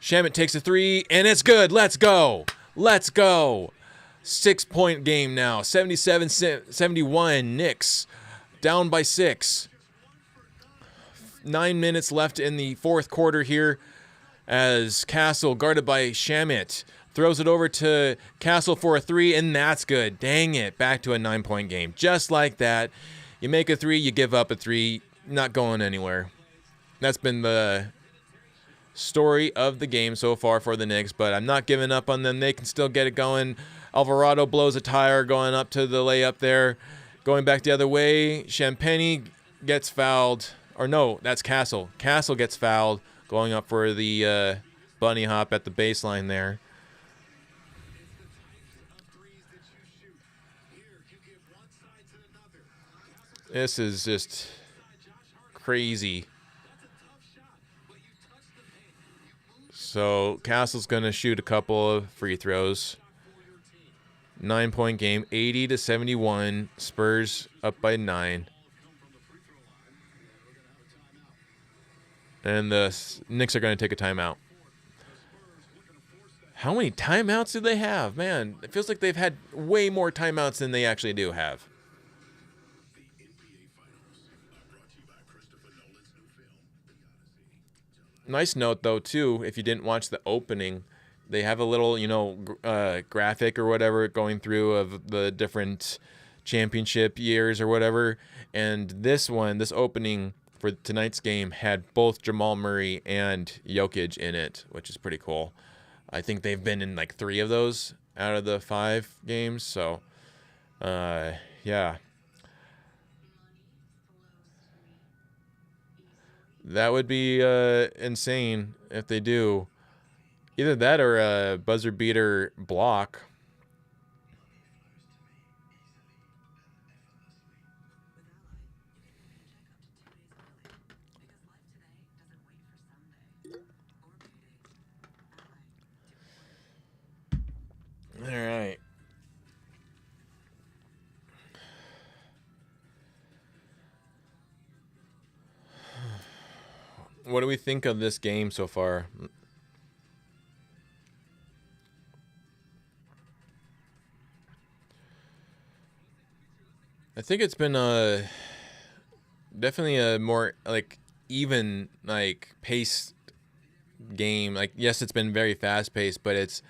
Shamet takes a three, and it's good. Let's go. Let's go. 6-point game now. 77-71. Knicks down by 6. 9 minutes left in the fourth quarter here as Castle, guarded by Shamet, throws it over to Castle for a three, and that's good. Dang it. Back to a 9-point game. Just like that. You make a three, you give up a three. Not going anywhere. That's been the story of the game so far for the Knicks, but I'm not giving up on them. They can still get it going. Alvarado blows a tire going up to the layup there. Going back the other way, Champagny gets fouled. Or no, that's Castle. Castle gets fouled going up for the bunny hop at the baseline there. This is just crazy. So Castle's going to shoot a couple of free throws. 9-point game, 80-71. Spurs up by 9. And the Knicks are going to take a timeout. How many timeouts do they have? Man, it feels like they've had way more timeouts than they actually do have. Nice note, though, too, if you didn't watch the opening, they have a little, graphic or whatever going through of the different championship years or whatever. And this opening for tonight's game had both Jamal Murray and Jokic in it, which is pretty cool. I think they've been in like 3 of those out of the 5 games. So, yeah. That would be insane if they do. Either that or a buzzer beater block. What do we think of this game so far? I think it's been definitely a more like even like paced game. Like, yes, it's been very fast paced, but it's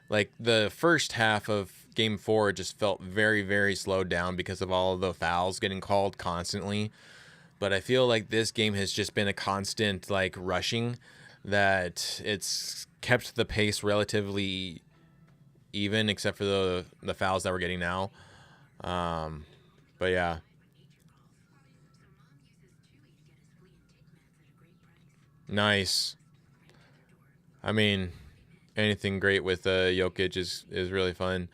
like the first half of game 4 just felt very, very slowed down because of all of the fouls getting called constantly. But I feel like this game has just been a constant like rushing that it's kept the pace relatively even, except for the fouls that we're getting now. But yeah. Nice. I mean, anything great with Jokic is really fun.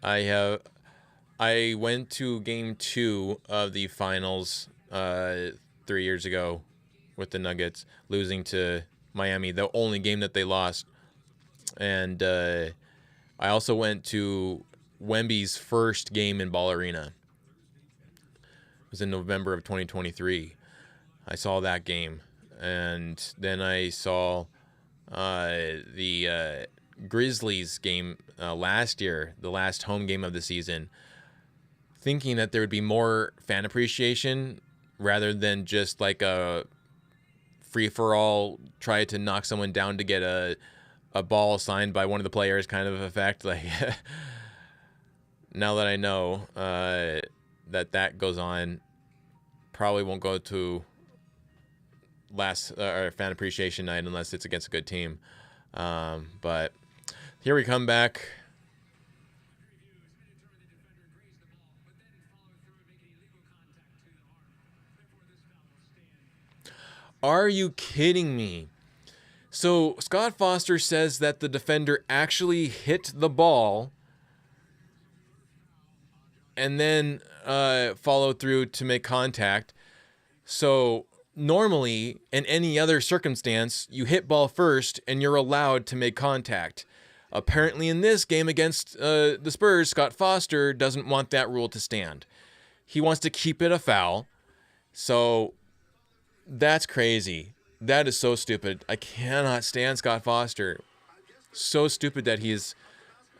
I went to game 2 of the finals 3 years ago with the Nuggets, losing to Miami, the only game that they lost. And I also went to Wemby's first game in Ball Arena. It was in November of 2023. I saw that game. And then I saw the Grizzlies game last year, the last home game of the season, thinking that there would be more fan appreciation rather than just like a free-for-all, try to knock someone down to get a ball signed by one of the players kind of effect. Like, now that I know that goes on, probably won't go to last or fan appreciation night unless it's against a good team. But here we come back. Are you kidding me? So Scott Foster says that the defender actually hit the ball and then followed through to make contact. So normally, in any other circumstance, you hit ball first and you're allowed to make contact. Apparently in this game against the Spurs, Scott Foster doesn't want that rule to stand. He wants to keep it a foul. So that's crazy. That is so stupid. I cannot stand Scott Foster. So stupid that he's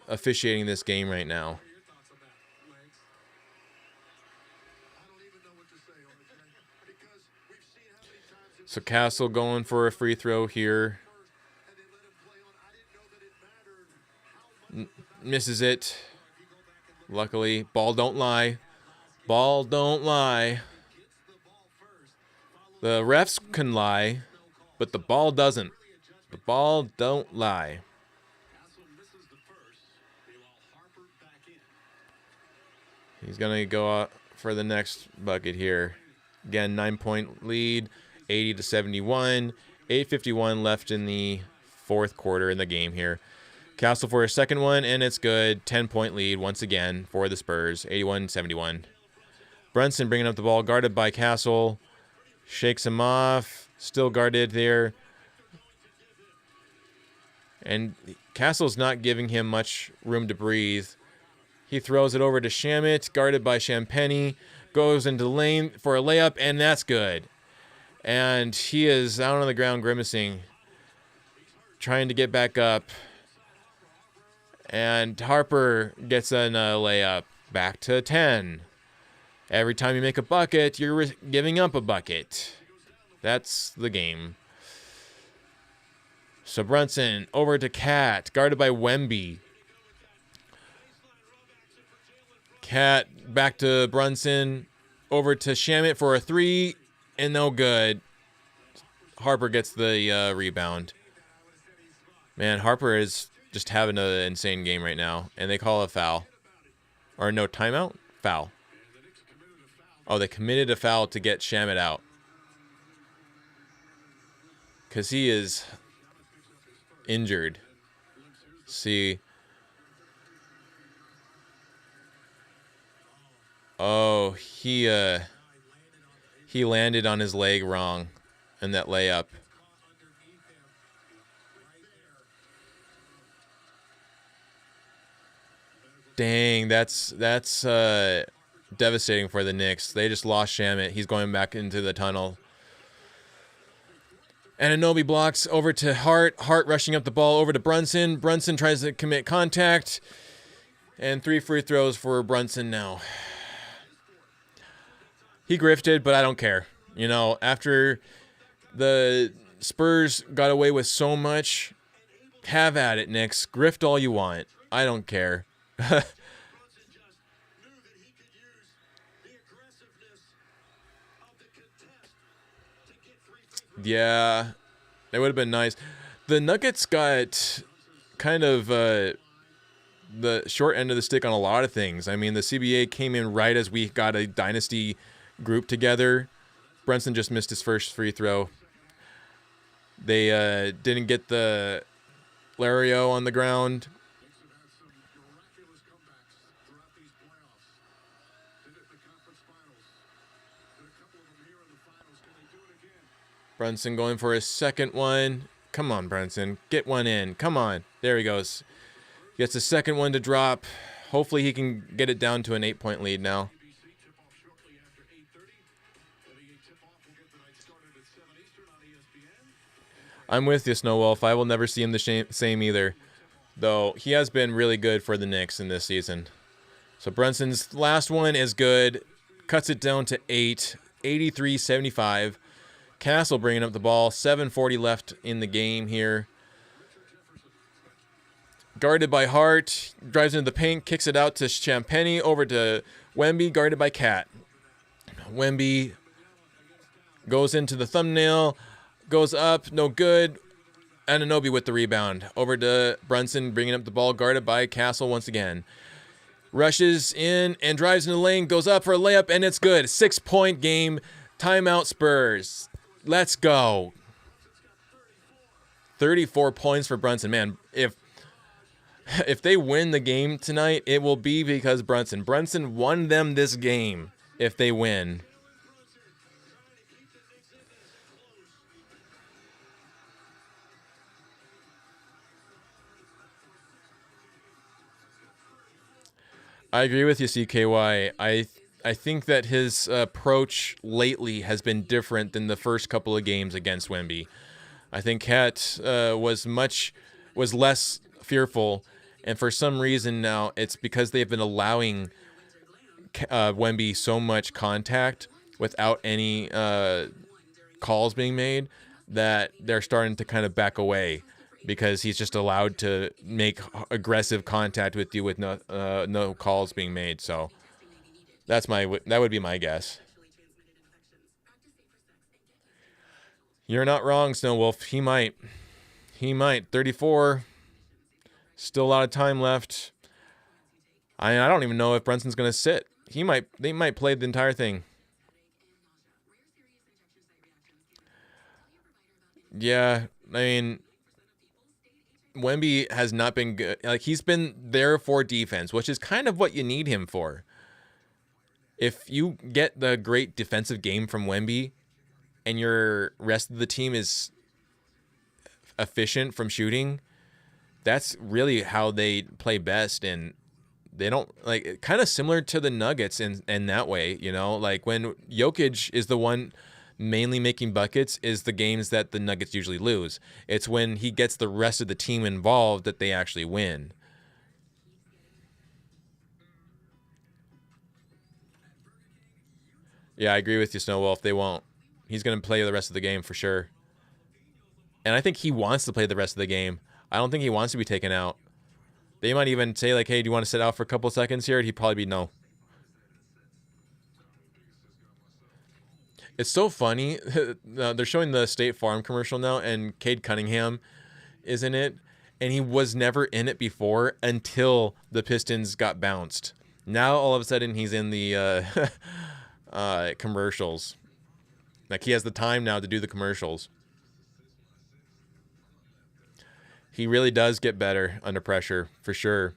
officiating this game right now. So Castle going for a free throw here. Misses it. Luckily, ball don't lie. Ball don't lie. The refs can lie, but the ball doesn't. The ball don't lie. He's going to go out for the next bucket here. Again, 9-point lead, 80-71. 8:51 left in the fourth quarter in the game here. Castle for a second one, and it's good. 10-point lead once again for the Spurs, 81-71. Brunson bringing up the ball, guarded by Castle. Shakes him off. Still guarded there. And Castle's not giving him much room to breathe. He throws it over to Shamet, guarded by Champagny. Goes into the lane for a layup, and that's good. And he is out on the ground grimacing, trying to get back up. And Harper gets a layup, back to 10. Every time you make a bucket, you're giving up a bucket. That's the game. So Brunson over to Cat, guarded by Wemby. Cat back to Brunson, over to Shamet for a three, and no good. Harper gets the rebound. Man, Harper is just having an insane game right now, and they call a foul. Or no, timeout? Foul. Oh, they committed a foul to get Shamet out. Because he is injured. See. Oh, he landed on his leg wrong in that layup. Dang, that's devastating for the Knicks. They just lost Shamit. He's going back into the tunnel. Anunoby blocks over to Hart. Hart rushing up the ball over to Brunson. Brunson tries to commit contact. And 3 free throws for Brunson now. He grifted, but I don't care. You know, after the Spurs got away with so much, have at it, Knicks. Grift all you want. I don't care. Yeah, that would have been nice. The Nuggets got kind of the short end of the stick on a lot of things. I mean, the CBA came in right as we got a dynasty group together. Brunson just missed his first free throw. They didn't get the Lario on the ground. Brunson going for his second one. Come on, Brunson. Get one in. Come on. There he goes. Gets the second one to drop. Hopefully he can get it down to an 8-point lead now. I'm with you, Snow Wolf. I will never see him the same either. Though he has been really good for the Knicks in this season. So Brunson's last one is good. Cuts it down to 8. 83-75. Castle bringing up the ball. 7:40 left in the game here. Guarded by Hart. Drives into the paint. Kicks it out to Champagny. Over to Wemby. Guarded by Cat. Wemby goes into the thumbnail. Goes up. No good. Anunoby with the rebound. Over to Brunson. Bringing up the ball. Guarded by Castle once again. Rushes in and drives in the lane. Goes up for a layup. And it's good. 6-point game. Timeout Spurs. Let's go. 34 points for Brunson. Man, if they win the game tonight, it will be because Brunson. Brunson won them this game if they win. I agree with you, CKY. I think that his approach lately has been different than the first couple of games against Wemby. I think Cat was less fearful, and for some reason now it's because they've been allowing Wemby so much contact without any calls being made that they're starting to kind of back away because he's just allowed to make aggressive contact with you with no calls being made. So that would be my guess. You're not wrong, Snow Wolf. He might. 34. Still a lot of time left. I don't even know if Brunson's going to sit. They might play the entire thing. Yeah, I mean, Wemby has not been good. Like, he's been there for defense, which is kind of what you need him for. If you get the great defensive game from Wemby and your rest of the team is efficient from shooting, that's really how they play best. And they don't, like, kind of similar to the Nuggets in that way, you know, like when Jokic is the one mainly making buckets is the games that the Nuggets usually lose. It's when he gets the rest of the team involved that they actually win. Yeah, I agree with you, Snow Wolf. They won't. He's going to play the rest of the game for sure. And I think he wants to play the rest of the game. I don't think he wants to be taken out. They might even say, like, hey, do you want to sit out for a couple of seconds here? And he'd probably be no. It's so funny. They're showing the State Farm commercial now, and Cade Cunningham is in it. And he was never in it before until the Pistons got bounced. Now, all of a sudden, he's in the commercials. Like, he has the time now to do the commercials. He really does get better under pressure, for sure.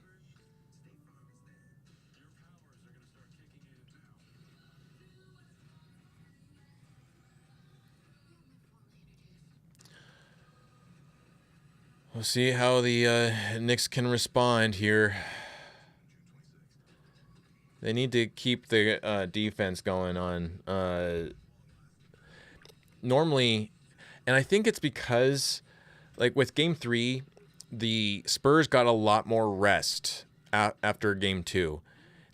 We'll see how the Knicks can respond here. They need to keep the defense going on. Normally, and I think it's because, like with Game 3, the Spurs got a lot more rest after Game 2.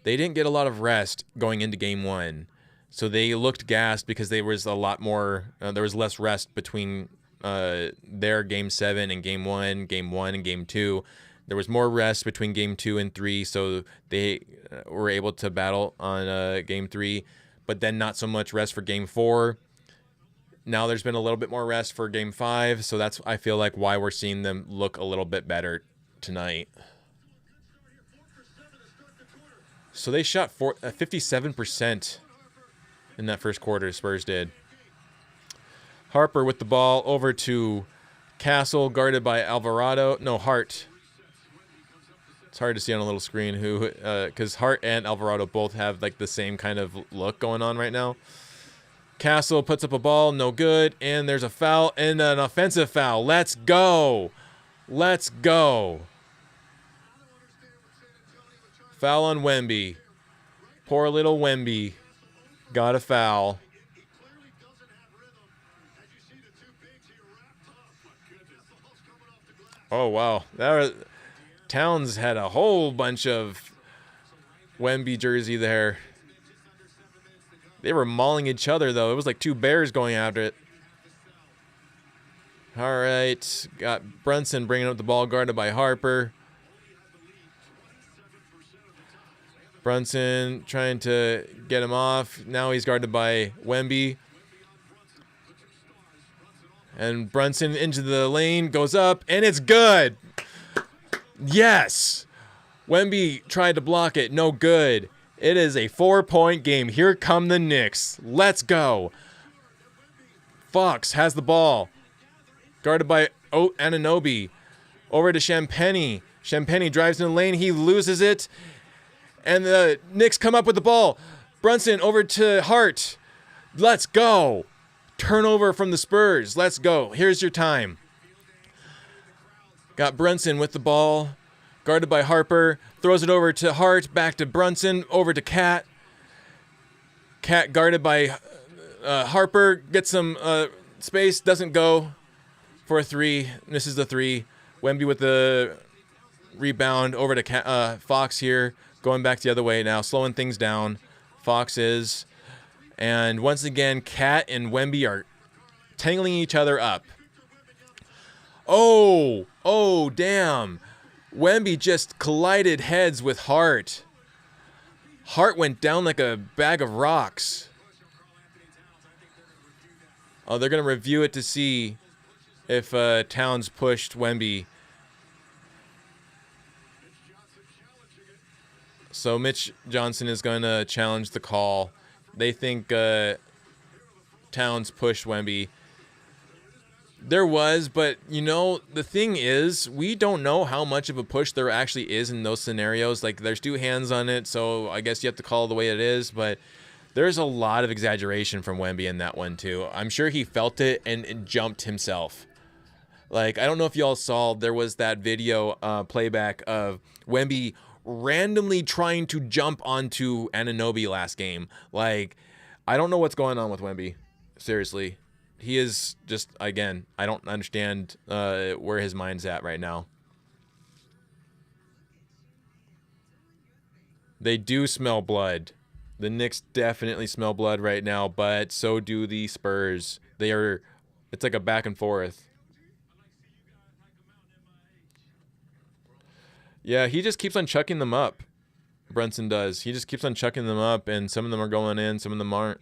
They didn't get a lot of rest going into Game 1. So they looked gassed because there was a lot more, there was less rest between their Game 7 and Game 1, Game 1 and Game 2. There was more rest between Game 2 and 3, so they were able to battle on Game 3, but then not so much rest for Game 4. Now there's been a little bit more rest for Game 5, so that's, I feel like, why we're seeing them look a little bit better tonight. So they shot 57% in that first quarter, Spurs did. Harper with the ball over to Castle, guarded by Alvarado. No, Hart. It's hard to see on a little screen who, because Hart and Alvarado both have like the same kind of look going on right now. Castle puts up a ball, no good, and there's a foul and an offensive foul. Let's go. Let's go. Foul on Wemby. Poor little Wemby got a foul. Oh, wow. Towns had a whole bunch of Wemby jersey there. They were mauling each other, though. It was like two bears going after it. All right. Got Brunson bringing up the ball, guarded by Harper. Brunson trying to get him off. Now he's guarded by Wemby. And Brunson into the lane, goes up, and it's good. Yes. Wemby tried to block it. No good. It is a 4-point game. Here come the Knicks. Let's go. Fox has the ball. Guarded by Anunoby. Over to Champagny. Champagny drives in the lane. He loses it. And the Knicks come up with the ball. Brunson over to Hart. Let's go. Turnover from the Spurs. Let's go. Here's your time. Got Brunson with the ball. Guarded by Harper. Throws it over to Hart. Back to Brunson. Over to Cat. Cat guarded by Harper. Gets some space. Doesn't go for a three. Misses the three. Wemby with the rebound. Over to Fox here. Going back the other way now. Slowing things down. Fox is. And once again, Cat and Wemby are tangling each other up. Oh, damn. Wemby just collided heads with Hart. Hart went down like a bag of rocks. Oh, they're going to review it to see if Towns pushed Wemby. So Mitch Johnson is going to challenge the call. They think Towns pushed Wemby. There was, but, you know, the thing is, we don't know how much of a push there actually is in those scenarios. Like, there's two hands on it, so I guess you have to call it the way it is, but there's a lot of exaggeration from Wemby in that one, too. I'm sure he felt it and jumped himself. Like, I don't know if y'all saw, there was that video playback of Wemby randomly trying to jump onto Anunoby last game. Like, I don't know what's going on with Wemby. Seriously. He is just, again, I don't understand where his mind's at right now. They do smell blood. The Knicks definitely smell blood right now, but so do the Spurs. It's like a back and forth. Yeah, he just keeps on chucking them up. Brunson does. He just keeps on chucking them up, and some of them are going in, some of them aren't.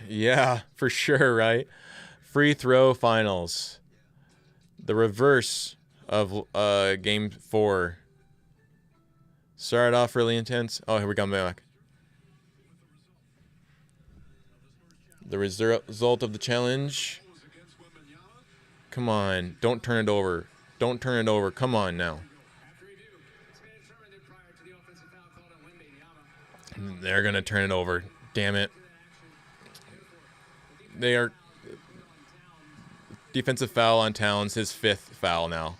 Yeah, for sure, right? Free throw finals. The reverse of Game 4. Started off really intense. Oh, here we come back. The result of the challenge. Come on. Don't turn it over. Don't turn it over. Come on now. They're going to turn it over. Damn it. They are defensive foul on Towns, his 5th foul now.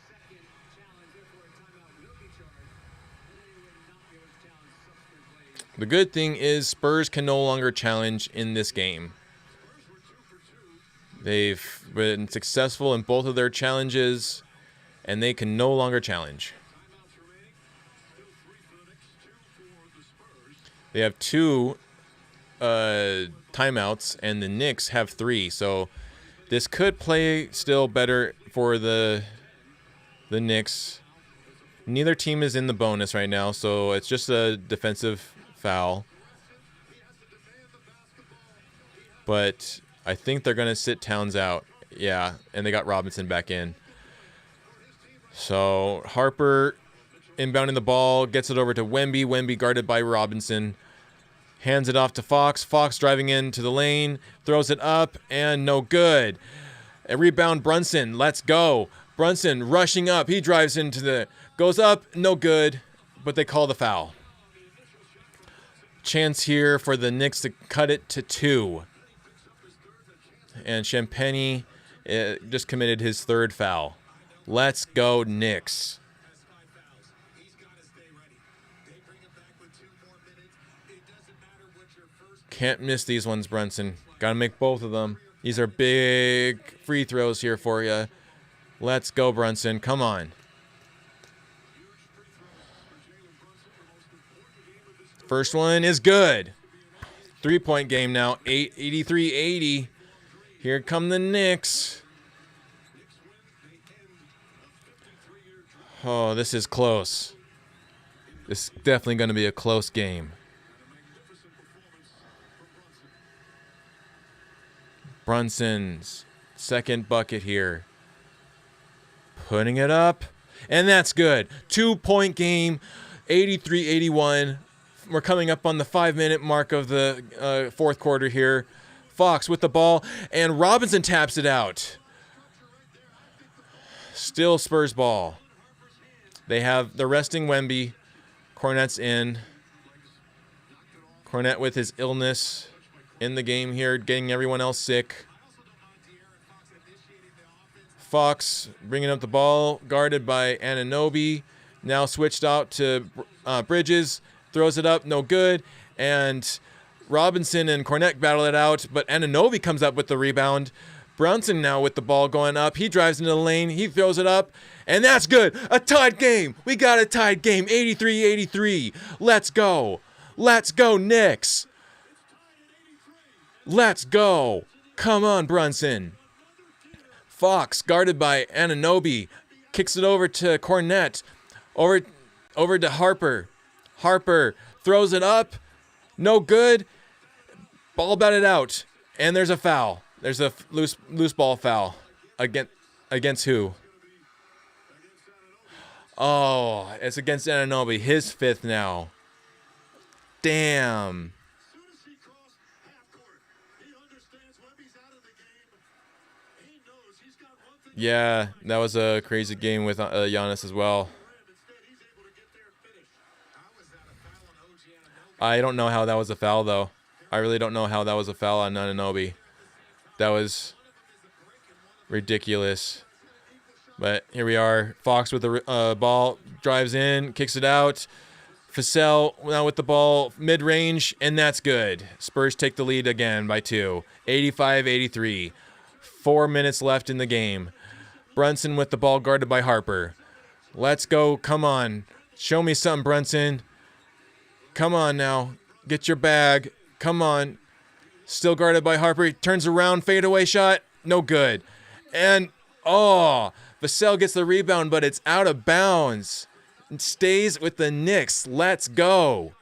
The good thing is Spurs can no longer challenge in this game. They've been successful in both of their challenges, and they can no longer challenge. They have 2 timeouts, and the Knicks have 3. So this could play still better for the Knicks. Neither team is in the bonus right now, so it's just a defensive foul. But I think they're going to sit Towns out. Yeah, and they got Robinson back in. So Harper inbounding the ball, gets it over to Wemby. Wemby guarded by Robinson. Hands it off to Fox. Fox driving into the lane, throws it up, and no good. A rebound, Brunson. Let's go. Brunson rushing up. He drives into the... Goes up, no good, but they call the foul. Chance here for the Knicks to cut it to 2. And Champagny just committed his 3rd foul. Let's go, Knicks. Can't miss these ones, Brunson. Got to make both of them. These are big free throws here for you. Let's go, Brunson. Come on. First one is good. 3-point game now. 83-80. Here come the Knicks. Oh, this is close. This is definitely going to be a close game. Brunson's second bucket here. Putting it up. And that's good. 2-point game. 83-81. We're coming up on the 5-minute mark of the fourth quarter here. Fox with the ball. And Robinson taps it out. Still Spurs ball. They're resting Wemby. Cornette's in. Cornette with his illness in the game here, getting everyone else sick. Fox bringing up the ball, guarded by Anunoby. Now switched out to Bridges. Throws it up, no good. And Robinson and Cornette battle it out, but Anunoby comes up with the rebound. Brunson now with the ball going up. He drives into the lane. He throws it up. And that's good. A tied game. We got a tied game. 83-83. Let's go. Let's go, Knicks. Let's go. Come on, Brunson. Fox, guarded by Anunoby. Kicks it over to Cornette. Over to Harper. Harper throws it up. No good. Ball batted out. And there's a foul. There's a loose ball foul. Against who? Oh, it's against Anunoby. His 5th now. Damn. Yeah, that was a crazy game with Giannis as well. I don't know how that was a foul, though. I really don't know how that was a foul on Anunoby. That was ridiculous. But here we are. Fox with the ball, drives in, kicks it out. Vassell now with the ball, mid-range, and that's good. Spurs take the lead again by 2. 85-83. 4 minutes left in the game. Brunson with the ball, guarded by Harper. Let's go. Come on. Show me something, Brunson. Come on now. Get your bag. Come on. Still guarded by Harper. He turns around. Fadeaway shot. No good. And, Vassell gets the rebound, but it's out of bounds. It stays with the Knicks. Let's go.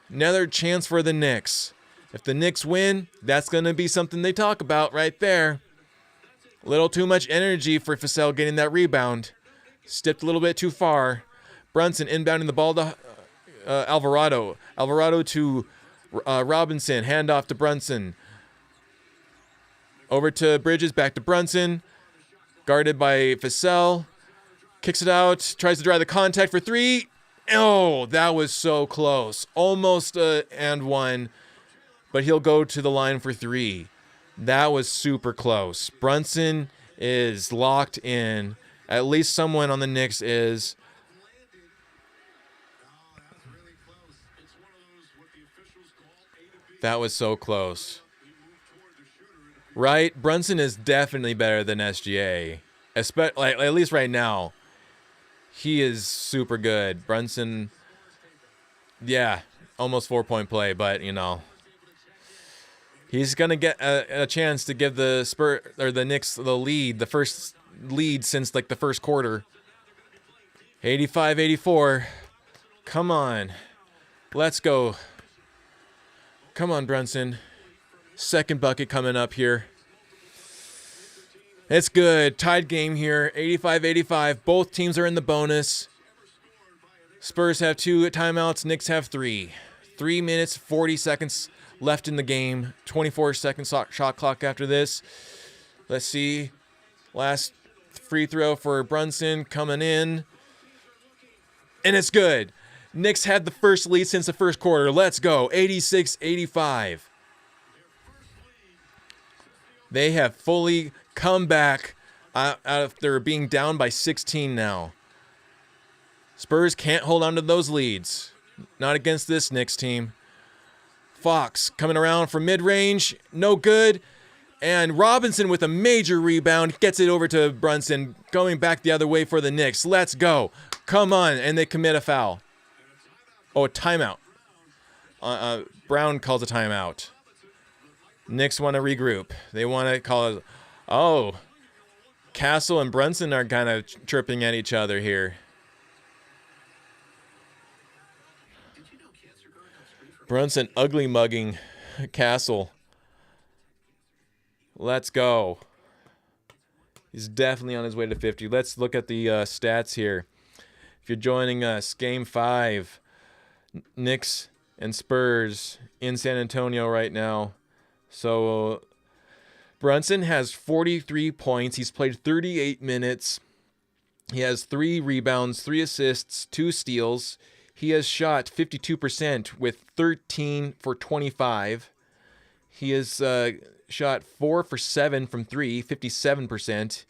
Another chance for the Knicks. If the Knicks win, that's going to be something they talk about right there. A little too much energy for Vassell getting that rebound. Stepped a little bit too far. Brunson inbounding the ball to Alvarado. Alvarado to Robinson. Handoff to Brunson. Over to Bridges. Back to Brunson. Guarded by Vassell. Kicks it out. Tries to drive the contact for 3. Oh, that was so close. Almost and 1. But he'll go to the line for 3. That was super close. Brunson is locked in. At least someone on the Knicks is. That was so close. Right? Brunson is definitely better than SGA. Like, at least right now. He is super good. Brunson, yeah, almost 4-point play, but, you know, he's going to get a chance to give the the Knicks the lead, the first lead since, like, the first quarter. 85-84. Come on. Let's go. Come on, Brunson. Second bucket coming up here. It's good. Tied game here. 85-85. Both teams are in the bonus. Spurs have 2 timeouts. Knicks have 3. 3 minutes, 40 seconds left in the game. 24-second shot clock after this. Let's see. Last free throw for Brunson coming in. And it's good. Knicks had the first lead since the first quarter. Let's go. 86-85. They have fully come back out of their being down by 16 now. Spurs can't hold on to those leads. Not against this Knicks team. Fox coming around from mid-range. No good. And Robinson with a major rebound gets it over to Brunson. Going back the other way for the Knicks. Let's go. Come on. And they commit a foul. Oh, a timeout. Brown calls a timeout. Knicks want to regroup. They want to call it. Oh, Castle and Brunson are kind of chirping at each other here. Brunson ugly mugging Castle. Let's go. He's definitely on his way to 50. Let's look at the stats here. If you're joining us, Game 5, Knicks and Spurs in San Antonio right now. So Brunson has 43 points. He's played 38 minutes. He has 3 rebounds, 3 assists, 2 steals. He has shot 52% with 13 for 25. He has shot 4 for 7 from 3, 57%.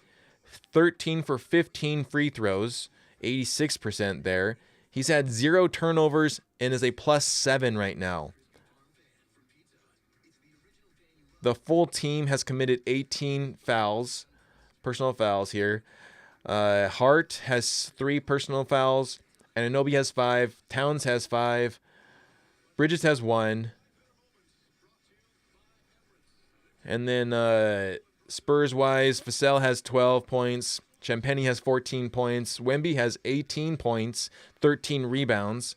13 for 15 free throws, 86% there. He's had 0 turnovers and is a +7 right now. The full team has committed 18 fouls, personal fouls here. Hart has 3 personal fouls. Anunoby has 5. Towns has 5. Bridges has 1. And then Spurs-wise, Vassell has 12 points. Champagny has 14 points. Wemby has 18 points, 13 rebounds,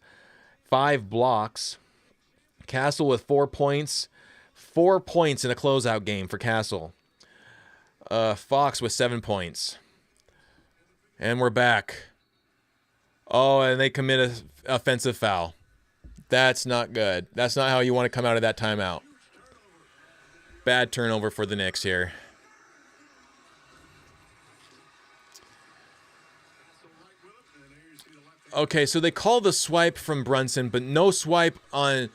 5 blocks. Castle with 4 points. 4 points in a closeout game for Castle. Fox with 7 points. And we're back. Oh, and they commit an offensive foul. That's not good. That's not how you want to come out of that timeout. Bad turnover for the Knicks here. Okay, so they call the swipe from Brunson, but no swipe on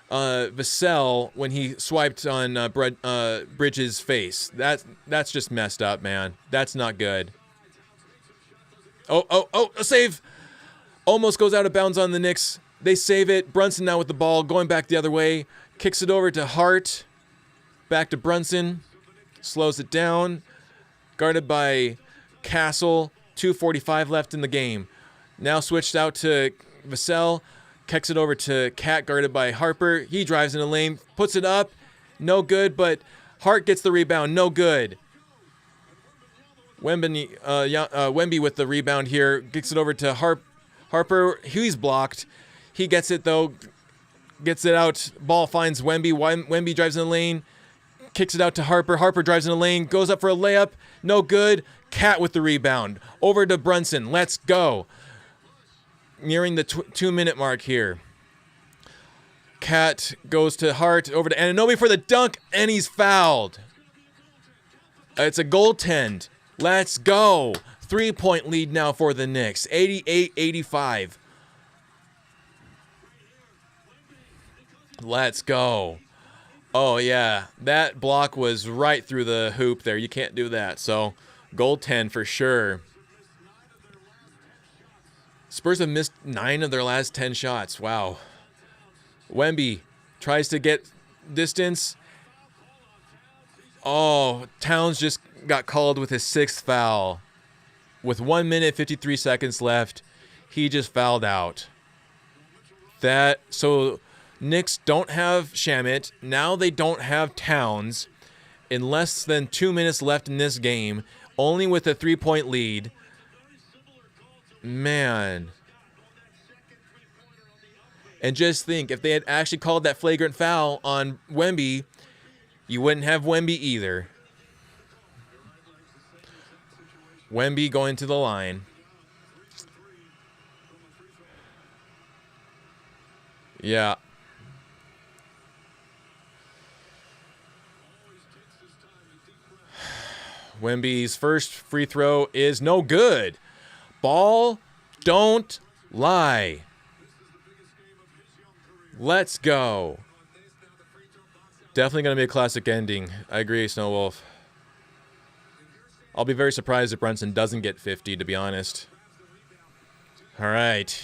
Vassell when he swiped on Bridges' face. That's just messed up, man. That's not good. Oh, a save. Almost goes out of bounds on the Knicks. They save it. Brunson now with the ball, going back the other way. Kicks it over to Hart. Back to Brunson. Slows it down. Guarded by Castle. 2:45 left in the game. Now switched out to Vassell. Kicks it over to Cat, guarded by Harper. He drives in the lane. Puts it up. No good, but Hart gets the rebound. No good. Wemby with the rebound here. Kicks it over to Harper. He's blocked. He gets it, though. Gets it out. Ball finds Wemby. Wemby drives in the lane. Kicks it out to Harper. Harper drives in the lane. Goes up for a layup. No good. Cat with the rebound. Over to Brunson. Let's go. Nearing the 2-minute mark here. Cat goes to Hart. Over to Anunoby for the dunk. And he's fouled. It's a goaltend. Let's go. 3-point lead now for the Knicks. 88-85. Let's go. Oh, yeah. That block was right through the hoop there. You can't do that. So, goaltend for sure. Spurs have missed 9 of their last 10 shots. Wow. Wemby tries to get distance. Oh, Towns just got called with his 6th foul. With 1 minute 53 seconds left, he just fouled out. So Knicks don't have Shamet. Now they don't have Towns. In less than 2 minutes left in this game, only with a 3-point lead. Man. And just think, if they had actually called that flagrant foul on Wemby, you wouldn't have Wemby either. Wemby going to the line. Yeah. Wemby's first free throw is no good. Ball don't lie. Let's go. Definitely going to be a classic ending. I agree, Snow Wolf. I'll be very surprised if Brunson doesn't get 50, to be honest. All right.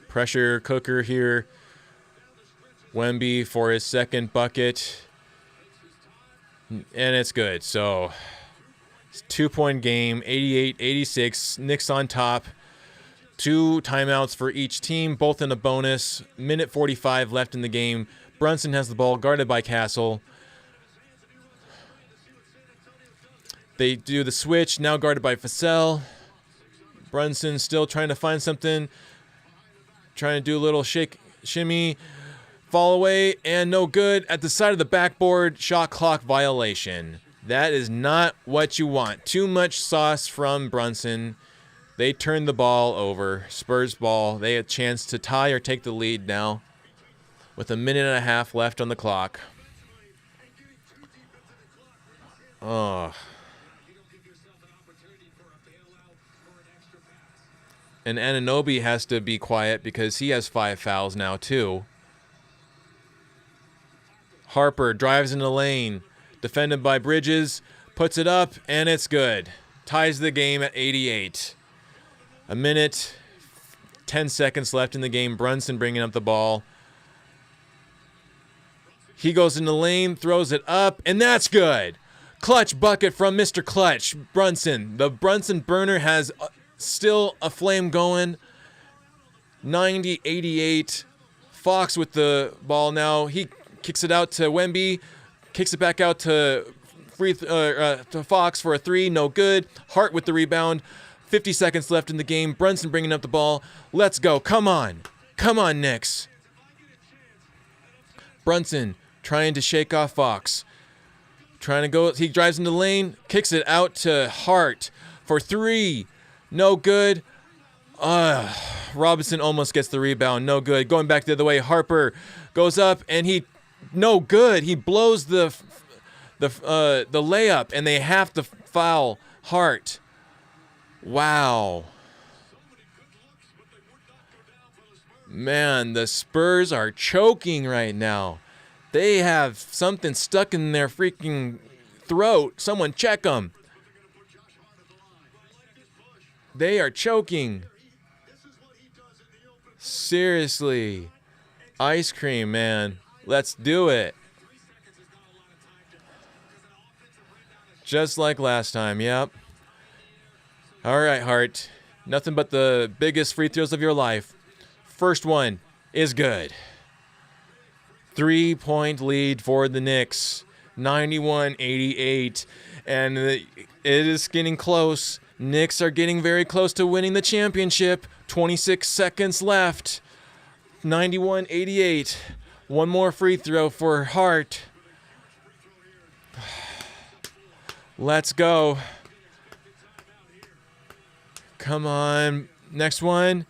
Pressure cooker here. Wemby for his second bucket. And it's good. So, it's 2-point game, 88-86. Knicks on top. 2 timeouts for each team, both in a bonus. Minute 45 left in the game. Brunson has the ball, guarded by Castle. They do the switch, now guarded by Vassell. Brunson still trying to find something. Trying to do a little shimmy. Fall away, and no good. At the side of the backboard, shot clock violation. That is not what you want. Too much sauce from Brunson. They turned the ball over. Spurs ball. They had a chance to tie or take the lead now with a minute and a half left on the clock. Oh. And Anunoby has to be quiet because he has 5 fouls now too. Harper drives in the lane. Defended by Bridges. Puts it up, and it's good. Ties the game at 88. A minute, 10 seconds left in the game. Brunson bringing up the ball. He goes in the lane, throws it up, and that's good. Clutch bucket from Mr. Clutch, Brunson. The Brunson burner has still a flame going. 90-88. Fox with the ball now. He kicks it out to Wemby. Kicks it back out to to Fox for a 3. No good. Hart with the rebound. 50 seconds left in the game. Brunson bringing up the ball. Let's go. Come on. Come on, Knicks. Brunson trying to shake off Fox. Trying to go. He drives in the lane. Kicks it out to Hart for 3. No good. Robinson almost gets the rebound. No good. Going back the other way. Harper goes up and no good. He blows the layup, and they have to foul Hart. Wow. Man, the Spurs are choking right now. They have something stuck in their freaking throat. Someone check them. They are choking. Seriously. Ice cream, man. Let's do it. Just like last time, yep. All right, Hart. Nothing but the biggest free throws of your life. First one is good. 3-point lead for the Knicks. 91-88. And it is getting close. Knicks are getting very close to winning the championship. 26 seconds left. 91-88. One more free throw for Hart. Let's go. Come on. Next one.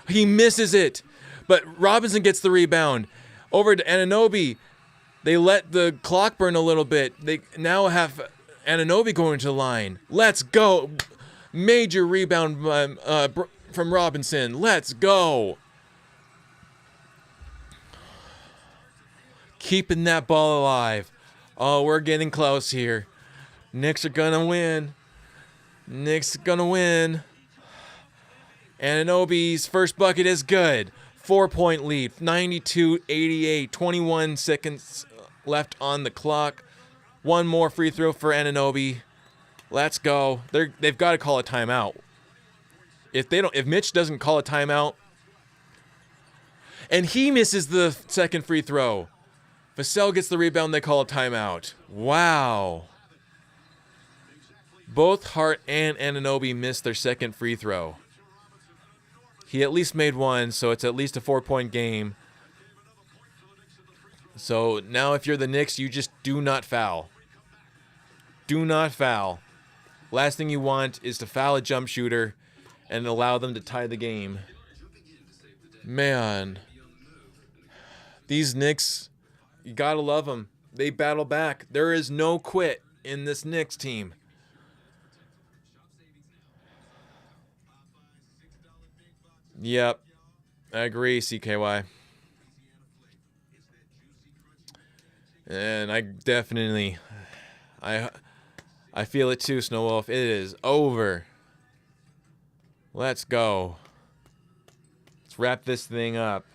He misses it. But Robinson gets the rebound. Over to Anunoby. They let the clock burn a little bit. They now have Anunoby going to the line. Let's go. Major rebound from Robinson. Let's go. Keeping that ball alive. Oh, we're getting close here. Knicks are gonna win. Knicks are gonna win. Anunoby's first bucket is good. 4-point lead, 92-88, 21 seconds left on the clock. One more free throw for Anunoby. Let's go. They've got to call a timeout. If Mitch doesn't call a timeout, and he misses the second free throw, Vassell gets the rebound, they call a timeout. Wow. Both Hart and Anunoby missed their second free throw. He at least made one, so it's at least a 4-point game. So now if you're the Knicks, you just do not foul. Do not foul. Last thing you want is to foul a jump shooter and allow them to tie the game. Man. These Knicks, you gotta love them. They battle back. There is no quit in this Knicks team. Yep. I agree, CKY. And I definitely... I feel it too, Snow Wolf. It is over. Let's go. Let's wrap this thing up.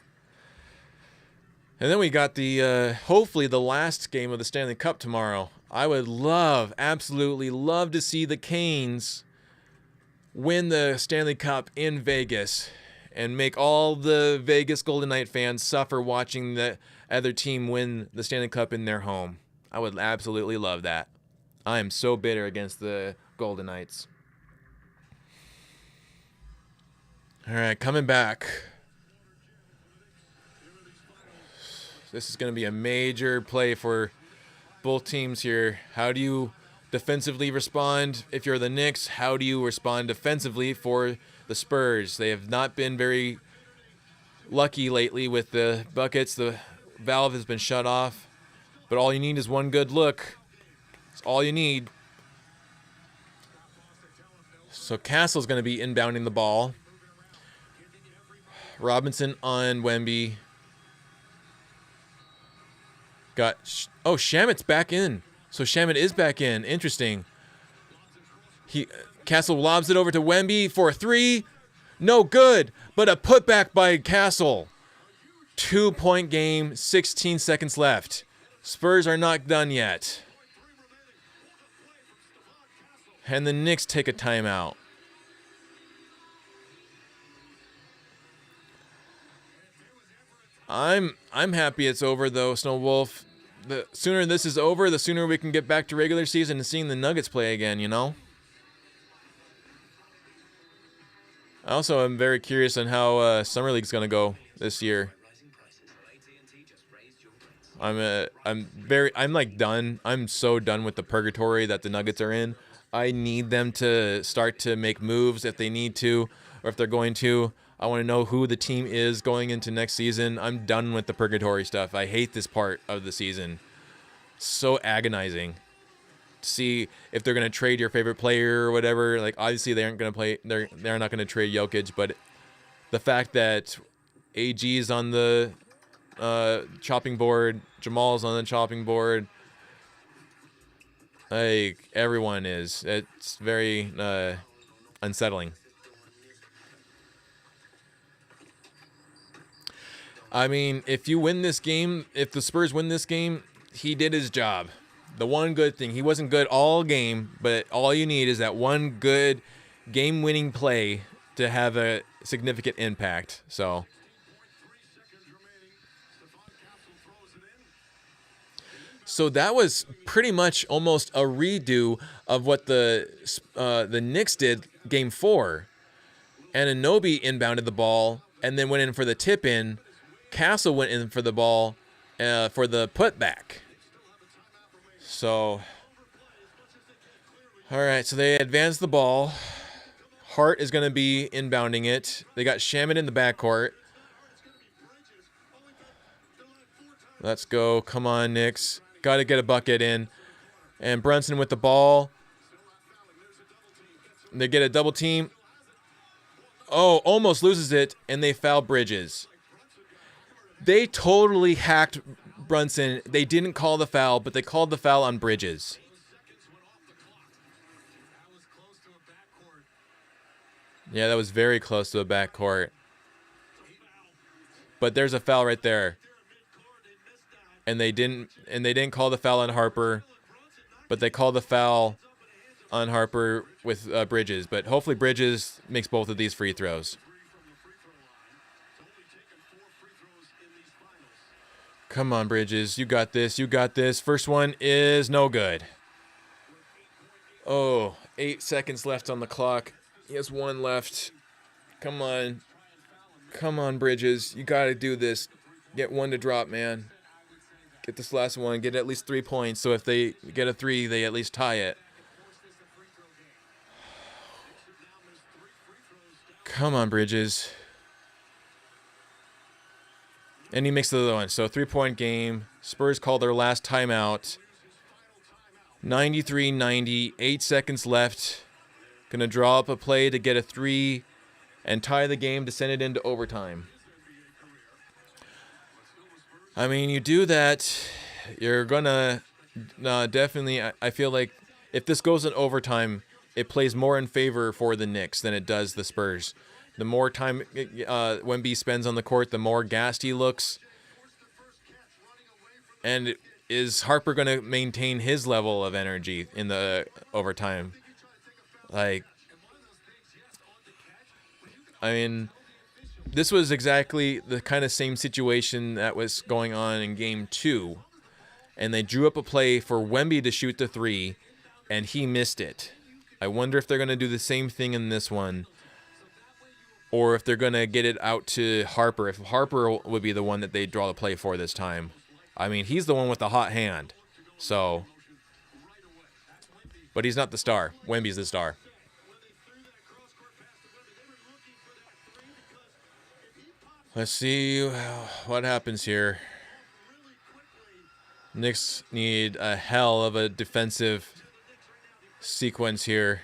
And then we got the, hopefully the last game of the Stanley Cup tomorrow. I would love, absolutely love to see the Canes win the Stanley Cup in Vegas and make all the Vegas Golden Knight fans suffer watching the other team win the Stanley Cup in their home. I would absolutely love that. I am so bitter against the Golden Knights. All right, coming back. This is going to be a major play for both teams here. How do you defensively respond if you're the Knicks? How do you respond defensively for the Spurs? They have not been very lucky lately with the buckets. The valve has been shut off. But all you need is one good look. That's all you need. So Castle's going to be inbounding the ball. Robinson on Wemby. Shamit's back in. So Shamit is back in. Interesting. Castle lobs it over to Wemby for a three. No good, but a putback by Castle. 2-point game, 16 seconds left. Spurs are not done yet. And the Knicks take a timeout. I'm happy it's over though, Snow Wolf. The sooner this is over, the sooner we can get back to regular season and seeing the Nuggets play again, you know? I also am very curious on how Summer League's going to go this year. I'm like done. I'm so done with the purgatory that the Nuggets are in. I need them to start to make moves if they need to, or if they're going to. I want to know who the team is going into next season. I'm done with the purgatory stuff. I hate this part of the season. So agonizing. To see if they're going to trade your favorite player or whatever. Like, obviously they aren't going to play. They're not going to trade Jokic, but the fact that AG is on the chopping board, Jamal's on the chopping board. Like, everyone is. It's very unsettling. I mean, if you win this game, if the Spurs win this game, he did his job. The one good thing, he wasn't good all game, but all you need is that one good game-winning play to have a significant impact. So that was pretty much almost a redo of what the Knicks did game 4. Anunoby inbounded the ball and then went in for the tip-in. Castle went in for the ball for the putback. So, all right, so they advanced the ball. Hart is going to be inbounding it. They got Shamit in the backcourt. Let's go. Come on, Knicks. Got to get a bucket in. And Brunson with the ball. They get a double team. Oh, almost loses it, and they foul Bridges. They totally hacked Brunson. They didn't call the foul, but they called the foul on Bridges. Yeah, that was very close to a backcourt. But there's a foul right there. And they didn't call the foul on Harper, but they called the foul on Harper with Bridges. But hopefully Bridges makes both of these free throws. Come on, Bridges. You got this. You got this. First one is no good. Oh, 8 seconds left on the clock. He has 1 left. Come on. Come on, Bridges. You got to do this. Get 1 to drop, man. Get this last one. Get at least 3 points. So if they get a 3, they at least tie it. Come on, Bridges. And he makes the other one. So 3-point game. Spurs call their last timeout. 93-90. 8 seconds left. Gonna draw up a play to get a 3 and tie the game to send it into overtime. I mean, you do that, you're gonna definitely. I feel like if this goes in overtime, it plays more in favor for the Knicks than it does the Spurs. The more time Wemby spends on the court, the more gassed he looks. And is Harper going to maintain his level of energy in the overtime? Like, I mean, this was exactly the kind of same situation that was going on in Game 2. And they drew up a play for Wemby to shoot the 3, and he missed it. I wonder if they're going to do the same thing in this one, or if they're going to get it out to Harper. If Harper would be the one that they draw the play for this time. I mean, he's the one with the hot hand. So, but he's not the star. Wemby's the star. Let's see what happens here. Knicks need a hell of a defensive sequence here.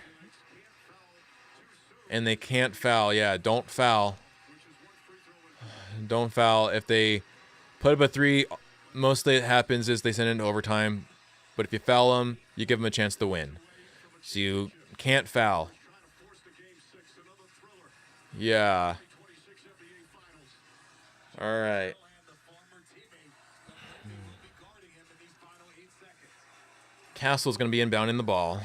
And they can't foul. Yeah, don't foul. Don't foul. If they put up a 3, mostly it happens is they send it into overtime. But if you foul them, you give them a chance to win. So you can't foul. Yeah. All right. Castle's going to be inbounding the ball.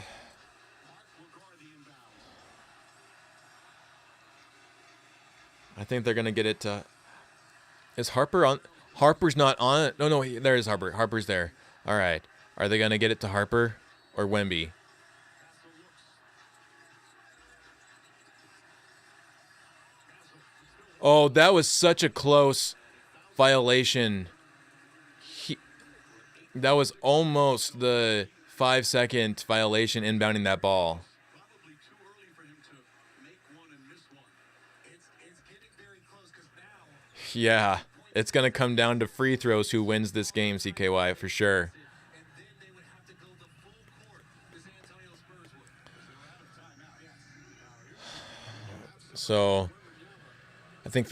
I think they're going to get it to... Is Harper on? Harper's not on it. No, there is Harper. Harper's there. All right. Are they going to get it to Harper or Wemby? Oh, that was such a close violation. That was almost the 5-second violation inbounding that ball. Yeah, it's going to come down to free throws who wins this game, CKY, for sure. So, I think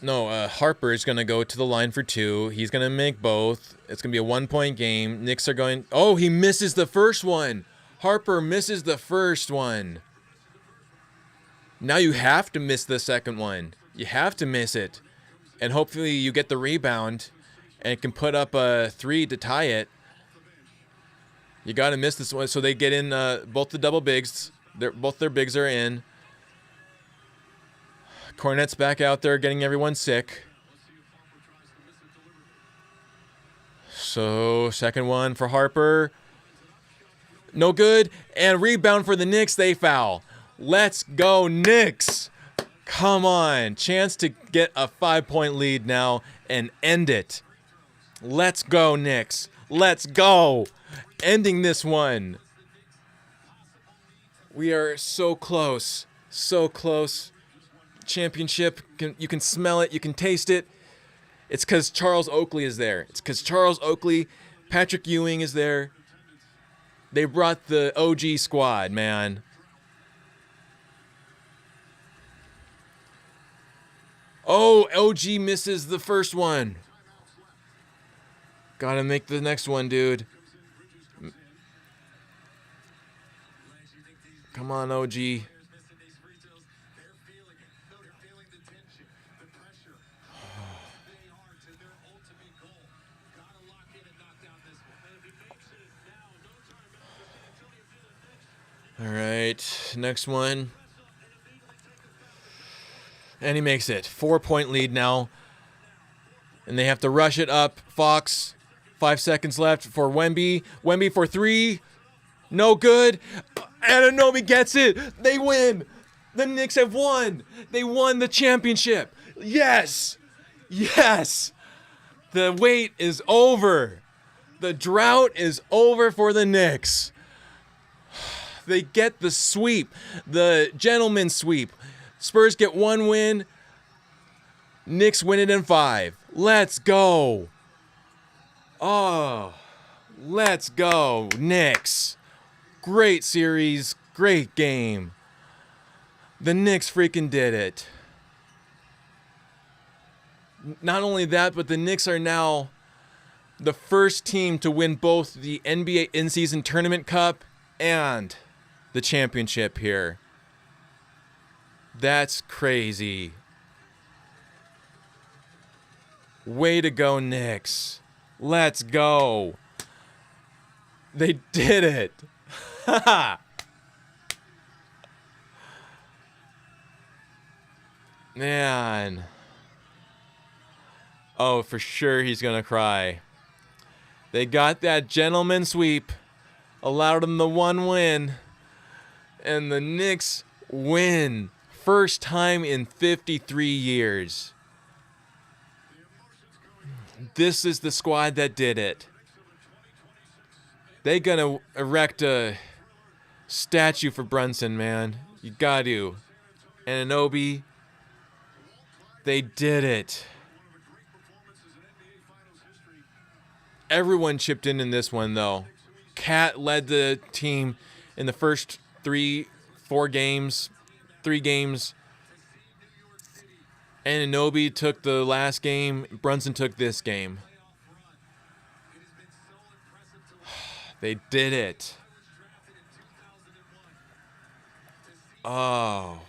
Harper is going to go to the line for 2. He's going to make both. It's going to be a 1-point game. Knicks are going... Oh, he misses the first one. Harper misses the first one. Now you have to miss the second one. You have to miss it. And hopefully you get the rebound and can put up a 3 to tie it. You got to miss this one. So they get in both the double bigs. Both their bigs are in. Cornette's back out there getting everyone sick. So, second one for Harper. No good. And rebound for the Knicks. They foul. Let's go, Knicks. Come on. Chance to get a 5-point lead now and end it. Let's go, Knicks. Let's go. Ending this one. We are so close. So close. Championship. You can smell it. You can taste it. It's because Charles Oakley is there. It's because Charles Oakley, Patrick Ewing is there. They brought the OG squad, man. Oh, OG misses the first one. Gotta make the next one, dude. Come on, OG. All right, next one. And he makes it. 4-point lead now. And they have to rush it up. Fox, 5 seconds left for Wemby. Wemby for 3. No good. Anunoby gets it. They win. The Knicks have won. They won the championship. Yes. Yes. The wait is over. The drought is over for the Knicks. They get the sweep. The gentleman's sweep. Spurs get 1 win. Knicks win it in 5. Let's go. Oh, let's go, Knicks. Great series. Great game. The Knicks freaking did it. Not only that, but the Knicks are now the first team to win both the NBA in-season tournament cup and the championship here. That's crazy. Way to go, Knicks. Let's go. They did it. Man. Oh, for sure he's going to cry. They got that gentleman sweep. Allowed them the 1 win. And the Knicks win. First time in 53 years. This is the squad that did it. They gonna erect a statue for Brunson, man. You got to. And Anunoby. They did it. Everyone chipped in this one, though. Cat led the team in the first 3 games. And Anunoby took the last game. Brunson took this game. They did it. Oh,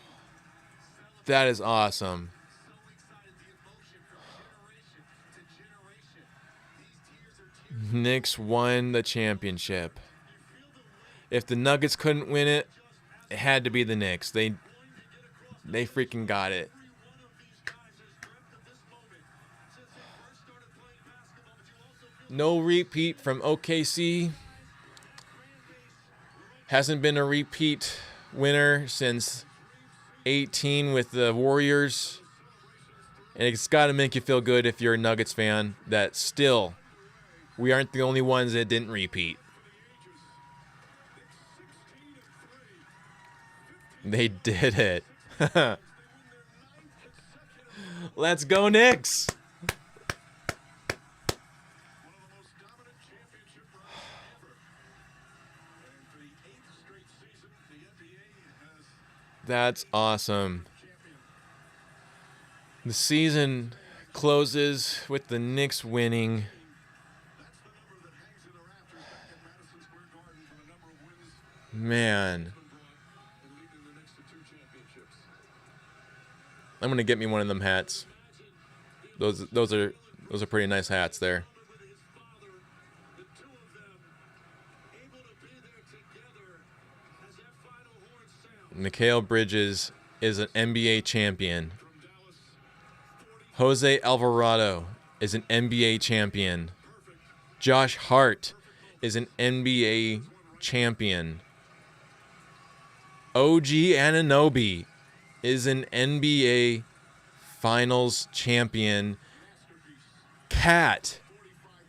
that is awesome. Knicks won the championship. If the Nuggets couldn't win it, it had to be the Knicks. They freaking got it. No repeat from OKC. Hasn't been a repeat winner since 18 with the Warriors. And it's got to make you feel good if you're a Nuggets fan that still we aren't the only ones that didn't repeat. They did it. Let's go, Knicks. That's awesome. The season closes with the Knicks winning. Man. I'm gonna get me one of them hats. Those are pretty nice hats there. Mikal Bridges is an NBA champion. Jose Alvarado is an NBA champion. Josh Hart is an NBA champion. OG Anunoby is an NBA Finals champion. Cat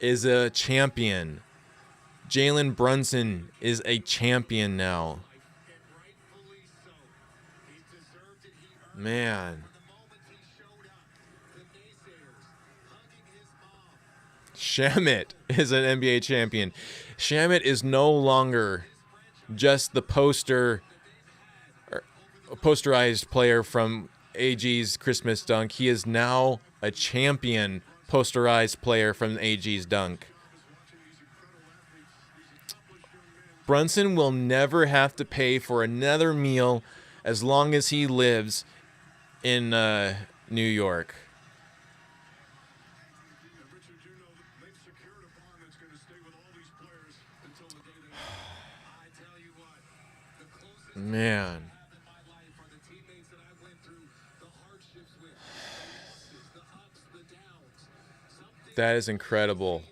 is a champion. Jalen Brunson is a champion now. Man. Shamet is an NBA champion. Shamet is no longer just the posterized player from AG's Christmas dunk. He is now a champion posterized player from AG's dunk. Brunson will never have to pay for another meal as long as he lives in New York. Man. That is incredible.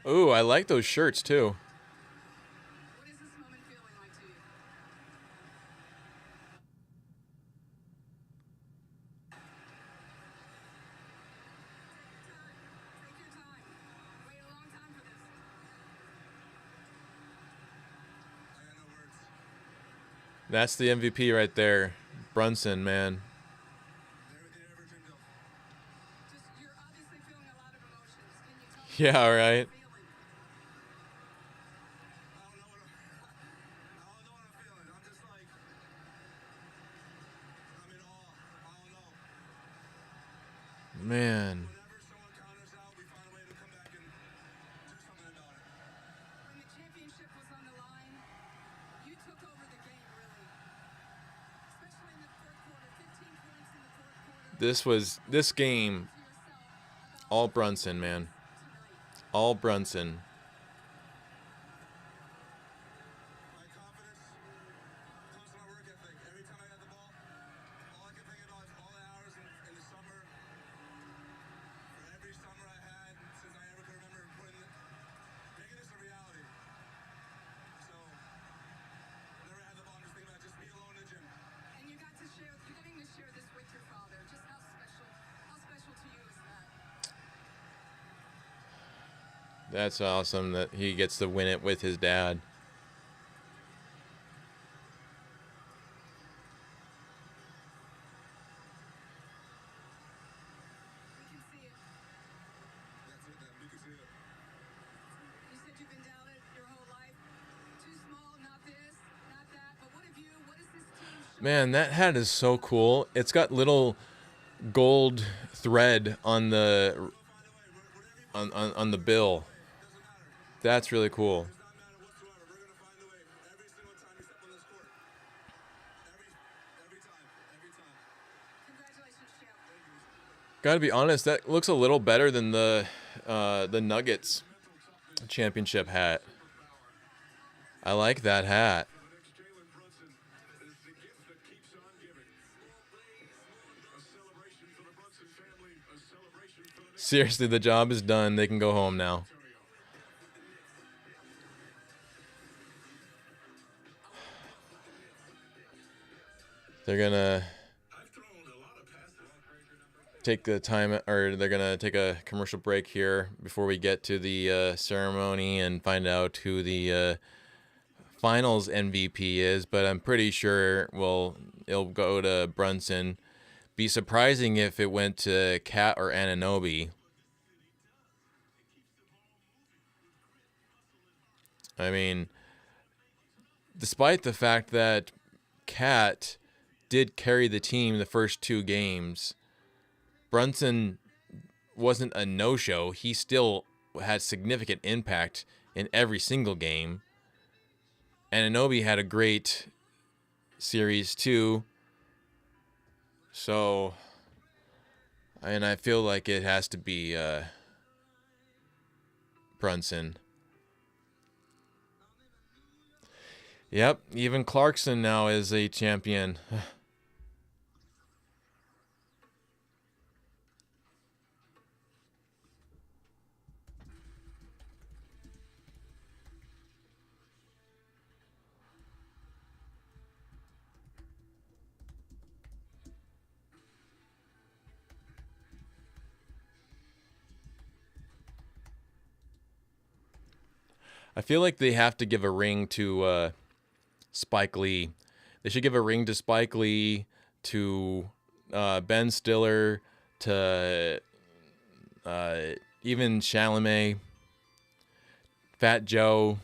Ooh, I like those shirts too. What is this moment feeling like to you? Take your time. Wait a long time for this. That's the MVP right there. Brunson, man. Just, you're obviously feeling a lot of emotions. Can you tell me Yeah, what right. you're feeling? Man. When the championship was on the line, you took over the game, really. Especially in the fourth quarter. 15 points in the fourth quarter. This game, To yourself about all Brunson, man. tonight. All Brunson. And you're getting to share this with your father. Just how special to you is that? That's awesome that he gets to win it with his dad. We can see it. You said you've been doubted your whole life. Too small, not this, not that. But what have you? What is this team showing? Man, that hat is so cool. It's got little gold thread on the on the bill. That's really cool. Congratulations, champ. Gotta be honest, that looks a little better than the Nuggets championship hat. I like that hat. Seriously, the job is done. They can go home now. They're gonna take the time, or they're gonna take a commercial break here before we get to the ceremony and find out who the finals MVP is. But I'm pretty sure, well, it'll go to Brunson. Be surprising if it went to Cat or Anunoby. I mean, despite the fact that Cat did carry the team the first two games, Brunson wasn't a no-show. He still had significant impact in every single game. Anunoby had a great series too. So, and I feel like it has to be Brunson. Yep, even Clarkson now is a champion. I feel like they have to give a ring to Spike Lee. They should give a ring to Spike Lee, to Ben Stiller, to even Chalamet, Fat Joe.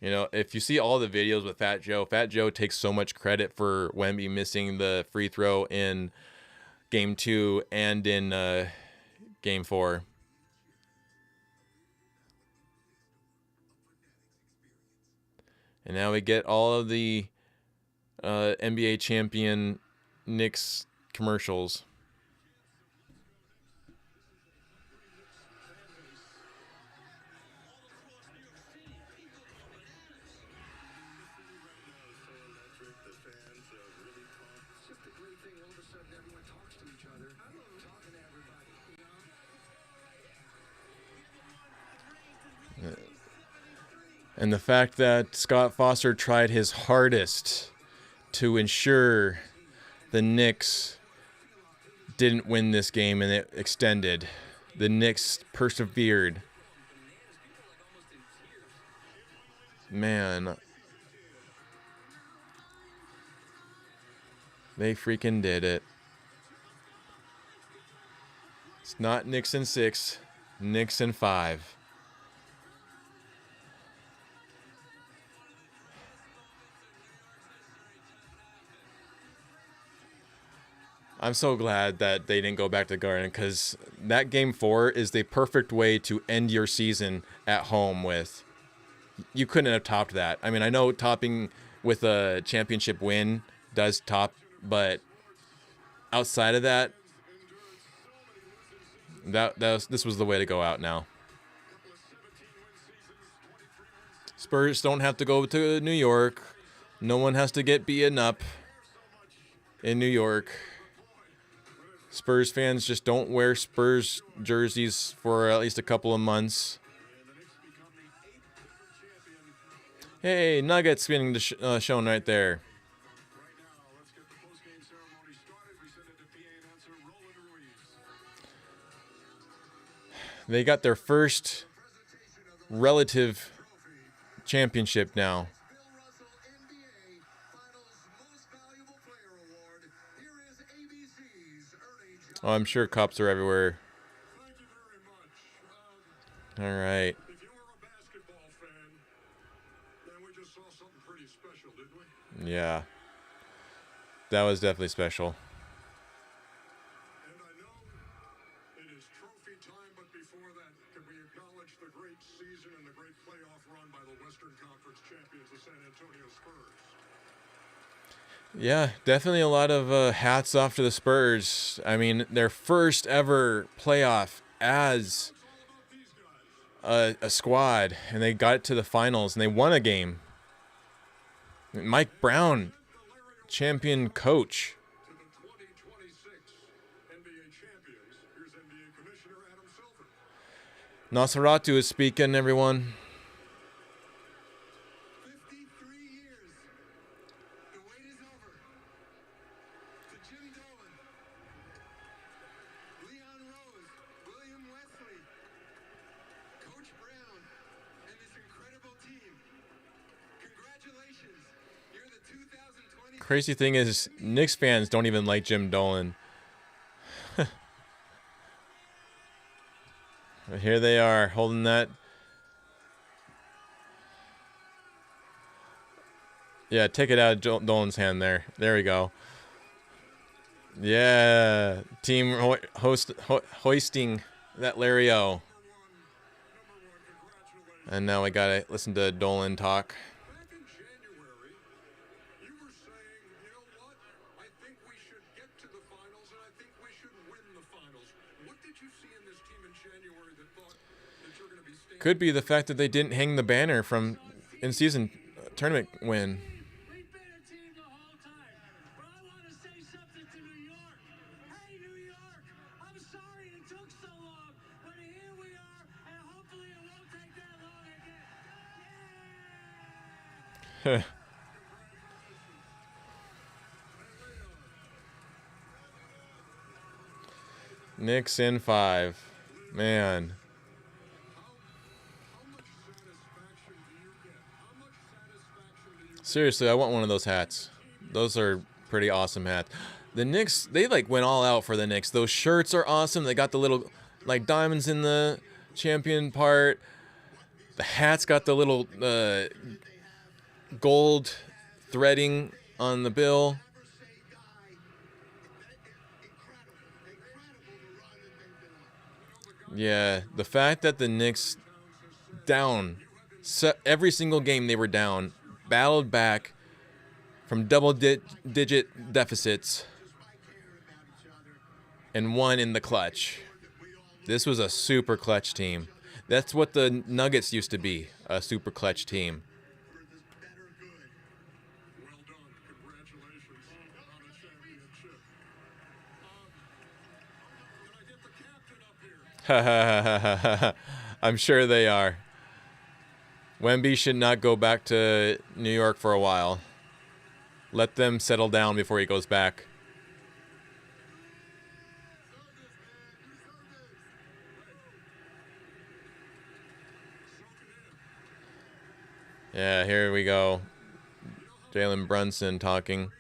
You know, if you see all the videos with Fat Joe takes so much credit for Wemby missing the free throw in Game 2 and in Game 4. And now we get all of the NBA champion Knicks commercials. And the fact that Scott Foster tried his hardest to ensure the Knicks didn't win this game and it extended. The Knicks persevered. Man. They freaking did it. It's not Knicks in 6, Knicks in 5. I'm so glad that they didn't go back to the Garden, because that Game 4 is the perfect way to end your season at home with. You couldn't have topped that. I mean, I know topping with a championship win does top, but outside of that, this was the way to go out now. Spurs don't have to go to New York. No one has to get beaten up in New York. Spurs fans just don't wear Spurs jerseys for at least a couple of months. Hey, Nuggets getting shown right there. They got their first relative championship now. Oh, I'm sure cops are everywhere. All right. Yeah. That was definitely special. And I know it is trophy time, but before that, can we acknowledge the great season and the great playoff run by the Western Conference champions, the San Antonio Spurs? Yeah, definitely a lot of hats off to the Spurs. I mean, their first ever playoff as a squad, and they got it to the finals, and they won a game. Mike Brown, champion coach. To the 2026 NBA champions, here's NBA Commissioner Adam Silver. Nosferatu is speaking, everyone. 53 years. The wait is over. To Jim Dolan, Leon Rose, William Wesley, Coach Brown, and this incredible team. Congratulations. You're the 2020. Crazy thing is, Knicks fans don't even like Jim Dolan. But here they are, holding that. Yeah, take it out of Dolan's hand there. There we go. Yeah, team hoisting that Larry O. And now we gotta listen to Dolan talk. Back in January, you were saying, you know what? I think we should get to the finals, and I think we should win the finals. What did you see in this team in January that thought that you're going to be standing? Could be the fact that they didn't hang the banner from in-season tournament win. We've been a team the whole time, but I want to say something to New York. Hey, New York, I'm sorry it took so long, but here we are, and hopefully it won't take that long again. Knicks in 5. Man. Seriously, I want one of those hats. Those are pretty awesome hats. The Knicks, they like went all out for the Knicks. Those shirts are awesome. They got the little like diamonds in the champion part. The hat's got the little gold threading on the bill. Yeah, the fact that the Knicks down every single game they were down, battled back from double-digit deficits, and won in the clutch. This was a super clutch team. That's what the Nuggets used to be, a super clutch team. I'm sure they are. Wemby should not go back to New York for a while. Let them settle down before he goes back. Yeah, here we go. Jalen Brunson talking.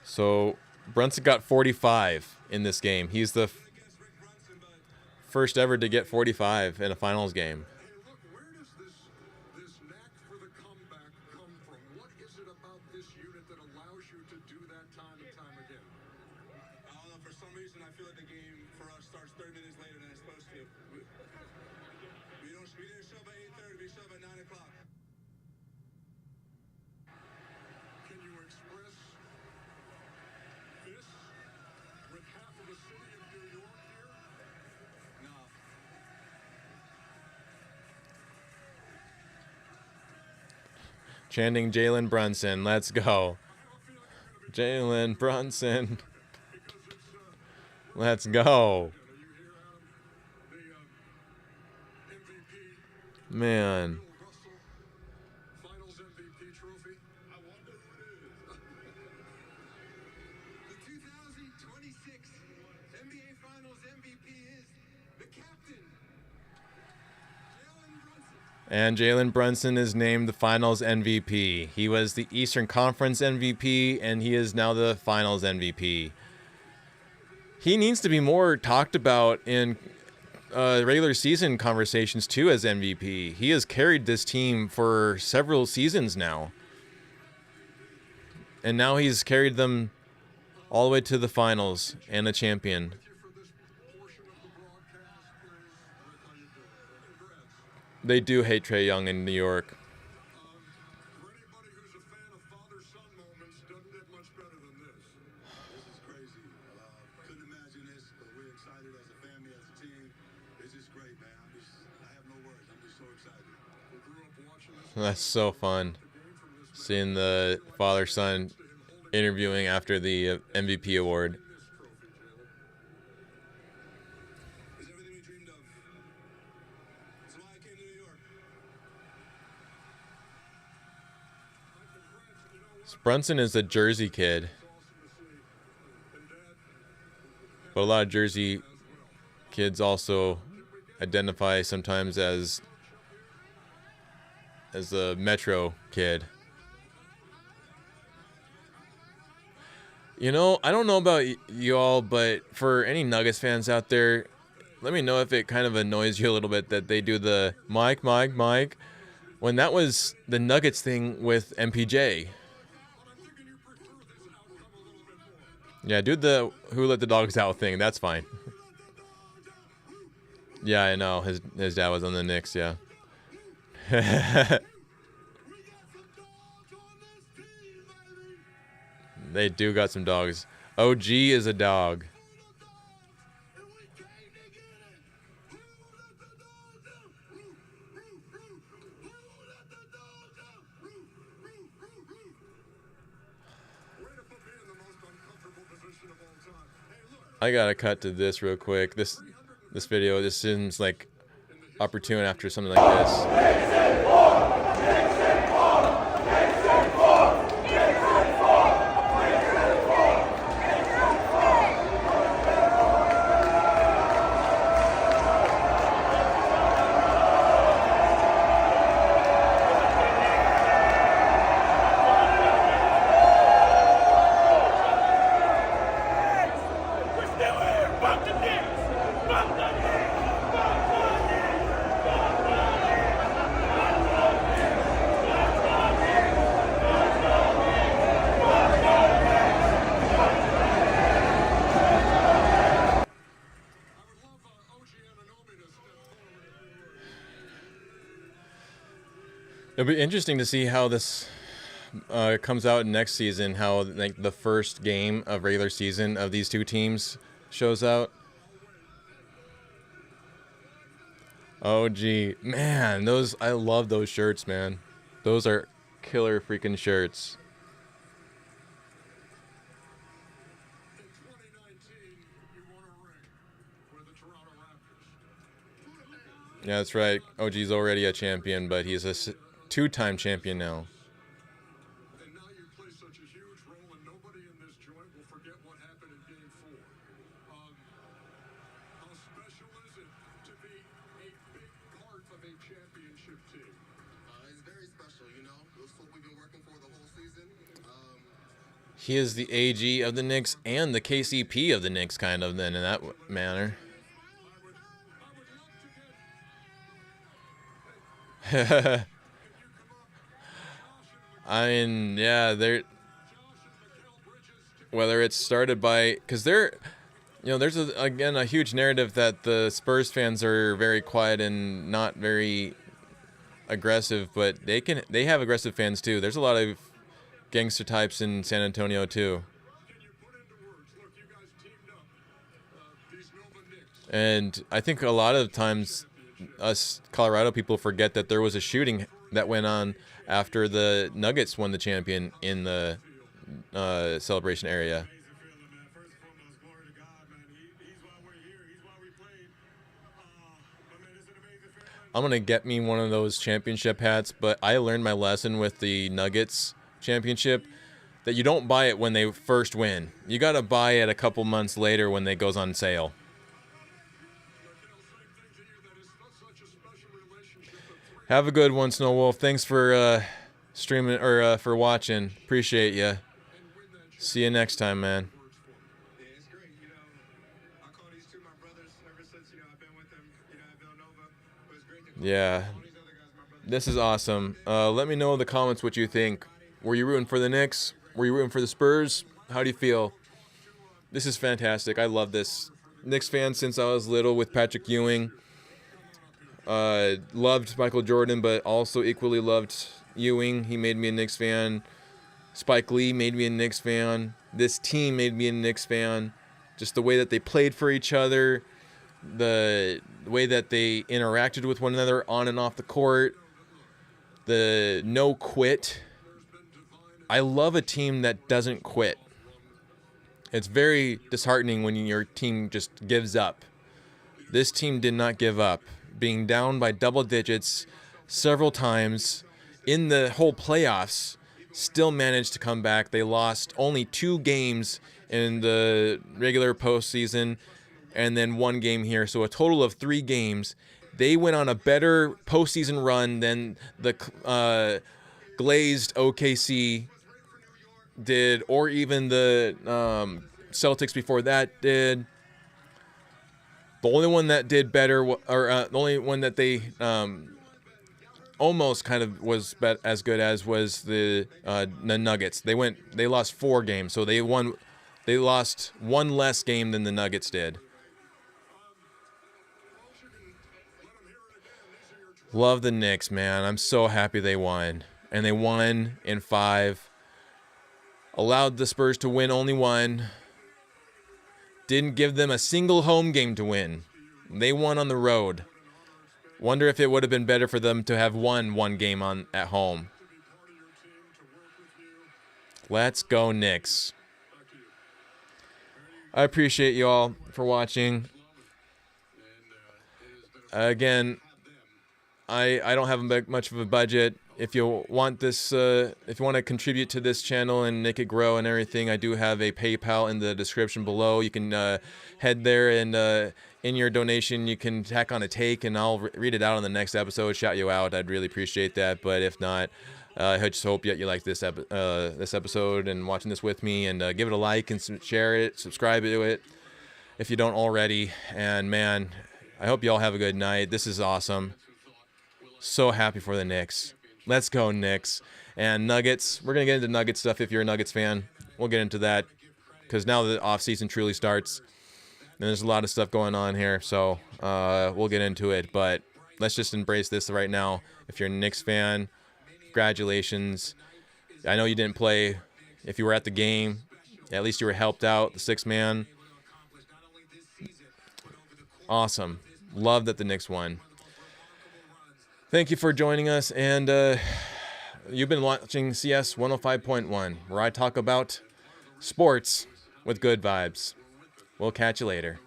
So Brunson got 45 in this game. He's the first ever to get 45 in a finals game. Where does this knack for the comeback come from? What is it about this unit that allows you to do that time and time again? I don't know, for some reason I feel like the game for us starts 30 minutes later than it's supposed to. We didn't show up at 8:30, we showed up at 9 o'clock. Can you express this with half of the city of New York here? No. Chanting Jalen Brunson. Let's go. Jalen Brunson. Let's go. Man. Finals MVP trophy. I wonder who it is. The 2026 NBA Finals MVP is the captain, Jalen Brunson. And Jalen Brunson is named the Finals MVP. He was the Eastern Conference MVP, and he is now the Finals MVP. He needs to be more talked about in regular season conversations too as MVP. He has carried this team for several seasons now. And now he's carried them all the way to the finals and a champion. They do hate Trae Young in New York. For anybody who's a fan of father-son moments, doesn't get much better than this. This is crazy. Couldn't imagine this, but we're excited as a family, as a team. This is great, man. I have no words. I'm just so excited. We grew up watching this. That's so fun. Seeing the father-son interviewing after the MVP award. It's everything we dreamed of. That's why I came to New York. Brunson is a Jersey kid. But a lot of Jersey kids also identify sometimes as a Metro kid. You know, I don't know about y'all, but for any Nuggets fans out there, let me know if it kind of annoys you a little bit that they do the Mike, when that was the Nuggets thing with MPJ. Yeah, do the who let the dogs out thing. That's fine. Yeah, I know. His dad was on the Knicks, yeah. They do got some dogs. OG is a dog. I gotta cut to this real quick. This video, this seems like opportune after something like this. It'll be interesting to see how this comes out next season, how like the first game of regular season of these two teams shows out. Oh gee, man, I love those shirts, man. Those are killer freaking shirts. In 2019, you won a ring with the Toronto Raptors. Yeah, that's right. OG's already a champion, but he's a two-time champion now. And now you play such a huge role, and nobody in this joint will forget what happened in Game 4. How special is it to be a big part of a championship team? It's very special, you know. It's what we've been working for the whole season. He is the AG of the Knicks and the KCP of the Knicks, kind of, then, in that manner. I mean, yeah, they're... Whether it's started by... Because they're... You know, there's, again, a huge narrative that the Spurs fans are very quiet and not very aggressive, but they have aggressive fans, too. There's a lot of gangster types in San Antonio, too. And I think a lot of times us Colorado people forget that there was a shooting that went on after the Nuggets won the champion in the celebration area. I'm going to get me one of those championship hats, but I learned my lesson with the Nuggets championship that you don't buy it when they first win. You got to buy it a couple months later when it goes on sale. Have a good one, Snow Wolf. Thanks for streaming or for watching. Appreciate you. See you next time, man. Yeah, it's great. You know, I call these two my brothers ever since, you know, I've been with them, you know, at Villanova. But it's great to call Yeah. all these other guys my brothers. This is awesome. Let me know in the comments what you think. Were you rooting for the Knicks? Were you rooting for the Spurs? How do you feel? This is fantastic. I love this. Knicks fan since I was little with Patrick Ewing. Loved Michael Jordan, but also equally loved Ewing. He made me a Knicks fan. Spike Lee made me a Knicks fan. This team made me a Knicks fan. Just the way that they played for each other, the way that they interacted with one another on and off the court, the no quit. I love a team that doesn't quit. It's very disheartening when your team just gives up. This team did not give up. Being down by double digits several times in the whole playoffs, still managed to come back. They lost only 2 games in the regular postseason and then 1 game here. So a total of 3 games. They went on a better postseason run than the glazed OKC did, or even the Celtics before that did. The only one that did better, the only one that they almost kind of was as good as was the Nuggets. They lost 4 games, so they lost 1 less game than the Nuggets did. Love the Knicks, man. I'm so happy they won, and they won in 5. Allowed the Spurs to win only 1. Didn't give them a single home game to win. They won on the road. Wonder if it would have been better for them to have won 1 game at home. Let's go, Knicks. I appreciate you all for watching. Again, I don't have much of a budget. If you want this, if you want to contribute to this channel and make it grow and everything, I do have a PayPal in the description below. You can head there, and in your donation, you can tack on a take, and I'll read it out on the next episode, shout you out. I'd really appreciate that. But if not, I just hope you like this episode and watching this with me, and give it a like and share it, subscribe to it if you don't already. And man, I hope you all have a good night. This is awesome. So happy for the Knicks. Let's go, Knicks. And Nuggets. We're going to get into Nuggets stuff if you're a Nuggets fan. We'll get into that because now the offseason truly starts. And there's a lot of stuff going on here. So we'll get into it. But let's just embrace this right now. If you're a Knicks fan, Congratulations. I know you didn't play. If you were at the game, at least you were helped out, the sixth man. Awesome. Love that the Knicks won. Thank you for joining us, and you've been watching CS 105.1, where I talk about sports with good vibes. We'll catch you later.